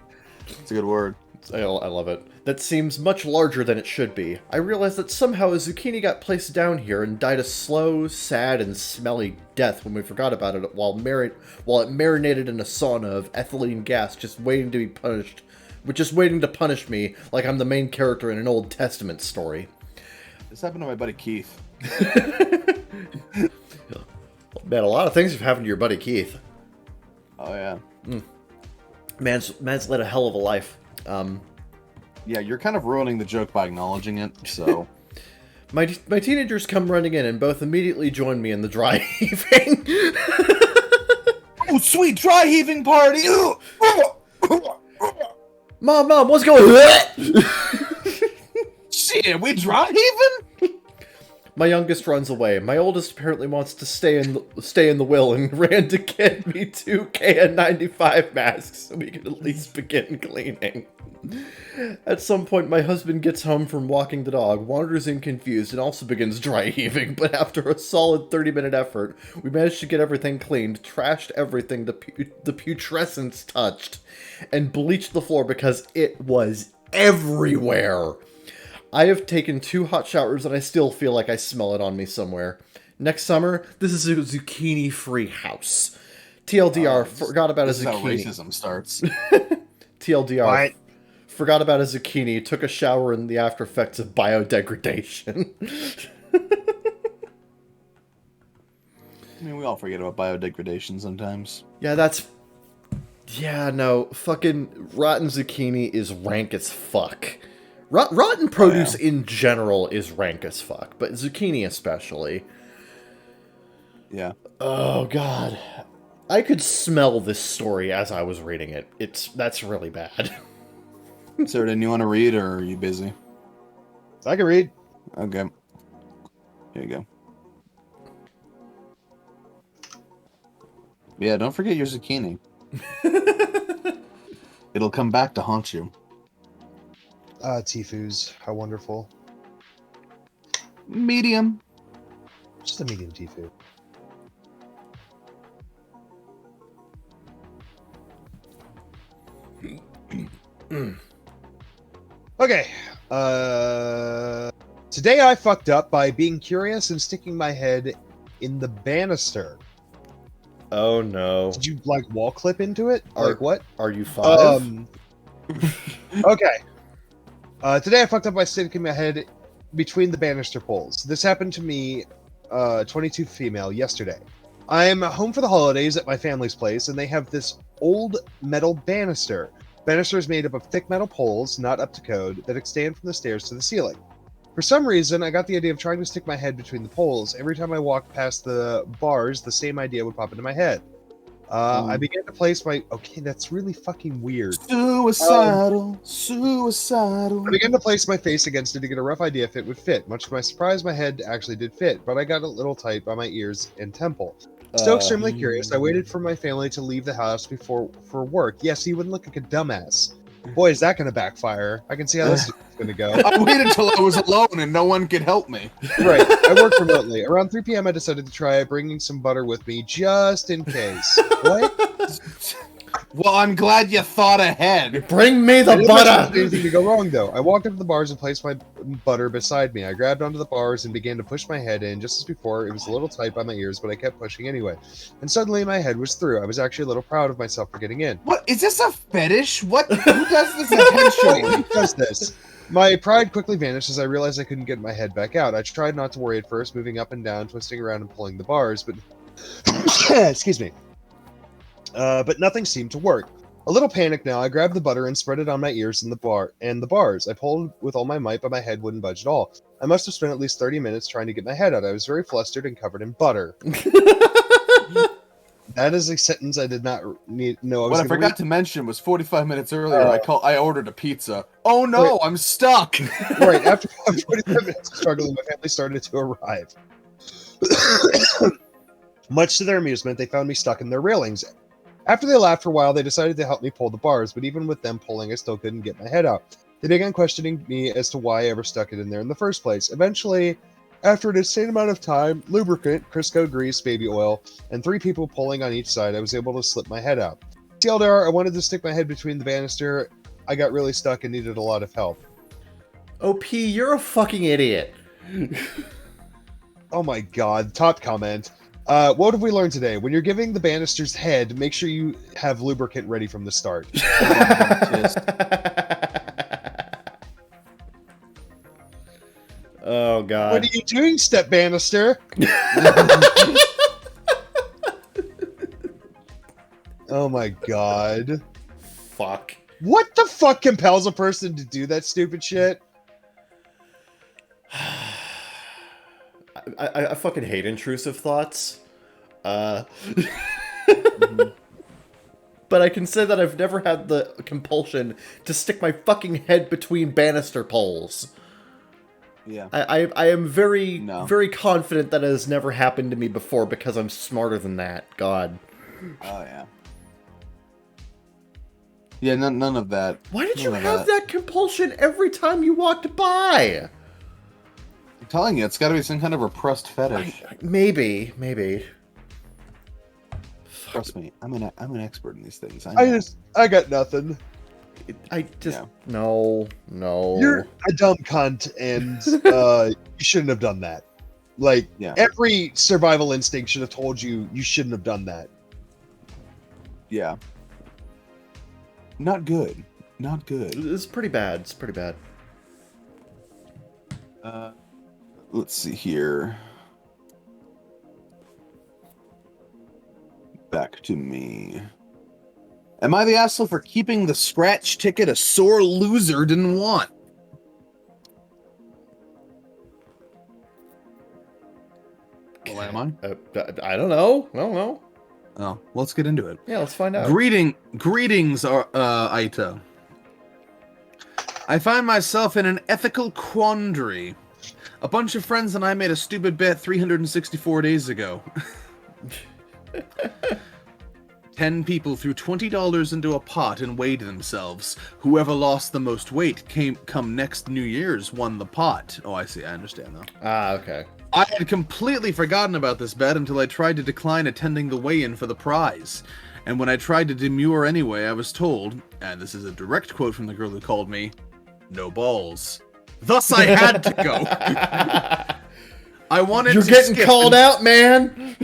It's a good word. I love it. That seems much larger than it should be. I realized that somehow a zucchini got placed down here and died a slow, sad, and smelly death when we forgot about it while it marinated in a sauna of ethylene gas just waiting to punish me like I'm the main character in an Old Testament story. This happened to my buddy Keith. Man, a lot of things have happened to your buddy Keith. Oh yeah. Man's led a hell of a life. Yeah, you're kind of ruining the joke by acknowledging it, so... My teenagers come running in and both immediately join me in the dry heaving. Oh, sweet dry heaving party. Mom, what's going on? Shit, we dry heaving? My youngest runs away. My oldest apparently wants to stay in the will and ran to get me 2 KN95 masks so we can at least begin cleaning. At some point, my husband gets home from walking the dog, wanders in confused, and also begins dry heaving, but after a solid 30-minute effort, we managed to get everything cleaned, trashed everything the putrescence touched, and bleached the floor because it was everywhere. I have taken 2 hot showers and I still feel like I smell it on me somewhere. Next summer, this is a zucchini-free house. TLDR, forgot about a zucchini. This is how racism starts. TLDR, What? forgot about a zucchini, took a shower in the after effects of biodegradation. I mean, we all forget about biodegradation sometimes. Yeah, no, fucking rotten zucchini is rank as fuck. Rotten produce in general is rank as fuck, but zucchini especially. Yeah. Oh, God. I could smell this story as I was reading it. That's really bad. Sarah, didn't you want to read, or are you busy? I can read. Okay. Here you go. Yeah, don't forget your zucchini. It'll come back to haunt you. Tifus, how wonderful. Medium. Just a medium Tifu. Okay. Today I fucked up by being curious and sticking my head in the banister. Oh, no. Did you, like, wall clip into it? What? Are you 5? Okay. Today I fucked up by sticking my head between the banister poles. This happened to me, 22 female, yesterday. I'm home for the holidays at my family's place, and they have this old metal banister. Banister is made up of thick metal poles, not up to code, that extend from the stairs to the ceiling. For some reason, I got the idea of trying to stick my head between the poles. Every time I walked past the bars, the same idea would pop into my head. I began to place my... Okay, that's really fucking weird. Suicidal. I began to place my face against it to get a rough idea if it would fit. Much to my surprise, my head actually did fit, but I got a little tight by my ears and temple. Still extremely curious, I waited for my family to leave the house for work. Yes, he wouldn't look like a dumbass. Boy, is that going to backfire. I can see how this is going to go. I waited until I was alone and no one could help me. Right, I work remotely. Around 3 p.m. I decided to try bringing some butter with me, just in case. What? Well, I'm glad you thought ahead. Bring me the I didn't butter! expect anything to go wrong, though. I walked up to the bars and placed my butter beside me. I grabbed onto the bars and began to push my head in. Just as before, it was a little tight by my ears, but I kept pushing anyway. And suddenly my head was through. I was actually a little proud of myself for getting in. What? Is this a fetish? What? Who does this intentionally? Who does this? My pride quickly vanished as I realized I couldn't get my head back out. I tried not to worry at first, moving up and down, twisting around and pulling the bars, but... Excuse me. But nothing seemed to work. A little panicked now, I grabbed the butter and spread it on my ears and the bars. I pulled with all my might, but my head wouldn't budge at all. I must have spent at least 30 minutes trying to get my head out. I was very flustered and covered in butter. That is a sentence I did not know. What I forgot to mention was 45 minutes earlier, I ordered a pizza. Oh no, I'm stuck! Right, after 45 minutes of struggling, my family started to arrive. Much to their amusement, they found me stuck in their railings. After they laughed for a while, they decided to help me pull the bars, but even with them pulling, I still couldn't get my head out. They began questioning me as to why I ever stuck it in there in the first place. Eventually, after an insane amount of time, lubricant, Crisco grease, baby oil, and 3 people pulling on each side, I was able to slip my head out. TLDR, I wanted to stick my head between the banister. I got really stuck and needed a lot of help. OP, you're a fucking idiot. Oh my god, top comment. What have we learned today? When you're giving the banister's head, make sure you have lubricant ready from the start. Oh, God. What are you doing, step banister? Oh my god. Fuck. What the fuck compels a person to do that stupid shit? I fucking hate intrusive thoughts. but I can say that I've never had the compulsion to stick my fucking head between banister poles. Yeah. I am very, very confident that it has never happened to me before because I'm smarter than that. God. Oh, yeah. Yeah, none of that. Why did you have that compulsion every time you walked by? I'm telling you, it's got to be some kind of repressed fetish. Maybe. Trust me, I'm an expert in these things. I got nothing. No. You're a dumb cunt, and you shouldn't have done that. Like, every survival instinct should have told you shouldn't have done that. Yeah. Not good. It's pretty bad. Let's see here. Back to me. Am I the asshole for keeping the scratch ticket a sore loser didn't want? Well, am I? I don't know. Oh, well, let's get into it. Yeah, let's find out. Greetings, Aita. I find myself in an ethical quandary. A bunch of friends and I made a stupid bet 364 days ago. 10 people threw $20 into a pot and weighed themselves. Whoever lost the most weight come next New Year's won the pot. Oh, I see. I understand now. Ah, okay. I had completely forgotten about this bet until I tried to decline attending the weigh-in for the prize. And when I tried to demur anyway, I was told, and this is a direct quote from the girl who called me, "No balls." Thus I had to go. I wanted You're to getting skip called out, man!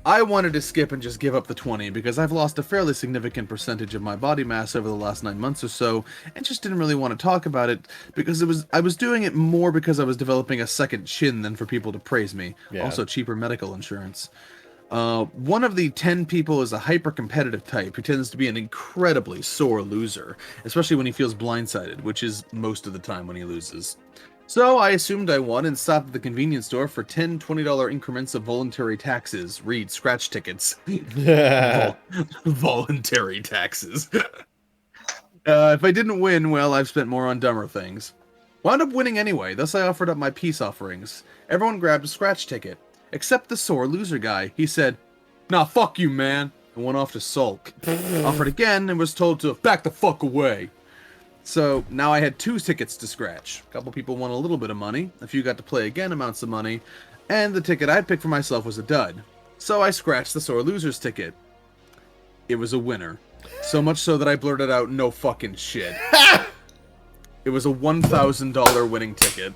I wanted to skip and just give up the 20 because I've lost a fairly significant percentage of my body mass over the last 9 months or so, and just didn't really want to talk about it because I was doing it more because I was developing a second chin than for people to praise me. Yeah. Also, cheaper medical insurance. One of the 10 people is a hyper-competitive type who tends to be an incredibly sore loser, especially when he feels blindsided, which is most of the time when he loses. So I assumed I won and stopped at the convenience store for 10 $20 increments of voluntary taxes. Read scratch tickets. Voluntary taxes. If I didn't win, well, I've spent more on dumber things. Wound up winning anyway, thus I offered up my peace offerings. Everyone grabbed a scratch ticket. Except the sore loser guy. He said, "Nah, fuck you, man," and went off to sulk. Offered again and was told to back the fuck away. So now I had 2 tickets to scratch. A couple people won a little bit of money, a few got to play again amounts of money, and the ticket I'd picked for myself was a dud. So I scratched the sore loser's ticket. It was a winner. So much so that I blurted out, "No fucking shit." It was a $1,000 winning ticket.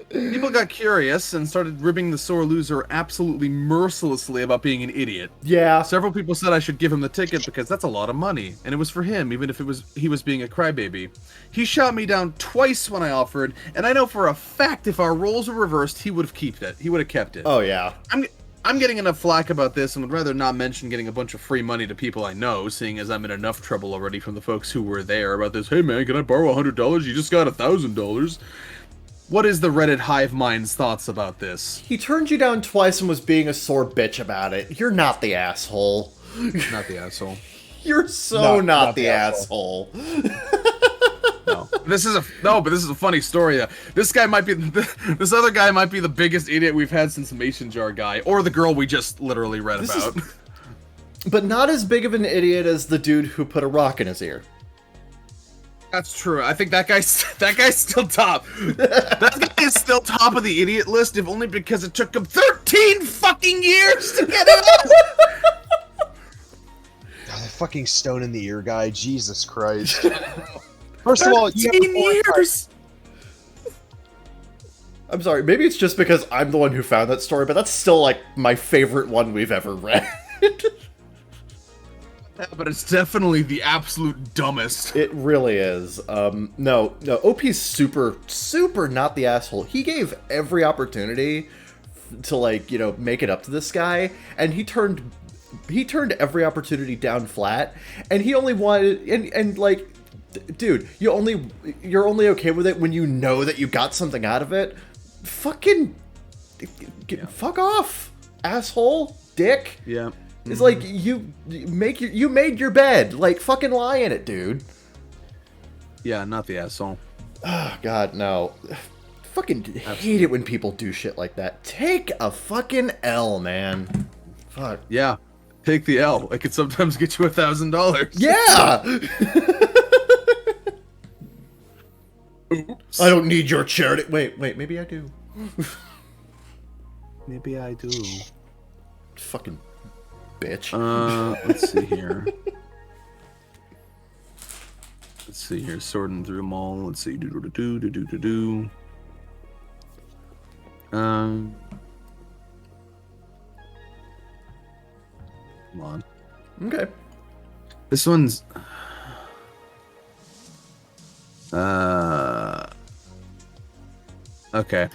People got curious and started ribbing the sore loser absolutely mercilessly about being an idiot. Yeah. Several people said I should give him the ticket because that's a lot of money, and it was for him, even if he was being a crybaby. He shot me down twice when I offered, and I know for a fact if our roles were reversed, he would have kept it. He would have kept it. Oh yeah. I'm getting enough flack about this and would rather not mention getting a bunch of free money to people I know, seeing as I'm in enough trouble already from the folks who were there about this. "Hey man, can I borrow $100? You just got $1,000. What is the Reddit hive mind's thoughts about this? He turned you down twice and was being a sore bitch about it. You're not the asshole. Not the asshole. You're so not the asshole. No. This is a funny story. This other guy might be the biggest idiot we've had since the Mason Jar guy, or the girl we just literally read about. But not as big of an idiot as the dude who put a rock in his ear. That's true. I think that guy's still top. That guy is still top of the idiot list, if only because it took him 13 fucking years to get it. God, the fucking stone in the ear guy. Jesus Christ. First of all, 13 years. I'm sorry, maybe it's just because I'm the one who found that story, but that's still like my favorite one we've ever read. Yeah, but it's definitely the absolute dumbest. It really is. No, OP's super not the asshole. He gave every opportunity to, like, you know, make it up to this guy, and he turned every opportunity down flat, and he only wanted, and like, dude, you're only okay with it when you know that you got something out of it. Fucking fuck off, asshole, dick. Yeah. It's like you made your bed. Like fucking lie in it, dude. Yeah, not the asshole. Oh God, no. Fucking hate it when people do shit like that. Take a fucking L, man. Fuck. Yeah, take the L. It could sometimes get you $1,000. Yeah. Oops. I don't need your charity. Wait, maybe I do. Maybe I do. Fucking bitch. Let's see here. Let's see here. Sorting through them all. Let's see. Do. Come on. Okay. This one's. Okay.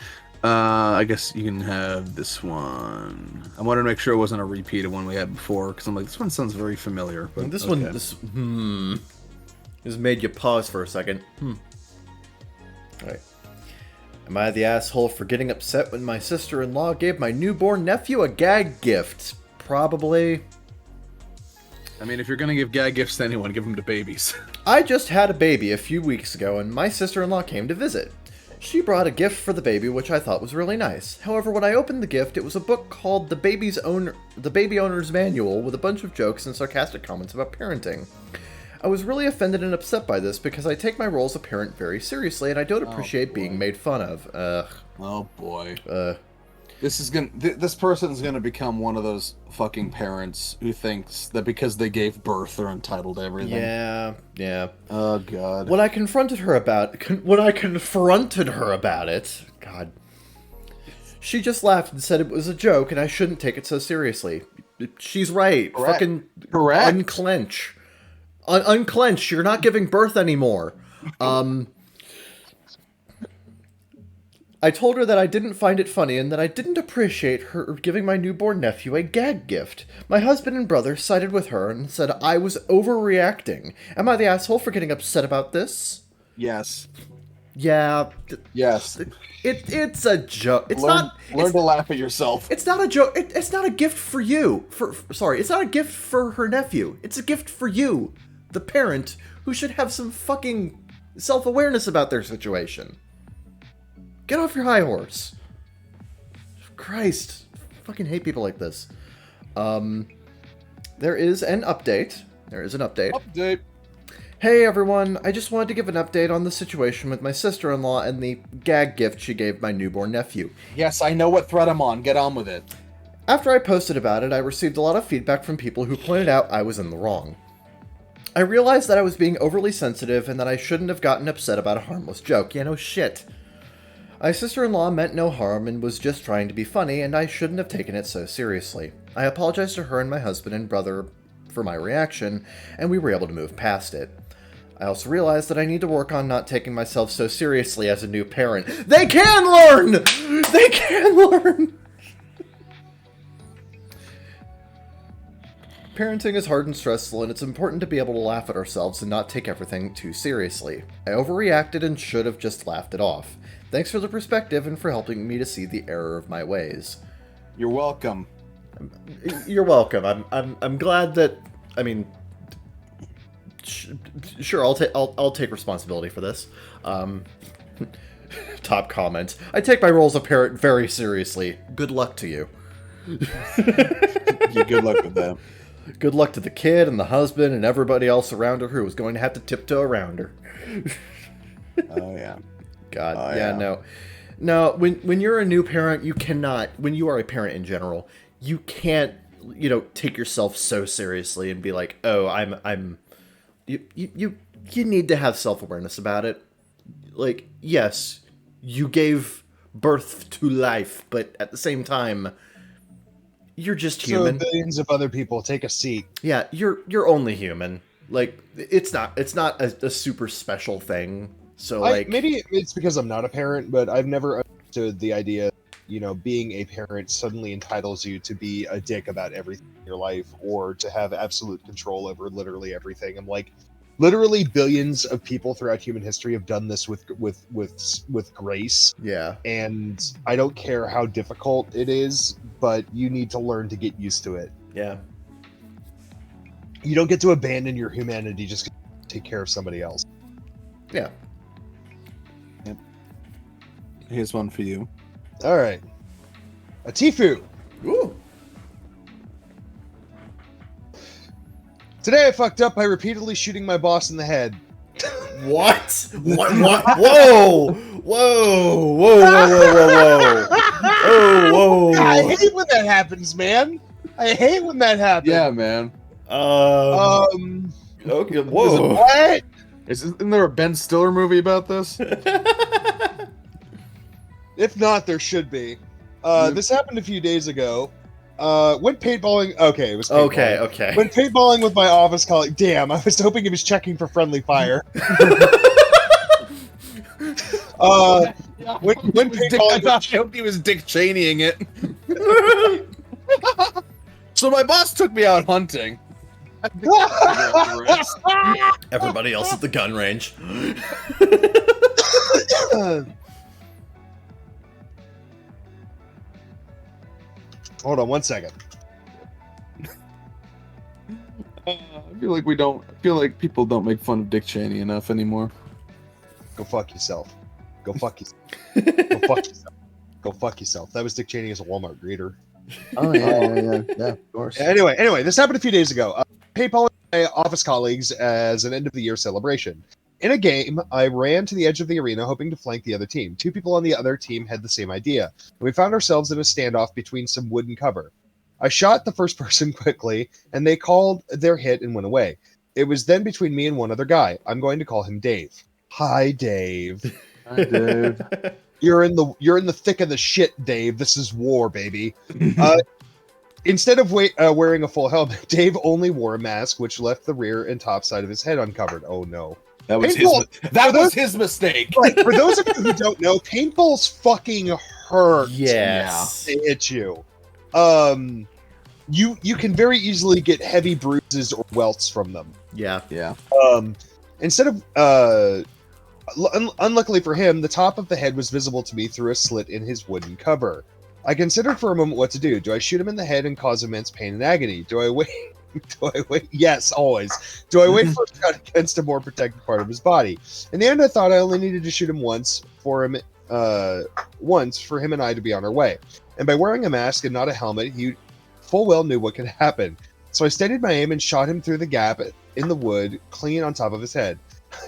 I guess you can have this one. I wanted to make sure it wasn't a repeat of one we had before, because I'm like, this one sounds very familiar. But This okay. one, this made you pause for a second. Alright. Am I the asshole for getting upset when my sister-in-law gave my newborn nephew a gag gift? Probably. I mean, if you're gonna give gag gifts to anyone, give them to babies. I just had a baby a few weeks ago, and my sister-in-law came to visit. She brought a gift for the baby, which I thought was really nice. However, when I opened the gift, it was a book called The Baby Owner's Manual, with a bunch of jokes and sarcastic comments about parenting. I was really offended and upset by this because I take my role as a parent very seriously, and I don't appreciate being made fun of. Oh boy. This person's gonna become one of those fucking parents who thinks that because they gave birth they're entitled to everything. Yeah. Oh god. When I confronted her about it, God, she just laughed and said it was a joke and I shouldn't take it so seriously. She's right. Correct. Fucking Correct. unclench. Unclench. You're not giving birth anymore. I told her that I didn't find it funny and that I didn't appreciate her giving my newborn nephew a gag gift. My husband and brother sided with her and said I was overreacting. Am I the asshole for getting upset about this? Yes. Yeah. Yes. It's a joke. It's Learn not. to laugh at yourself. It's not a joke. It's not a gift for you. Sorry, it's not a gift for her nephew. It's a gift for you, the parent, who should have some fucking self-awareness about their situation. Get off your high horse. Christ. I fucking hate people like this. There is an update. Update. Hey everyone, I just wanted to give an update on the situation with my sister-in-law and the gag gift she gave my newborn nephew. Yes, I know what thread I'm on. Get on with it. After I posted about it, I received a lot of feedback from people who pointed out I was in the wrong. I realized that I was being overly sensitive and that I shouldn't have gotten upset about a harmless joke. Yeah, no shit. My sister-in-law meant no harm and was just trying to be funny, and I shouldn't have taken it so seriously. I apologized to her and my husband and brother for my reaction, and we were able to move past it. I also realized that I need to work on not taking myself so seriously as a new parent. They can learn! They can learn! Parenting is hard and stressful, and it's important to be able to laugh at ourselves and not take everything too seriously. I overreacted and should have just laughed it off. Thanks for the perspective and for helping me to see the error of my ways. You're welcome. You're welcome. I'm glad that. I mean, sure. I'll take responsibility for this. Top comment. I take my role as a parent very seriously. Good luck to you. Yeah, good luck with that. Good luck to the kid and the husband and everybody else around her who is going to have to tiptoe around her. Oh yeah. God, Oh, yeah, yeah. no. When you're a new parent, you cannot. When you are a parent in general, you can't, take yourself so seriously and be like, oh, I'm. You need to have self-awareness about it. Like, yes, you gave birth to life, but at the same time, you're just human. So billions of other people take a seat. Yeah, you're only human. Like, it's not a super special thing. So Maybe it's because I'm not a parent, but I've never understood the idea, being a parent suddenly entitles you to be a dick about everything in your life or to have absolute control over literally everything. I'm like, literally billions of people throughout human history have done this with grace. yeah. And I don't care how difficult it is, but you need to learn to get used to it. Yeah. You don't get to abandon your humanity just to take care of somebody else. Yeah. Yep. Here's one for you. All right. A Tifu. Ooh. Today I fucked up by repeatedly shooting my boss in the head. What? What? Whoa! Whoa! Whoa! Whoa! Whoa! Whoa! Whoa! I hate when that happens, man. I hate when that happens. Yeah, man. Okay. Whoa. What? Isn't there a Ben Stiller movie about this? If not, there should be. This happened a few days ago. Went paintballing. Okay, it was paintballing. Okay. Went paintballing with my office colleague. Damn, I was hoping he was checking for friendly fire. When paintballing, I hoped he was Dick Cheneying it. So my boss took me out hunting. Everybody else at the gun range. Hold on 1 second. I feel like people don't make fun of Dick Cheney enough anymore. Go fuck yourself. Go fuck yourself. Go fuck yourself. Go fuck yourself. That was Dick Cheney as a Walmart greeter. Oh yeah, of course. Anyway, this happened a few days ago. Paintballing with my office colleagues as an end of the year celebration. In a game, I ran to the edge of the arena hoping to flank the other team. Two people on the other team had the same idea, and we found ourselves in a standoff between some wooden cover. I shot the first person quickly, and they called their hit and went away. It was then between me and one other guy. I'm going to call him Dave. Hi, Dave. Hi, Dave. You're in the thick of the shit, Dave. This is war, baby. Instead of wearing a full helmet, Dave only wore a mask, which left the rear and top side of his head uncovered. Oh no. That was his mistake. Right, for those of you who don't know, paintballs fucking hurt. Yes. They hit you. You can very easily get heavy bruises or welts from them. Yeah. Instead of unluckily for him, the top of the head was visible to me through a slit in his wooden cover. I considered for a moment what to do. Do I shoot him in the head and cause immense pain and agony? Do I wait? Yes, always. Do I wait for a shot against a more protected part of his body? In the end, I thought I only needed to shoot him once for him and I to be on our way. And by wearing a mask and not a helmet, he full well knew what could happen. So I steadied my aim and shot him through the gap in the wood, clean on top of his head.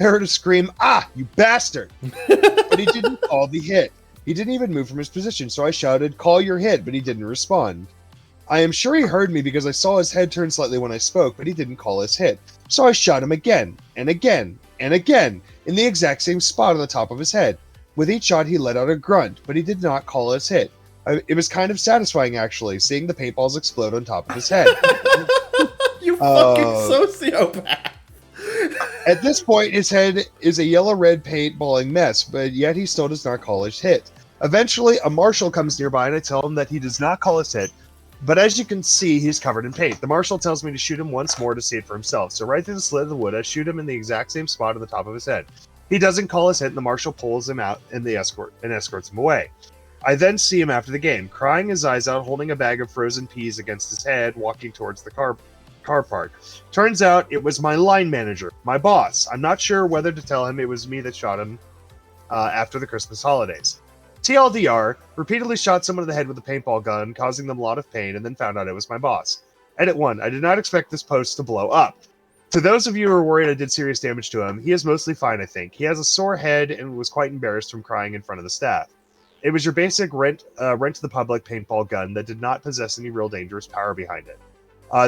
I heard a scream, "Ah, you bastard!" But he didn't call the hit. He didn't even move from his position, so I shouted, "Call your hit," but he didn't respond. I am sure he heard me because I saw his head turn slightly when I spoke, but he didn't call his hit. So I shot him again, and again, and again, in the exact same spot on the top of his head. With each shot, he let out a grunt, but he did not call his hit. It was kind of satisfying, actually, seeing the paintballs explode on top of his head. You fucking sociopath. At this point, his head is a yellow-red paintballing mess, but yet he still does not call his hit. Eventually, a marshal comes nearby, and I tell him that he does not call his hit, but as you can see, he's covered in paint. The marshal tells me to shoot him once more to see it for himself. So right through the slit of the wood, I shoot him in the exact same spot on the top of his head. He doesn't call his hit, and the marshal pulls him out and escorts him away. I then see him after the game, crying his eyes out, holding a bag of frozen peas against his head, walking towards the car park. Turns out it was my line manager, my boss. I'm not sure whether to tell him it was me that shot him after the Christmas holidays. TLDR, repeatedly shot someone in the head with a paintball gun, causing them a lot of pain, and then found out it was my boss. Edit 1. I did not expect this post to blow up. To those of you who are worried I did serious damage to him, he is mostly fine, I think. He has a sore head and was quite embarrassed from crying in front of the staff. It was your basic rent to the public paintball gun that did not possess any real dangerous power behind it.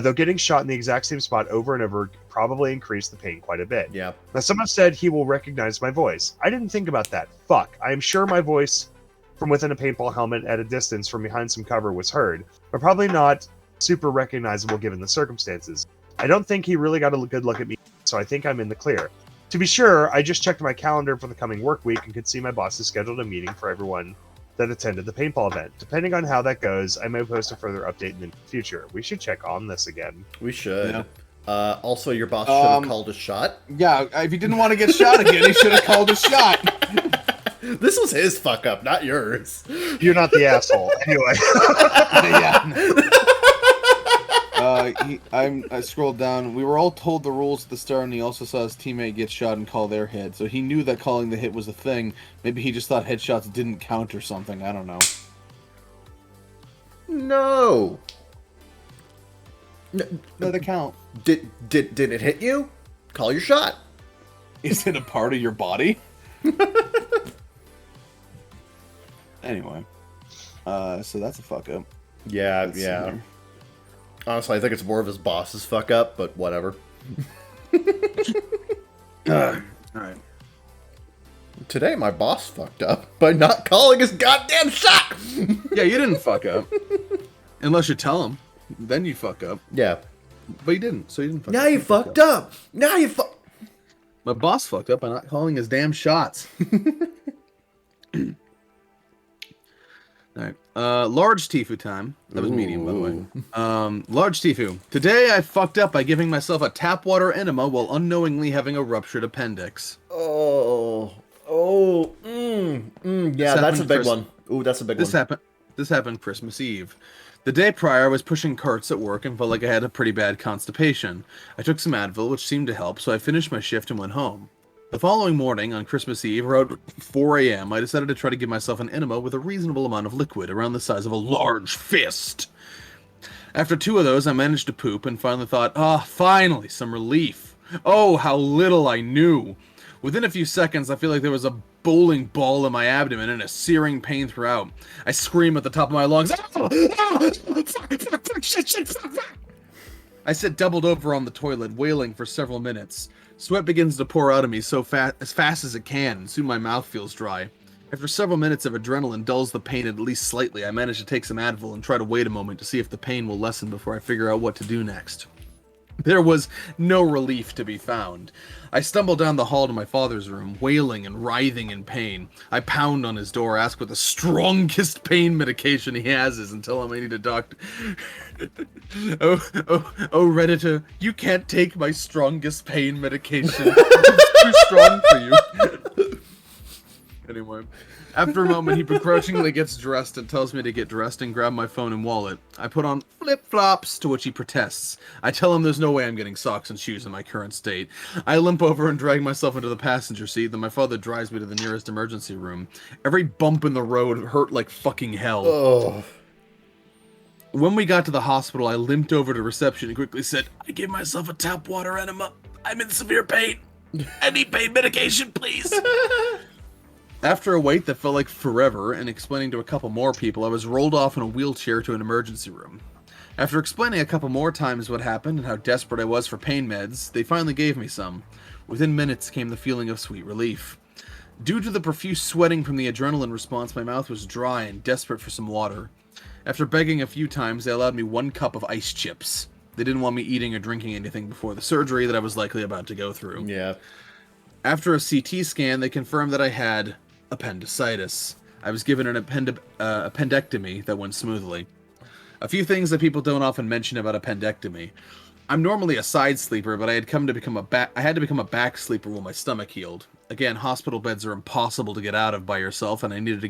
Though getting shot in the exact same spot over and over probably increased the pain quite a bit. Yeah. Now, someone said he will recognize my voice. I didn't think about that. Fuck. I am sure my voice from within a paintball helmet at a distance from behind some cover was heard, but probably not super recognizable given the circumstances. I don't think he really got a good look at me, so I think I'm in the clear. To be sure, I just checked my calendar for the coming work week and could see my boss has scheduled a meeting for everyone that attended the paintball event. Depending on how that goes, I may post a further update in the future. We should check on this again. We should. Yeah. Also, your boss should have called a shot. Yeah, if he didn't want to get shot again, he should have called a shot. This was his fuck up, not yours. You're not the asshole. Anyway. I scrolled down. We were all told the rules at the start, and he also saw his teammate get shot and call their hit. So he knew that calling the hit was a thing. Maybe he just thought headshots didn't count or something. I don't know. No. No, they count. Did it hit you? Call your shot. Is it a part of your body? Anyway, so that's a fuck up. Yeah, Let's yeah. see here. Honestly, I think it's more of his boss's fuck up, but whatever. All right. Today, my boss fucked up by not calling his goddamn shot. Yeah, you didn't fuck up. Unless you tell him. Then you fuck up. Yeah. But you didn't, so you didn't fuck Now up. you fucked up. Now you fuck. My boss fucked up by not calling his damn shots. Alright. Large Tifu time. That was medium, by the way. Large Tifu. Today I fucked up by giving myself a tap water enema while unknowingly having a ruptured appendix. Yeah, that's a big one. Ooh, that's a big one. This happened Christmas Eve. The day prior, I was pushing carts at work and felt like I had a pretty bad constipation. I took some Advil, which seemed to help, so I finished my shift and went home. The following morning, on Christmas Eve, around 4 a.m., I decided to try to give myself an enema with a reasonable amount of liquid, around the size of a large fist. After 2 of those, I managed to poop and finally thought, finally, some relief. Oh, how little I knew. Within a few seconds, I feel like there was a bowling ball in my abdomen and a searing pain throughout. I scream at the top of my lungs. I sit doubled over on the toilet, wailing for several minutes. Sweat begins to pour out of me as fast as it can, and soon my mouth feels dry. After several minutes of adrenaline dulls the pain at least slightly, I manage to take some Advil and try to wait a moment to see if the pain will lessen before I figure out what to do next. There was no relief to be found. I stumble down the hall to my father's room, wailing and writhing in pain. I pound on his door, ask what the strongest pain medication he has is, and tell him I need a doctor. Oh, Redditor, you can't take my strongest pain medication. It's too strong for you. Anyway, after a moment, he begrudgingly gets dressed and tells me to get dressed and grab my phone and wallet. I put on flip-flops, to which he protests. I tell him there's no way I'm getting socks and shoes in my current state. I limp over and drag myself into the passenger seat, then my father drives me to the nearest emergency room. Every bump in the road hurt like fucking hell. Oh. When we got to the hospital, I limped over to reception and quickly said, I gave myself a tap water enema. I'm in severe pain. I need pain medication, please. After a wait that felt like forever, and explaining to a couple more people, I was rolled off in a wheelchair to an emergency room. After explaining a couple more times what happened and how desperate I was for pain meds, they finally gave me some. Within minutes came the feeling of sweet relief. Due to the profuse sweating from the adrenaline response, my mouth was dry and desperate for some water. After begging a few times, they allowed me 1 cup of ice chips. They didn't want me eating or drinking anything before the surgery that I was likely about to go through. Yeah. After a CT scan, they confirmed that I had appendicitis. I was given an appendectomy that went smoothly. A few things that people don't often mention about appendectomy. I'm normally a side sleeper, but I had to become a back sleeper when my stomach healed. Again, hospital beds are impossible to get out of by yourself, and I needed to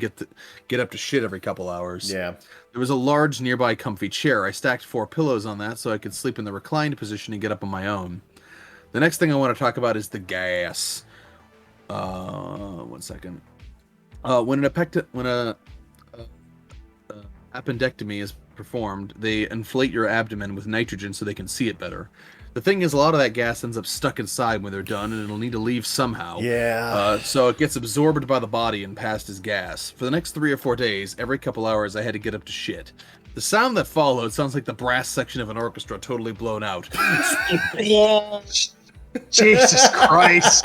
get up to shit every couple hours. Yeah. There was a large nearby comfy chair. I stacked 4 pillows on that so I could sleep in the reclined position and get up on my own. The next thing I want to talk about is the gas. 1 second. When a appendectomy is performed, they inflate your abdomen with nitrogen so they can see it better. The thing is, a lot of that gas ends up stuck inside when they're done, and it'll need to leave somehow. Yeah. So it gets absorbed by the body and passed as gas. For the next 3 or 4 days, every couple hours, I had to get up to shit. The sound that followed sounds like the brass section of an orchestra totally blown out. Jesus Christ.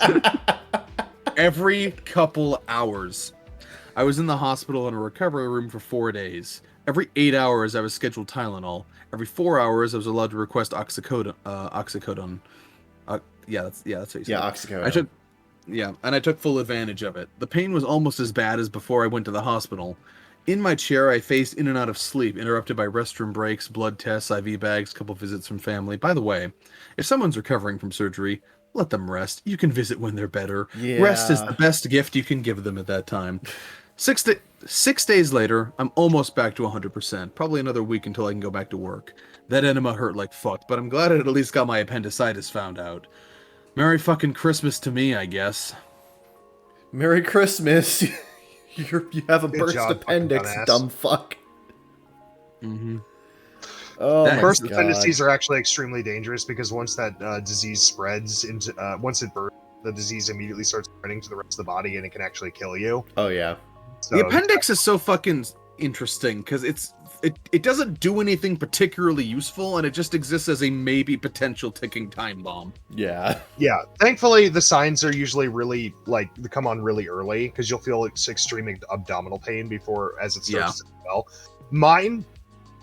Every couple hours. I was in the hospital in a recovery room for 4 days. Every 8 hours, I was scheduled Tylenol. Every 4 hours, I was allowed to request oxycodone. Yeah, that's what you said. Yeah, oxycodone. I took full advantage of it. The pain was almost as bad as before I went to the hospital. In my chair, I phased in and out of sleep, interrupted by restroom breaks, blood tests, IV bags, couple visits from family. By the way, if someone's recovering from surgery, let them rest. You can visit when they're better. Yeah. Rest is the best gift you can give them at that time. 6 days later, I'm almost back to 100%. Probably another week until I can go back to work. That enema hurt like fuck, but I'm glad it at least got my appendicitis found out. Merry fucking Christmas to me, I guess. Merry Christmas. You have a Good burst job, appendix, fucking dumbass. dumb fuck. Mm-hmm. Oh That my Burst god. appendices are actually extremely dangerous because once that disease spreads into, once it bursts, the disease immediately starts spreading to the rest of the body, and it can actually kill you. Oh yeah. So, The appendix is so fucking interesting because it doesn't do anything particularly useful, and it just exists as a maybe potential ticking time bomb. Yeah. yeah. Thankfully, the signs are usually really like they come on really early because you'll feel extreme abdominal pain before as it starts to swell. Mine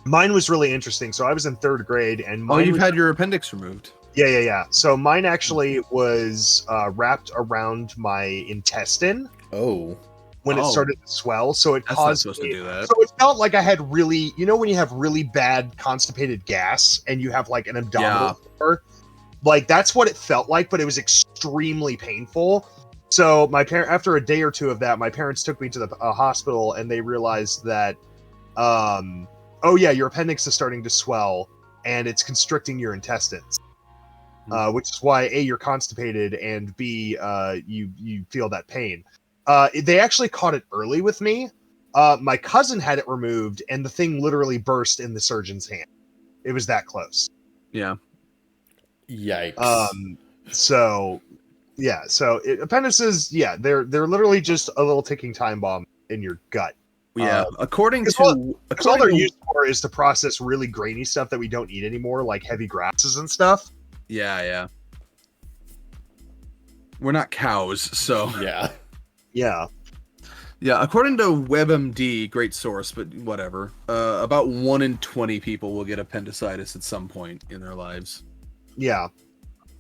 was really interesting. So I was in 3rd grade, and Oh, mine you've was, had your appendix removed. yeah. So mine actually was wrapped around my intestine Oh. when it Oh. started to swell. So it That's not caused supposed to do that. So it felt like I had really, when you have really bad constipated gas and you have like an abdominal sore, like that's what it felt like, but it was extremely painful. So after a day or two of that, my parents took me to the hospital, and they realized that, oh yeah, your appendix is starting to swell and it's constricting your intestines, which is why A, you're constipated, and B, you feel that pain. They actually caught it early with me. My cousin had it removed, and the thing literally burst in the surgeon's hand. It was that close. Yeah. Yikes. So appendices, they're literally just a little ticking time bomb in your gut. Yeah. According all they're to used for is to process really grainy stuff that we don't eat anymore, like heavy grasses and stuff. yeah. We're not cows, so Yeah. Yeah. yeah. According to WebMD, great source, but whatever. About 1 in 20 people will get appendicitis at some point in their lives. Yeah.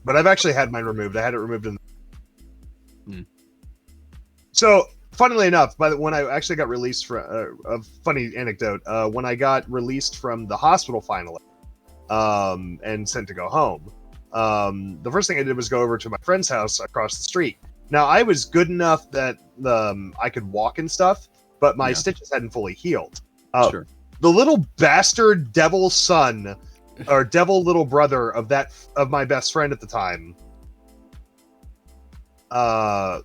But I've actually had mine removed. I had it removed in. So, funnily enough, when I actually got released from a funny anecdote, when I got released from the hospital finally, and sent to go home, the first thing I did was go over to my friend's house across the street. Now, I was good enough that I could walk and stuff, but my stitches hadn't fully healed. Sure. The little bastard devil son, or devil little brother of my best friend at the time, the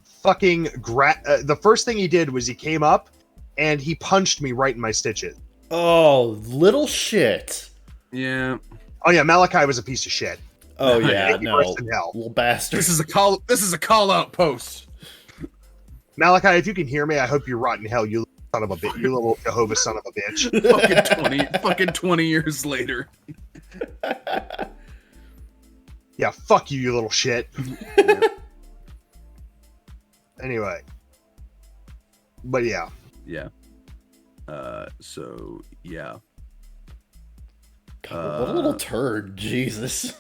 first thing he did was he came up and he punched me right in my stitches. Oh, little shit. Yeah. Oh yeah, Malachi was a piece of shit. Oh yeah, He no. worse than hell. Little bastard. This is a call out post. Malachi, if you can hear me, I hope you rot in hell, you son of a bitch, you little Jehovah son of a bitch. fucking 20 years later. Yeah, fuck you, you little shit. Anyway. But yeah. Yeah. So yeah. God, what a little turd, Jesus.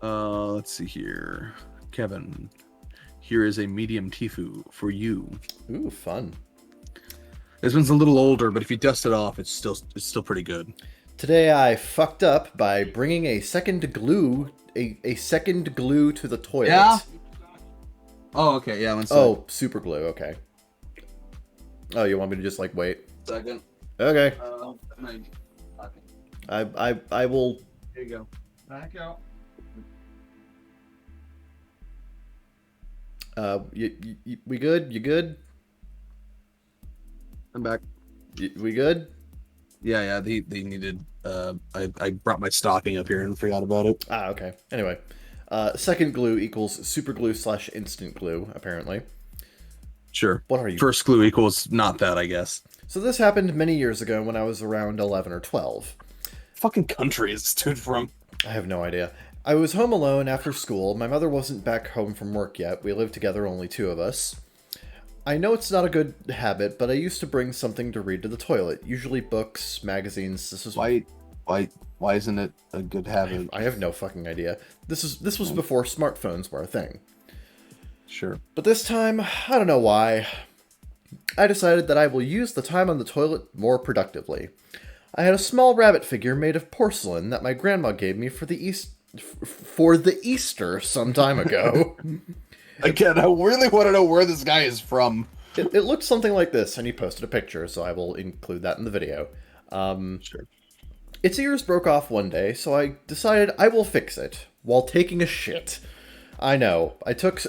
Let's see here. Kevin, here is a medium Tifu for you. Ooh, fun. This one's a little older, but if you dust it off, it's still pretty good. Today I fucked up by bringing a second glue to the toilet. Yeah? Oh, okay. Yeah. Oh, super glue. Okay. Oh, you want me to just like wait? Second. Okay. Okay. I will. Here you go. Back out. We good? You good? I'm back. We good? Yeah. They needed. I brought my stocking up here and forgot about it. Ah, okay. Anyway, second glue equals super glue / instant glue, apparently. Sure. What are you? First glue equals not that, I guess. So this happened many years ago when I was around 11 or 12. Fucking country is stood from. I have no idea. I was home alone after school. My mother wasn't back home from work yet. We lived together, only 2 of us. I know it's not a good habit, but I used to bring something to read to the toilet. Usually books, magazines. This was Why isn't it a good habit? I have no fucking idea. This was before smartphones were a thing. Sure. But this time, I don't know why, I decided that I will use the time on the toilet more productively. I had a small rabbit figure made of porcelain that my grandma gave me for the Easter some time ago. Again, I really want to know where this guy is from. It looks something like this, and he posted a picture, so I will include that in the video. Sure. Its ears broke off one day, so I decided I will fix it while taking a shit. I know.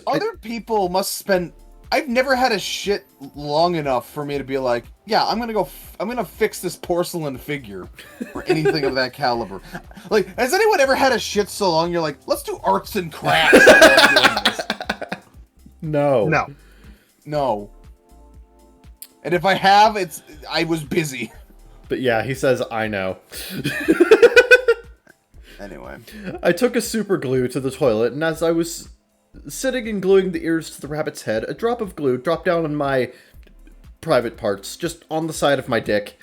Other people must spend... I've never had a shit long enough for me to be like, yeah, I'm gonna fix this porcelain figure or anything of that caliber. Like, has anyone ever had a shit so long you're like, let's do arts and crafts while I'm doing this? No. No. And if I have, I was busy. But yeah, he says, I know. Anyway. I took a super glue to the toilet, and as I was sitting and gluing the ears to the rabbit's head, a drop of glue dropped down on my private parts, just on the side of my dick.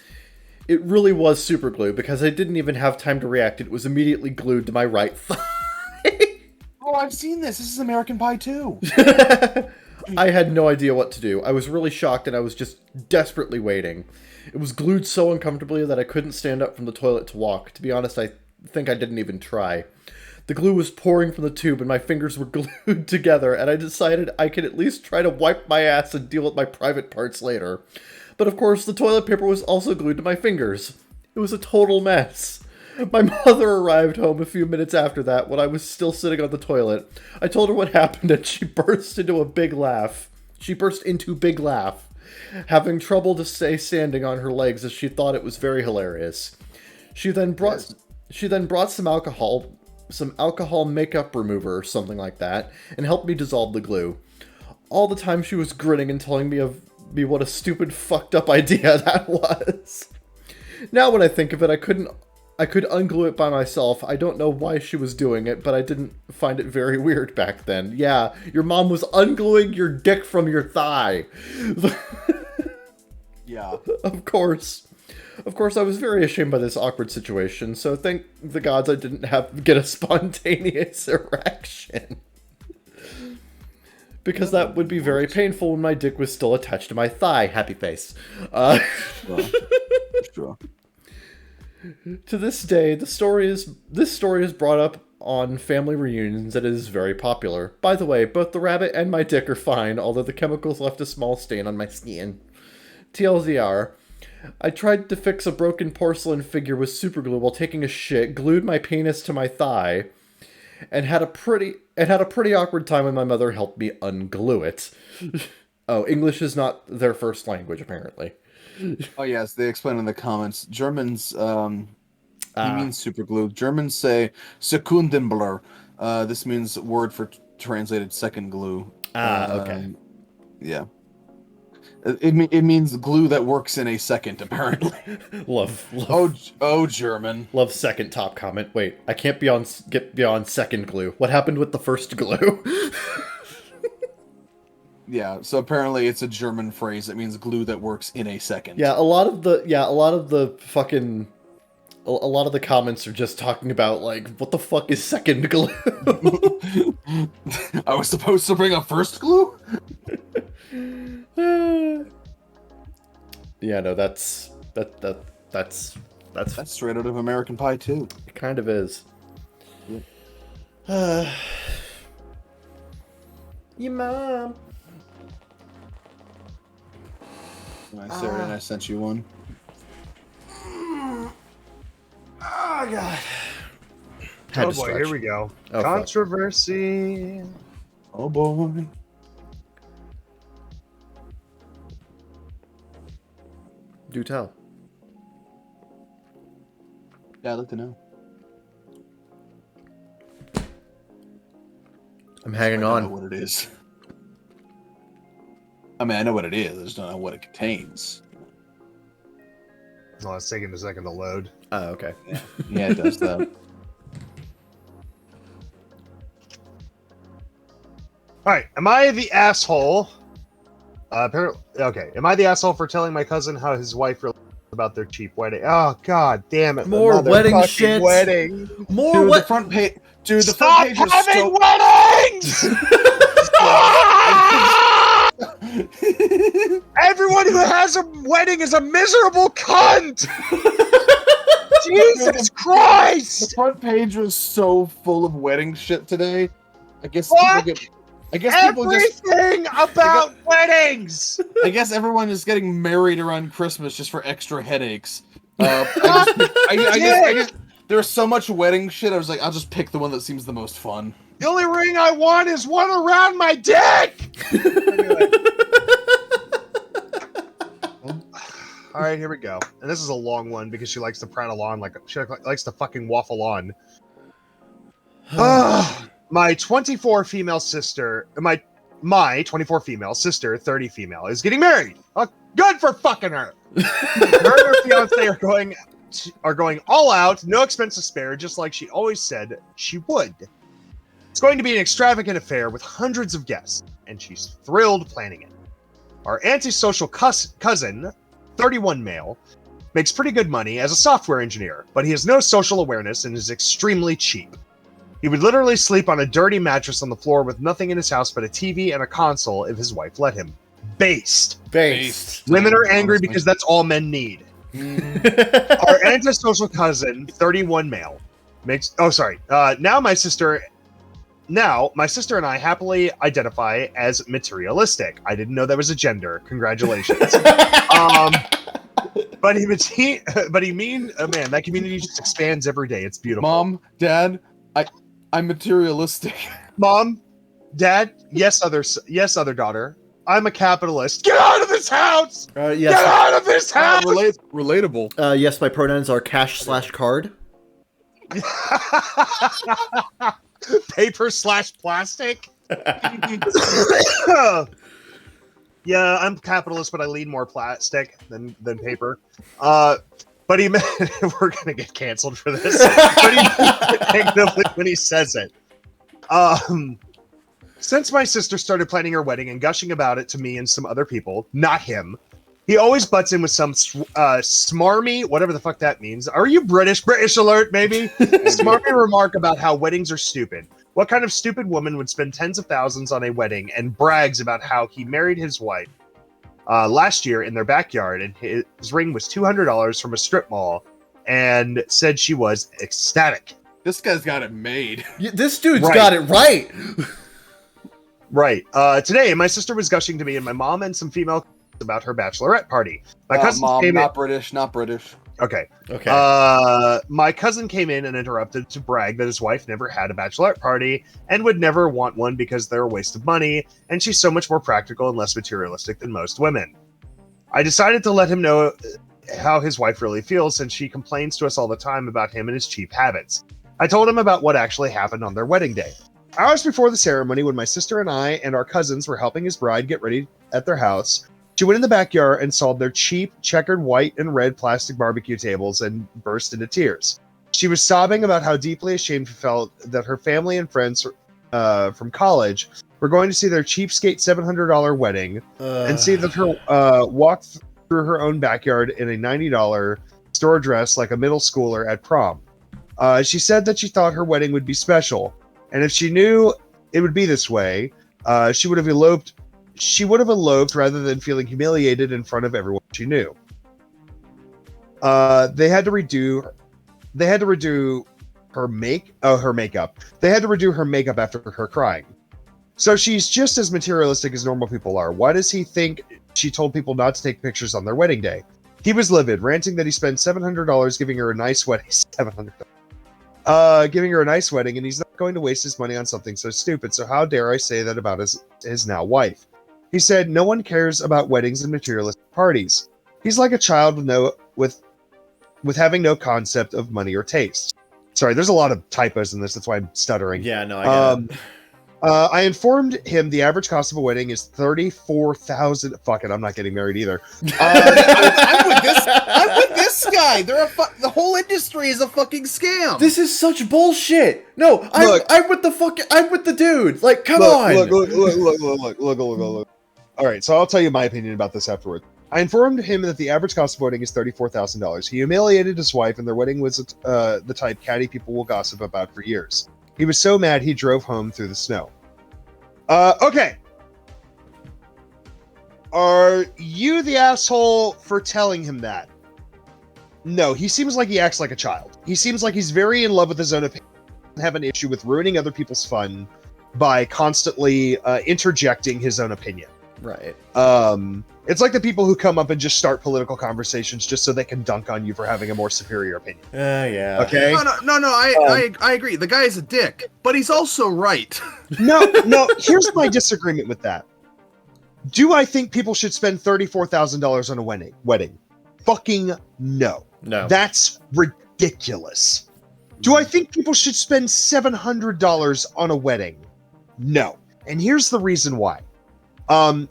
It really was super glue, because I didn't even have time to react. It was immediately glued to my right thigh. Oh, I've seen this. This is American Pie 2. I had no idea what to do. I was really shocked, and I was just desperately waiting. It was glued so uncomfortably that I couldn't stand up from the toilet to walk. To be honest, I think I didn't even try. The glue was pouring from the tube, and my fingers were glued together, and I decided I could at least try to wipe my ass and deal with my private parts later. But of course, the toilet paper was also glued to my fingers. It was a total mess. My mother arrived home a few minutes after that when I was still sitting on the toilet. I told her what happened, and she burst into a big laugh. Having trouble to stay standing on her legs as she thought it was very hilarious. She then brought some alcohol makeup remover or something like that, and helped me dissolve the glue. All the time she was grinning and telling me what a stupid, fucked up idea that was. Now when I think of it, I could unglue it by myself. I don't know why she was doing it, but I didn't find it very weird back then. Yeah, your mom was ungluing your dick from your thigh. Yeah. Of course, I was very ashamed by this awkward situation, so thank the gods I didn't get a spontaneous erection. Because that would be very painful when my dick was still attached to my thigh. Happy face. Sure. To this day, this story is brought up on family reunions and it is very popular. By the way, both the rabbit and my dick are fine, although the chemicals left a small stain on my skin. TLDR, I tried to fix a broken porcelain figure with superglue while taking a shit, glued my penis to my thigh, and had a pretty awkward time when my mother helped me unglue it. Oh, English is not their first language, apparently. Oh yes, they explain in the comments. Germans, he means superglue. Germans say Sekundenblur. This means word for translated second glue. Okay. Yeah. It means glue that works in a second, apparently. Love. Oh, German. Love second top comment. Wait, I can't get beyond second glue. What happened with the first glue? Yeah, so apparently it's a German phrase that means glue that works in a second. Yeah, a lot of the comments are just talking about, like, what the fuck is second glue? I was supposed to bring a first glue? Yeah, no, that's straight out of American Pie 2. It kind of is. Yeah. Your mom. Sarah, and I sent you one. Oh god. Oh boy, here we go. Oh, Controversy. Oh boy. Do tell. Yeah, I'd like to know. I'm hanging I on. don't know what it is. I mean, I know what it is. I just don't know what it contains. Oh, it's taking a second to load. Oh, okay. Yeah, it does that. Alright, am I the asshole? Apparently, okay. Am I the asshole for telling my cousin how his wife related about their cheap wedding? Oh, god damn it. More another wedding fucking shit. Wedding. More Dude, what? the front page. Dude, the Stop front page is having so. weddings! Everyone who has a wedding is a miserable cunt! Jesus The Christ! front page was so full of wedding shit today. I guess Fuck people get I guess people just. Everything about weddings. I guess everyone is getting married around Christmas just for extra headaches. I guess there's so much wedding shit. I was like, I'll just pick the one that seems the most fun. The only ring I want is one around my dick. Anyway. All right, here we go. And this is a long one because she likes to prattle on she likes to fucking waffle on. My 24 female sister, my 24 female sister, 30 female, is getting married. Good for fucking her. Her and her fiance are going all out, no expense to spare, just like she always said she would. It's going to be an extravagant affair with hundreds of guests, and she's thrilled planning it. Our antisocial cousin, 31 male, makes pretty good money as a software engineer, but he has no social awareness and is extremely cheap. He would literally sleep on a dirty mattress on the floor with nothing in his house but a TV and a console if his wife let him. Based. Women are angry because that's all men need. Our antisocial cousin, 31 male, makes... Now my sister and I happily identify as materialistic. I didn't know that was a gender. Congratulations. But man, that community just expands every day. It's beautiful. Mom, Dad, I'm materialistic. Mom, Dad, yes, other daughter. I'm a capitalist. Get out of this house! Yes. Get out of this house! Relatable. Yes, my pronouns are cash/card. Paper/plastic? Yeah, I'm capitalist, but I lean more plastic than paper. But he meant we're gonna get canceled for this. But he negatively when he says it. Since my sister started planning her wedding and gushing about it to me and some other people, not him, he always butts in with some smarmy, whatever the fuck that means. Are you British? British alert, maybe? Smarmy remark about how weddings are stupid. What kind of stupid woman would spend tens of thousands on a wedding and brags about how he married his wife last year in their backyard and his ring was $200 from a strip mall and said she was ecstatic. This guy's got it made. This dude's got it right. Right. Today, my sister was gushing to me and my mom and some female about her bachelorette party. My cousin came not British. Okay. My cousin came in and interrupted to brag that his wife never had a bachelorette party and would never want one because they're a waste of money, and she's so much more practical and less materialistic than most women. I decided to let him know how his wife really feels since she complains to us all the time about him and his cheap habits. I told him about what actually happened on their wedding day. Hours before the ceremony, when my sister and I and our cousins were helping his bride get ready at their house, she went in the backyard and saw their cheap, checkered white and red plastic barbecue tables and burst into tears. She was sobbing about how deeply ashamed she felt that her family and friends from college were going to see their cheapskate $700 wedding and see that her walk through her own backyard in a $90 store dress like a middle schooler at prom. She said that she thought her wedding would be special, and if she knew it would be this way, she would have eloped. She would have eloped rather than feeling humiliated in front of everyone she knew. They had to redo her makeup. They had to redo her makeup after her crying. So she's just as materialistic as normal people are. Why does he think she told people not to take pictures on their wedding day? He was livid, ranting that he spent $700 giving her a nice wedding. Giving her a nice wedding, and he's not going to waste his money on something so stupid. So how dare I say that about his now wife? He said no one cares about weddings and materialistic parties. He's like a child with having no concept of money or taste. Sorry, there's a lot of typos in this. That's why I'm stuttering. Yeah, no, I get it. I informed him the average cost of a wedding is $34,000. Fuck it, I'm not getting married either. I'm with this guy. The whole industry is a fucking scam. This is such bullshit. No, I'm with the dude. Like, come on. Look. All right, so I'll tell you my opinion about this afterward. I informed him that the average cost of wedding is $34,000. He humiliated his wife, and their wedding was the type catty people will gossip about for years. He was so mad he drove home through the snow. Okay. Are you the asshole for telling him that? No, he seems like he acts like a child. He seems like he's very in love with his own opinion and have an issue with ruining other people's fun. by constantly interjecting his own opinion. Right. It's like the people who come up and just start political conversations just so they can dunk on you for having a more superior opinion. Yeah. Okay. No. I agree. The guy's a dick, but he's also right. No. Here's my disagreement with that. Do I think people should spend $34,000 on a wedding? Fucking no. No. That's ridiculous. Do I think people should spend $700 on a wedding? No. And here's the reason why.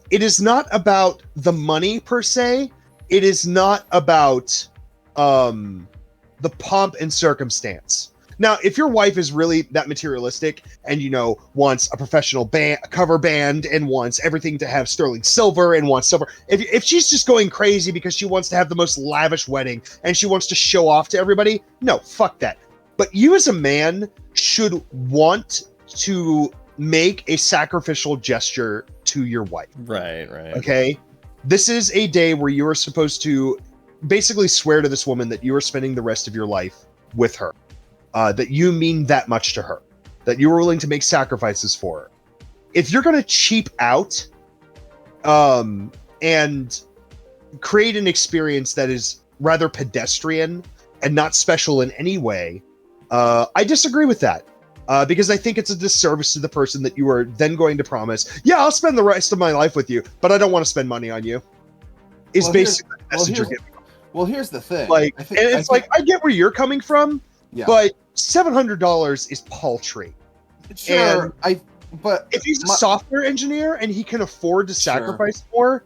It is not about the money per se. It is not about the pomp and circumstance. Now, if your wife is really that materialistic and, wants a professional cover band and wants everything to have sterling silver and wants silver, if she's just going crazy because she wants to have the most lavish wedding and she wants to show off to everybody, no, fuck that. But you as a man should want to make a sacrificial gesture to your wife. Right. Okay? This is a day where you are supposed to basically swear to this woman that you are spending the rest of your life with her. That you mean that much to her, that you're willing to make sacrifices for her. If you're going to cheap out and create an experience that is rather pedestrian and not special in any way, I disagree with that. Because I think it's a disservice to the person that you are then going to promise, yeah, I'll spend the rest of my life with you, but I don't want to spend money on you. Is basically the message you're giving. Well, here's the thing. I get where you're coming from, but $700 is paltry. Sure, but if he's a software engineer and he can afford to sacrifice more,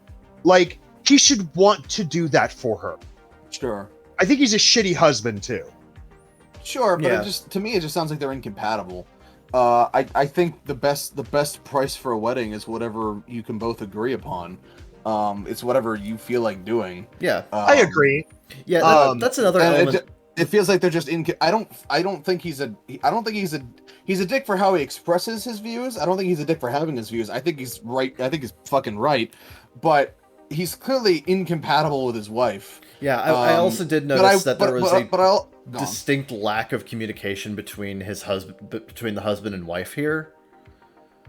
he should want to do that for her. Sure. I think he's a shitty husband too. Sure, but to me it just sounds like they're incompatible. I think the best price for a wedding is whatever you can both agree upon. It's whatever you feel like doing. Yeah, I agree. Yeah, that's another element. It feels like they're just I don't think he's a dick for how he expresses his views. I don't think he's a dick for having his views. I think he's right. I think he's fucking right, but he's clearly incompatible with his wife. Yeah, I also did notice that there was a distinct lack of communication between between the husband and wife here.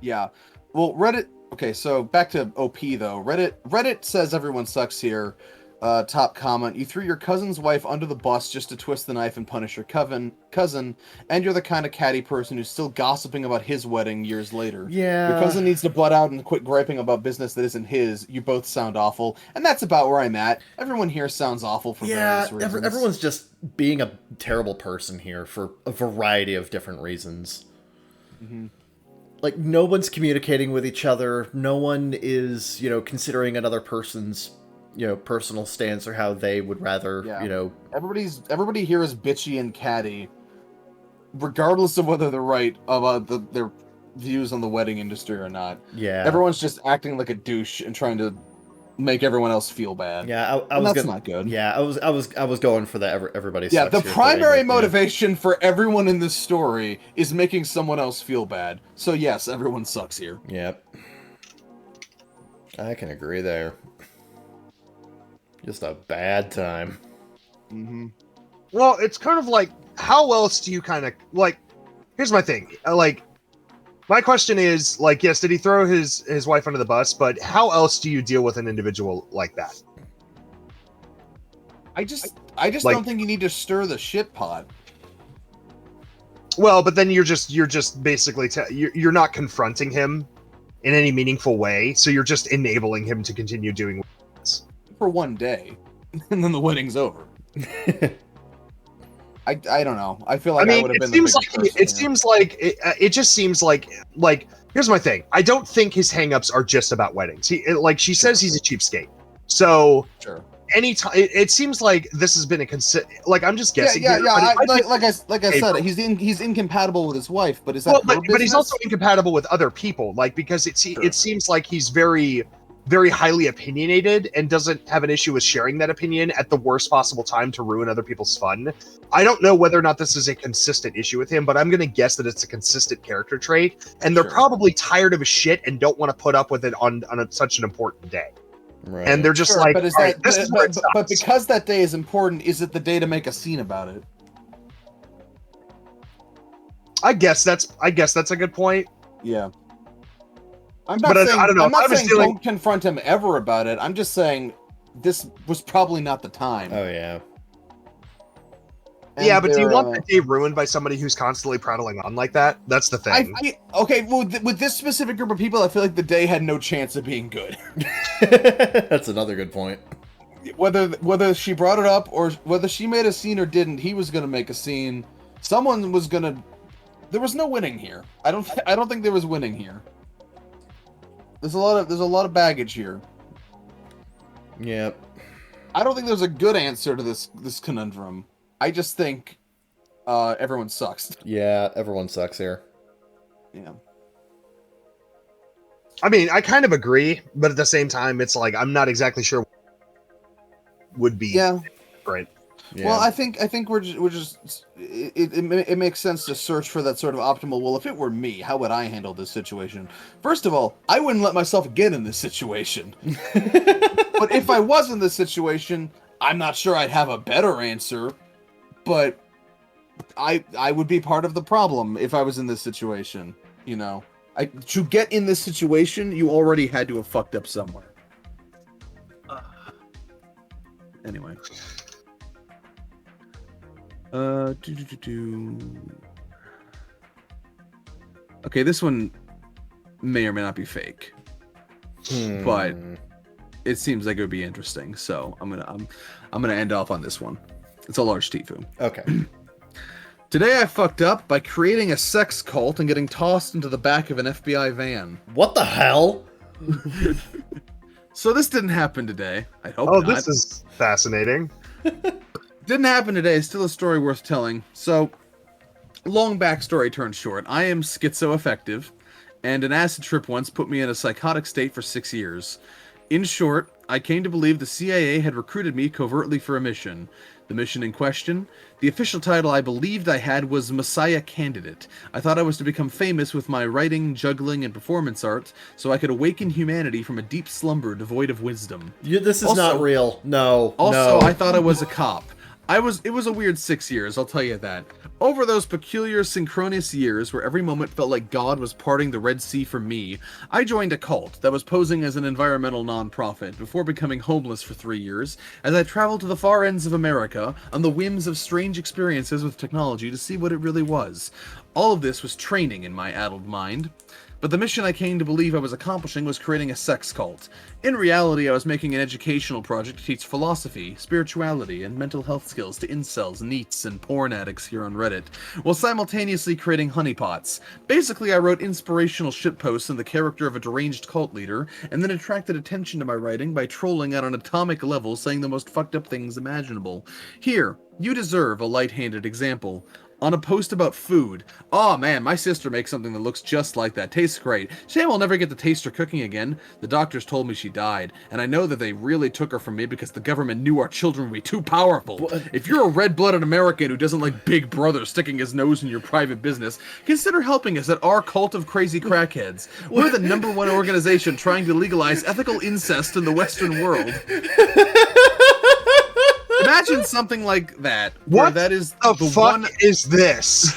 Yeah. Well, Reddit. Okay, so back to OP though. Reddit says everyone sucks here. Top comment: you threw your cousin's wife under the bus just to twist the knife and punish your cousin, and you're the kind of catty person who's still gossiping about his wedding years later. Yeah. Your cousin needs to butt out and quit griping about business that isn't his. You both sound awful, and that's about where I'm at. Everyone here sounds awful for various reasons. Everyone's just being a terrible person here for a variety of different reasons. Mm-hmm. No one's communicating with each other. No one is, considering another person's personal stance or how they would rather, Everybody here is bitchy and catty, regardless of whether they're right about their views on the wedding industry or not. Yeah. Everyone's just acting like a douche and trying to make everyone else feel bad. Yeah, that's not good. Yeah, I was going for the everybody. Yeah, the primary motivation for everyone in this story is making someone else feel bad. So yes, everyone sucks here. Yep. I can agree there. Just a bad time. Mm-hmm. Well, it's kind of like, how else do you kind of here's my thing. My question is, yes, did he throw his wife under the bus? But how else do you deal with an individual like that? I just don't think you need to stir the shit pot. Well, but then you're just basically you're not confronting him in any meaningful way, so you're just enabling him to continue doing this for one day, and then the wedding's over. I don't know. I feel like I would have been. It just seems like here's my thing. I don't think his hangups are just about weddings. She says he's a cheapskate. So sure. Anytime it seems like this has been I'm just guessing. Yeah. Like I said, he's incompatible with his wife, but is that but he's also incompatible with other people. Because it seems like he's very, very highly opinionated and doesn't have an issue with sharing that opinion at the worst possible time to ruin other people's fun. I don't know whether or not this is a consistent issue with him, but I'm going to guess that it's a consistent character trait, and they're probably tired of his shit and don't want to put up with it on such an important day. Right. And they're just but because that day is important, is it the day to make a scene about it? I guess that's a good point. Yeah. I'm not saying, I don't know. I'm not I was saying dealing... don't confront him ever about it. I'm just saying this was probably not the time. Oh yeah. And yeah, but do you want the day ruined by somebody who's constantly prattling on like that? That's the thing. Okay, well, with this specific group of people, I feel like the day had no chance of being good. That's another good point. Whether she brought it up or whether she made a scene or didn't, he was gonna make a scene. Someone was gonna. There was no winning here. I don't think there was winning here. There's a lot of baggage here. Yep. I don't think there's a good answer to this conundrum. I just think everyone sucks. Yeah, everyone sucks here. Yeah. I mean, I kind of agree, but at the same time, it's like I'm not exactly sure would be right. Yeah. Well, I think we're just it makes sense to search for that sort of optimal. Well, if it were me, how would I handle this situation? First of all, I wouldn't let myself get in this situation. But if I was in this situation, I'm not sure I'd have a better answer. But I would be part of the problem if I was in this situation. You know, to get in this situation, you already had to have fucked up somewhere. Anyway. Okay, this one may or may not be fake, but it seems like it would be interesting. So I'm gonna end off on this one. It's a large Tifu. Okay. Today I fucked up by creating a sex cult and getting tossed into the back of an FBI van. What the hell? So this didn't happen today. I hope Oh, not. this is fascinating. Didn't happen today. Still a story worth telling. So, long backstory turned short. I am schizoaffective, and an acid trip once put me in a psychotic state for 6 years. In short, I came to believe the CIA had recruited me covertly for a mission. The mission in question, the official title I believed I had was Messiah Candidate. I thought I was to become famous with my writing, juggling, and performance art, so I could awaken humanity from a deep slumber devoid of wisdom. This is not real. No. Also, no. I thought I was a cop. It was a weird 6 years, I'll tell you that. Over those peculiar synchronous years where every moment felt like God was parting the Red Sea for me, I joined a cult that was posing as an environmental nonprofit before becoming homeless for 3 years, as I traveled to the far ends of America on the whims of strange experiences with technology to see what it really was. All of this was training in my addled mind. But the mission I came to believe I was accomplishing was creating a sex cult. In reality, I was making an educational project to teach philosophy, spirituality, and mental health skills to incels, neets, and porn addicts here on Reddit, while simultaneously creating honeypots. Basically, I wrote inspirational shitposts in the character of a deranged cult leader, and then attracted attention to my writing by trolling at an atomic level, saying the most fucked up things imaginable. Here, you deserve a light-handed example. On a post about food. Oh man, my sister makes something that looks just like that. Tastes great. Shame I'll never get to taste her cooking again. The doctors told me she died, and I know that they really took her from me because the government knew our children would be too powerful. If you're a red-blooded American who doesn't like Big Brother sticking his nose in your private business, consider helping us at our cult of crazy crackheads. We're the #1 organization trying to legalize ethical incest in the Western world. Imagine something like that. What that is the fuck is this?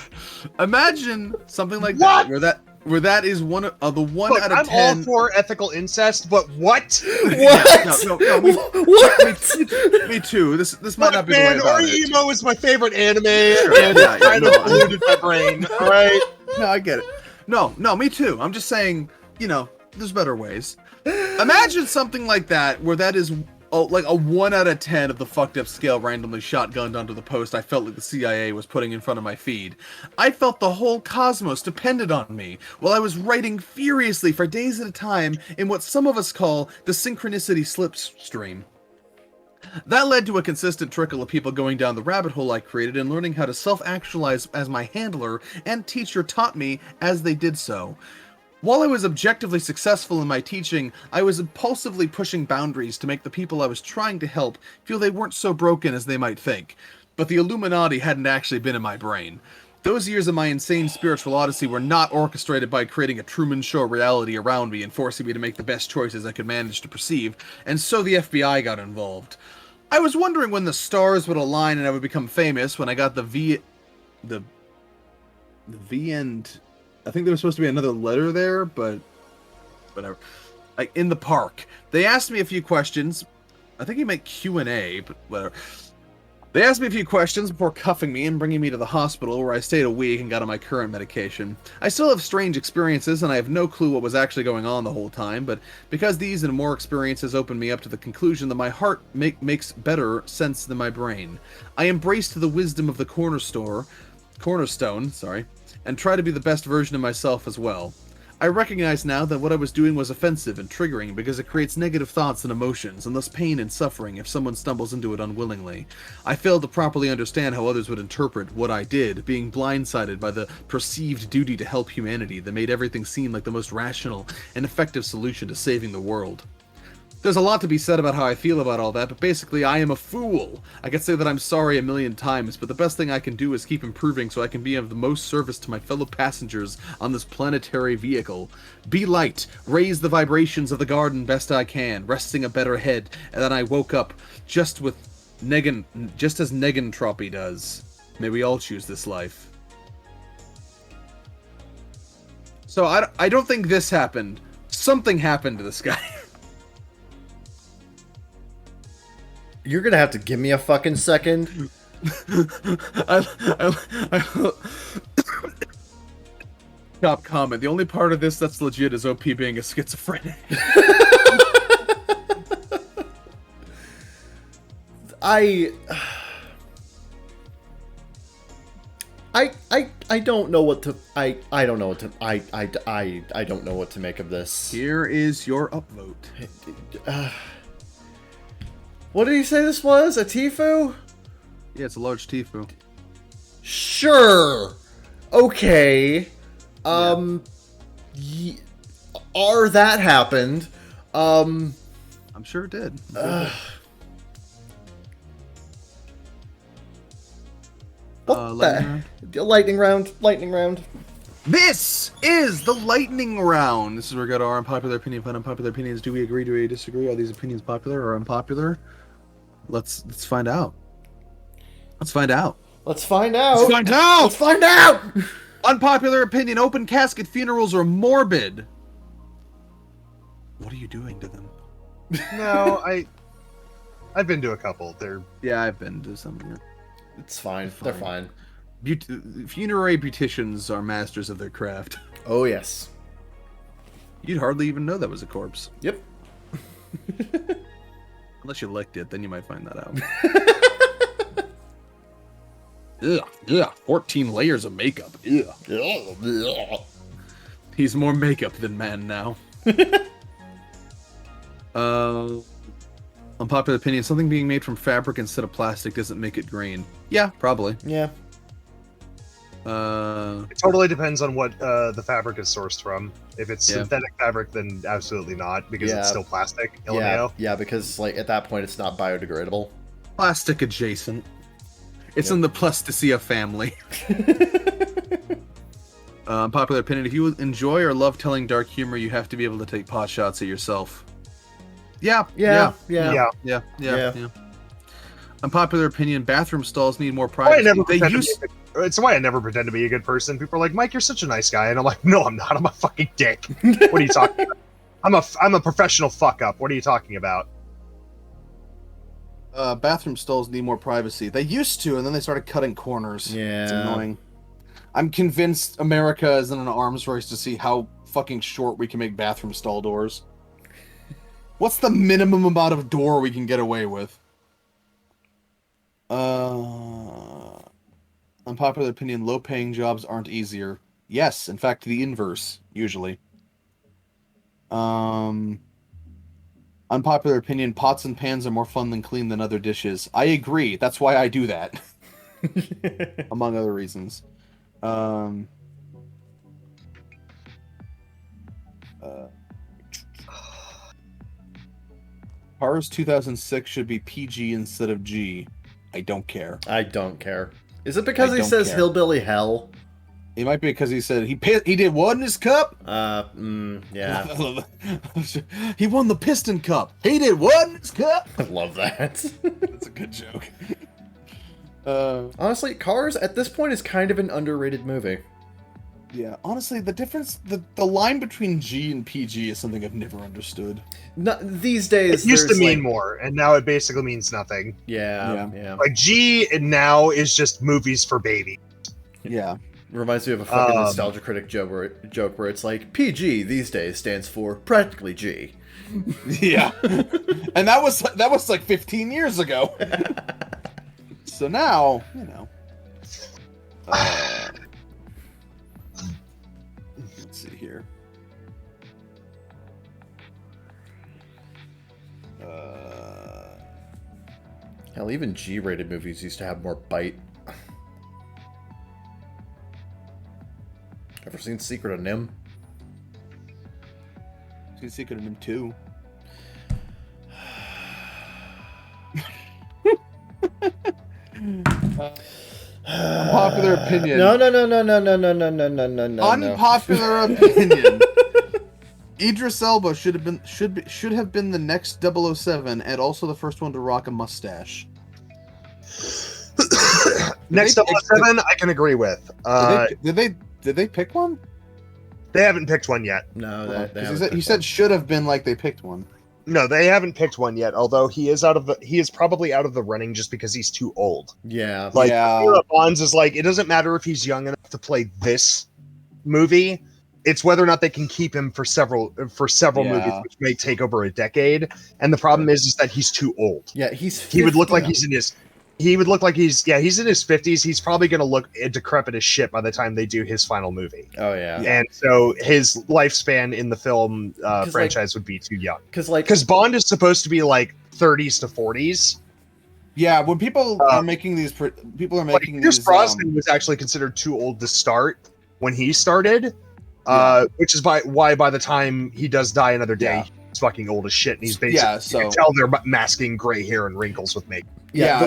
Imagine something like What? that, where that is one of the one Look, out of I'm 10. all for ethical incest, but what? What? No, me too. This might not be the way about it. Emo is my favorite anime, and it kind of polluted my brain. All right. No, I get it. No, me too. I'm just saying, there's better ways. Imagine something like that, where that is like a 1 out of 10 of the fucked up scale randomly shotgunned onto the post I felt like the CIA was putting in front of my feed. I felt the whole cosmos depended on me, while I was writing furiously for days at a time in what some of us call the synchronicity slipstream. That led to a consistent trickle of people going down the rabbit hole I created and learning how to self-actualize as my handler and teacher taught me as they did so. While I was objectively successful in my teaching, I was impulsively pushing boundaries to make the people I was trying to help feel they weren't so broken as they might think. But the Illuminati hadn't actually been in my brain. Those years of my insane spiritual odyssey were not orchestrated by creating a Truman Show reality around me and forcing me to make the best choices I could manage to perceive, and so the FBI got involved. I was wondering when the stars would align and I would become famous when I got the V and... I think there was supposed to be another letter there, but whatever. Like in the park, they asked me a few questions. I think he meant Q&A, but whatever. They asked me a few questions before cuffing me and bringing me to the hospital, where I stayed a week and got on my current medication. I still have strange experiences, and I have no clue what was actually going on the whole time, but because these and more experiences opened me up to the conclusion that my heart makes better sense than my brain, I embraced the wisdom of the cornerstone, and try to be the best version of myself as well. I recognize now that what I was doing was offensive and triggering because it creates negative thoughts and emotions, and thus pain and suffering if someone stumbles into it unwillingly. I failed to properly understand how others would interpret what I did, being blindsided by the perceived duty to help humanity that made everything seem like the most rational and effective solution to saving the world. There's a lot to be said about how I feel about all that, but basically I am a fool. I could say that I'm sorry a million times, but the best thing I can do is keep improving so I can be of the most service to my fellow passengers on this planetary vehicle. Be light, raise the vibrations of the garden best I can, resting a better head, and then I woke up just as negentropy does. May we all choose this life. So I don't think this happened. Something happened to this guy. You're gonna have to give me a fucking second. Top comment. The only part of this that's legit is OP being a schizophrenic. I don't know what to I don't know what to I don't know what to make of this. Here is your upvote. What did he say this was? A Tifu? Yeah, it's a large Tifu. Sure. Okay. That happened. I'm sure it did. Lightning round. This is the lightning round. This is where we go to our unpopular opinion, find unpopular opinions. Do we agree? Do we disagree? Are these opinions popular or unpopular? Let's find out. Let's find out. Unpopular opinion: open casket funerals are morbid. What are you doing to them? No, I've been to a couple. Yeah, I've been to some. Yeah. It's fine. They're fine. Funerary beauticians are masters of their craft. Oh yes. You'd hardly even know that was a corpse. Yep. Unless you licked it, then you might find that out. Ugh, 14 layers of makeup. Ugh. He's more makeup than man now. Unpopular opinion: something being made from fabric instead of plastic doesn't make it green. Yeah, probably. Yeah. It totally depends on what the fabric is sourced from. If it's synthetic fabric, then absolutely not, because it's still plastic. LMAO. Yeah, because like at that point it's not biodegradable. Plastic adjacent. It's in the Plasticea family. Popular opinion: if you enjoy or love telling dark humor, you have to be able to take pot shots at yourself. Yeah. Unpopular opinion: bathroom stalls need more privacy. It's why I never pretend to be a good person. People are like, Mike, you're such a nice guy. And I'm like, no, I'm not. I'm a fucking dick. What are you talking about? I'm a professional fuck up. What are you talking about? Bathroom stalls need more privacy. They used to, and then they started cutting corners. Yeah. It's annoying. I'm convinced America is in an arms race to see how fucking short we can make bathroom stall doors. What's the minimum amount of door we can get away with? Unpopular opinion: low-paying jobs aren't easier. Yes, in fact, the inverse, usually. Unpopular opinion: pots and pans are more fun than clean than other dishes. I agree. That's why I do that. Among other reasons. Cars 2006 should be PG instead of G. I don't care. I don't care. Is it because he says hillbilly hell? It might be because he said he did what in his cup? Yeah. He won the Piston Cup. He did what in his cup? I love that. That's a good joke. Honestly, Cars at this point is kind of an underrated movie. Yeah, honestly, the difference, the line between G and PG is something I've never understood. No, these days, It used to there's, mean like, more, and now it basically means nothing. yeah. Like G now is just movies for baby. Yeah. Reminds me of a fucking Nostalgia Critic joke where it's like, PG these days stands for practically G. Yeah. And that was like 15 years ago. So now, you know. Let's see here. Hell, even G-rated movies used to have more bite. Ever seen Secret of Nim? See Secret of Nim 2. Unpopular opinion. No. Unpopular opinion. Idris Elba should have been the next 007 and also the first one to rock a mustache. Next 007, I can agree with. Did they pick one? They haven't picked one yet. No, He said should have been like they picked one. No, they haven't picked one yet. Although he is probably out of the running just because he's too old. Yeah. Like Yeah. Bonds is like, it doesn't matter if he's young enough to play this movie. It's whether or not they can keep him for several movies, which may take over a decade. And the problem is that he's too old. Yeah, he's 50. He would look like he's in his 50s. He's probably going to look decrepit as shit by the time they do his final movie. Oh yeah. And so his lifespan in the film franchise would be too young. Because Bond is supposed to be like 30s to 40s. Yeah, when people are making these, Pierce Brosnan was actually considered too old to start when he started. Which is why by the time he does Die Another Day, he's fucking old as shit, and he's basically you can tell they're masking gray hair and wrinkles with makeup.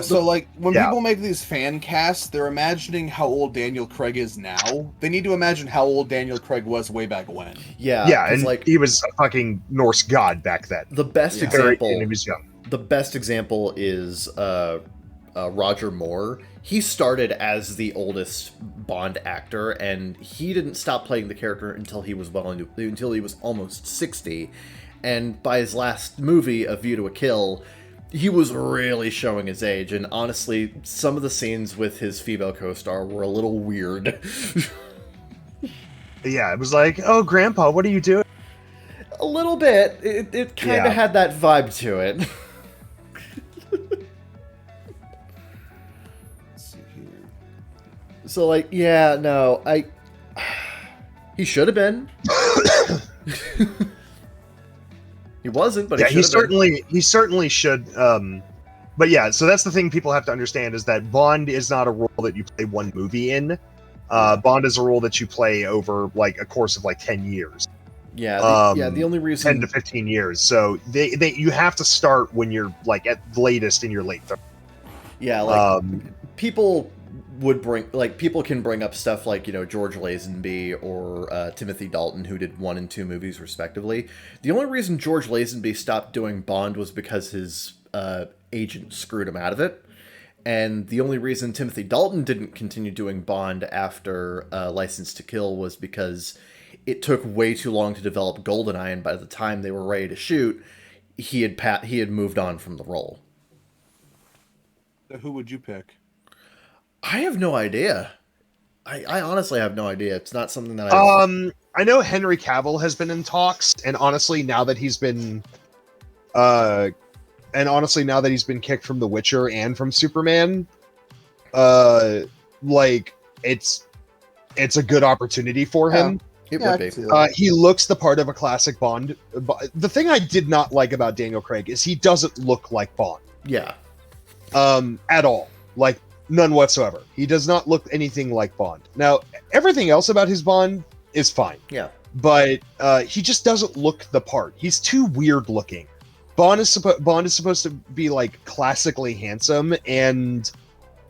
So like when people make these fan casts, they're imagining how old Daniel Craig is now. They need to imagine how old Daniel Craig was way back when. Yeah, and like he was a fucking Norse god back then. The best example. And he was young. The best example is Roger Moore. He started as the oldest Bond actor, and he didn't stop playing the character until he was almost 60. And by his last movie, A View to a Kill, he was really showing his age. And honestly, some of the scenes with his female co-star were a little weird. Yeah, it was like, oh, Grandpa, what are you doing? A little bit. It kind of had that vibe to it. So, like, yeah, no, he should have been. He wasn't, but he certainly should. But yeah, so that's the thing people have to understand is that Bond is not a role that you play one movie in. Bond is a role that you play over like a course of like 10 years. Yeah, the only reason 10 to 15 years. So you have to start when you're like at the latest in your late 30s. Yeah, like people can bring up stuff like, George Lazenby or Timothy Dalton, who did 1 and 2 movies respectively. The only reason George Lazenby stopped doing Bond was because his agent screwed him out of it. And the only reason Timothy Dalton didn't continue doing Bond after License to Kill was because it took way too long to develop GoldenEye, and by the time they were ready to shoot, he had moved on from the role. So who would you pick? I have no idea. I honestly have no idea. It's not something that I know Henry Cavill has been in talks, and honestly, now that he's been kicked from The Witcher and from Superman, like it's a good opportunity for him. It would be. He looks the part of a classic Bond. The thing I did not like about Daniel Craig is he doesn't look like Bond. Yeah. At all. Like, none whatsoever. He does not look anything like Bond. Now, everything else about his Bond is fine. Yeah. But he just doesn't look the part. He's too weird looking. Bond is supposed to be like classically handsome, and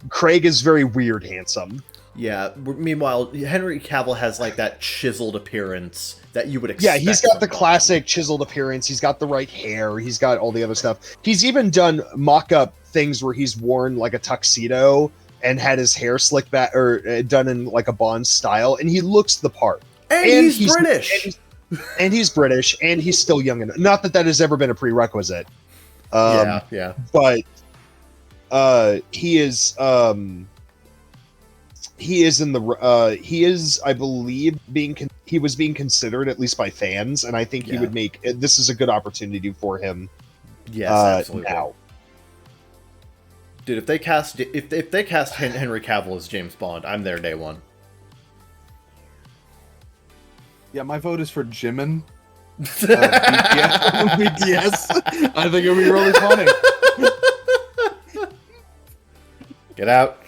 Craig is very weird handsome. Yeah. Meanwhile, Henry Cavill has like that chiseled appearance that you would expect. Yeah, he's got the classic chiseled appearance. He's got the right hair. He's got all the other stuff. He's even done mock-up things where he's worn like a tuxedo and had his hair slicked back or done in like a Bond style, and he looks the part. And he's British. And he's British, and he's still young enough. Not that has ever been a prerequisite. Yeah. But he is I believe he was being considered, at least by fans, and I think he would make this is a good opportunity for him. Yes, absolutely. Now, dude, if they cast Henry Cavill as James Bond, I'm there day one. Yeah, my vote is for Jimin. BTS. I think it'll be really funny. Get out.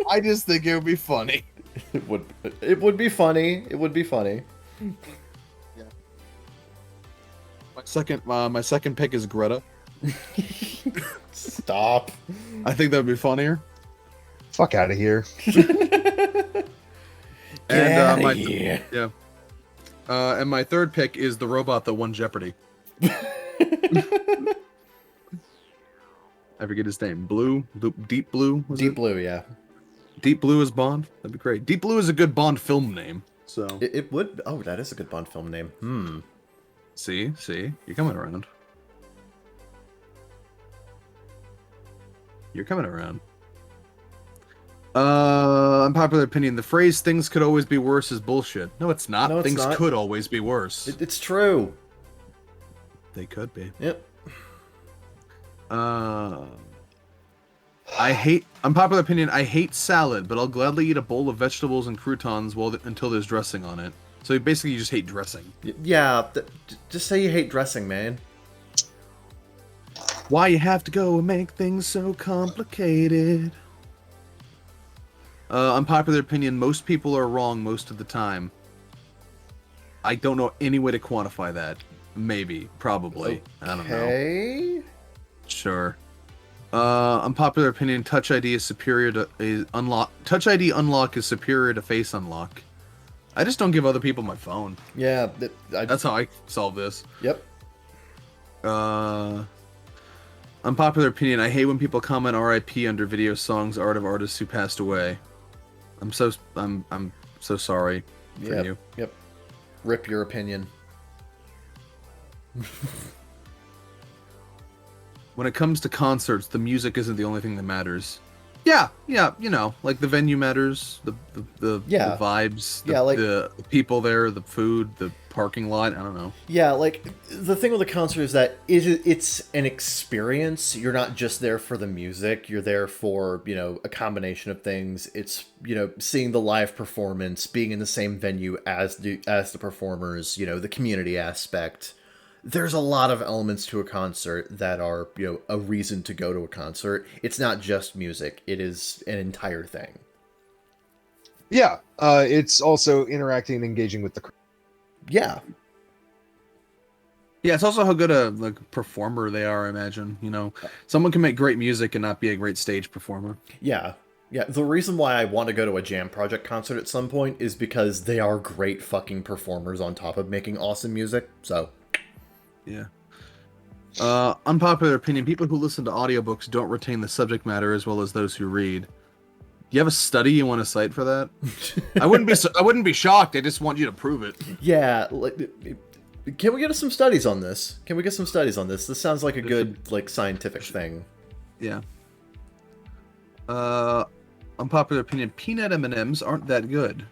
I just think it would be funny. It would be funny. It would be funny. Yeah. My second pick is Greta. Stop. I think that would be funnier. fuck out of here. And Yeah. And my third pick is the robot that won Jeopardy. I forget his name. Deep Blue. Deep Blue, yeah. Deep Blue is Bond. That'd be great. Deep Blue is a good Bond film name. So It would. Oh, that is a good Bond film name. see, you're coming around. You're coming around. Unpopular opinion. The phrase "things could always be worse" is bullshit. No, it's not. No, it's things not. could always be worse. It's true. They could be. Yep. I hate unpopular opinion. I hate salad, but I'll gladly eat a bowl of vegetables and croutons until there's dressing on it. So basically, you just hate dressing. Yeah. Just say you hate dressing, man. Why you have to go and make things so complicated? Unpopular opinion. Most people are wrong most of the time. I don't know any way to quantify that. Maybe, probably. I don't know. Okay. Sure. Unpopular opinion. Touch ID is superior to unlock. Touch ID unlock is superior to face unlock. I just don't give other people my phone. Yeah. That's how I solve this. Yep. Unpopular opinion. I hate when people comment RIP under video songs art of artists who passed away. I'm so sorry for you. Yep. Rip your opinion. When it comes to concerts, the music isn't the only thing that matters. Yeah, you know, like the venue matters, the vibes, the people there, the food, the parking lot, I don't know. Yeah, like, the thing with the concert is that it's an experience. You're not just there for the music, you're there for, a combination of things. It's, seeing the live performance, being in the same venue as the performers, the community aspect. There's a lot of elements to a concert that are, a reason to go to a concert. It's not just music. It is an entire thing. Yeah, it's also interacting and engaging with the crowd. Yeah. Yeah, it's also how good a performer they are, I imagine. Someone can make great music and not be a great stage performer. Yeah. Yeah, the reason why I want to go to a Jam Project concert at some point is because they are great fucking performers on top of making awesome music, so... Yeah. Unpopular opinion. People who listen to audiobooks don't retain the subject matter as well as those who read. Do you have a study you want to cite for that? I wouldn't be shocked. I just want you to prove it. Yeah, can we get some studies on this? This sounds like a good scientific thing. Yeah. Unpopular opinion. Peanut M&Ms aren't that good.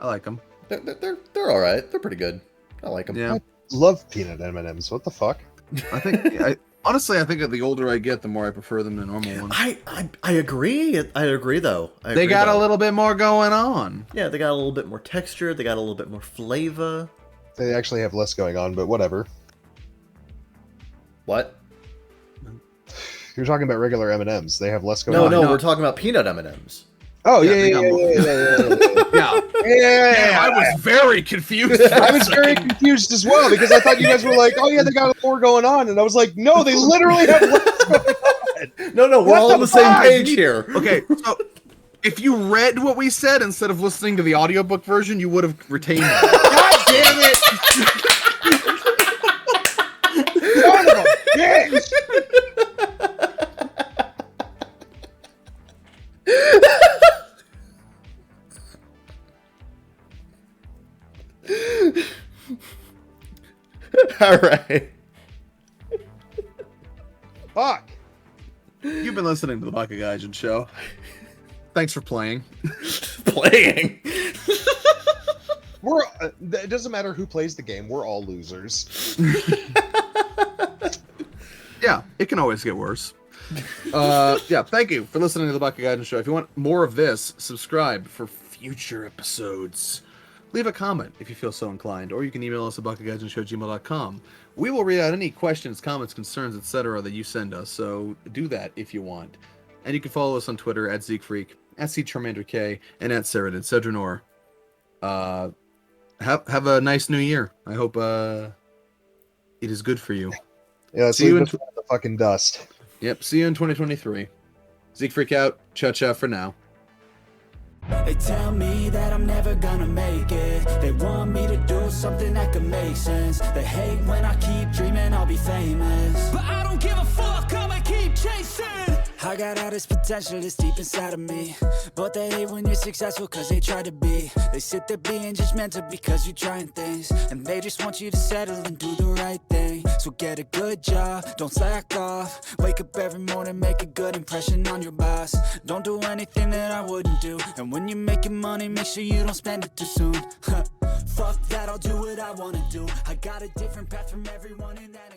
I like them. They're all right. They're pretty good. I like them. Yeah. Love peanut M&Ms. What the fuck? I think honestly, I think that the older I get, the more I prefer them to normal ones. I agree. I agree though. They got a little bit more going on. Yeah, they got a little bit more texture. They got a little bit more flavor. They actually have less going on, but whatever. What? You're talking about regular M&Ms. They have less going on. No, we're talking about peanut M&Ms. Oh, yeah. I was very confused. I was very confused as well because I thought you guys were like, oh yeah, they got more going on, and I was like, no, they literally have less going on. No, we're all on the same page here. Okay, so if you read what we said instead of listening to the audiobook version, you would have retained it. God damn it! Son of a bitch! All right. Fuck. You've been listening to the Bakagaijinshow. Thanks for playing. Playing. We're. It doesn't matter who plays the game. We're all losers. Yeah, it can always get worse. Yeah, thank you for listening to the Bakagaijinshow. If you want more of this, subscribe for future episodes. Leave a comment if you feel so inclined, or you can email us at bakagaijinshow@gmail.com. We will read out any questions, comments, concerns, etc. that you send us, so do that if you want. And you can follow us on Twitter at ZeekFreak, at CCharmanderK, and at Seradin Sedranor. Have a nice new year. I hope it is good for you. Yeah, let's See you leave in this in the fucking dust. Yep, see you in 2023. ZeekFreak out. Cha-cha for now. They tell me that I'm never gonna make it. They want me to do something that could make sense. They hate when I keep dreaming I'll be famous, but I don't give a fuck, I'ma keep chasing. I got all this potential that's deep inside of me, but they hate when you're successful cause they try to be. They sit there being judgmental because you're trying things, and they just want you to settle and do the right thing. So get a good job, don't slack off. Wake up every morning, make a good impression on your boss. Don't do anything that I wouldn't do, and when you're making money, make sure you don't spend it too soon. Fuck that, I'll do what I wanna do. I got a different path from everyone in that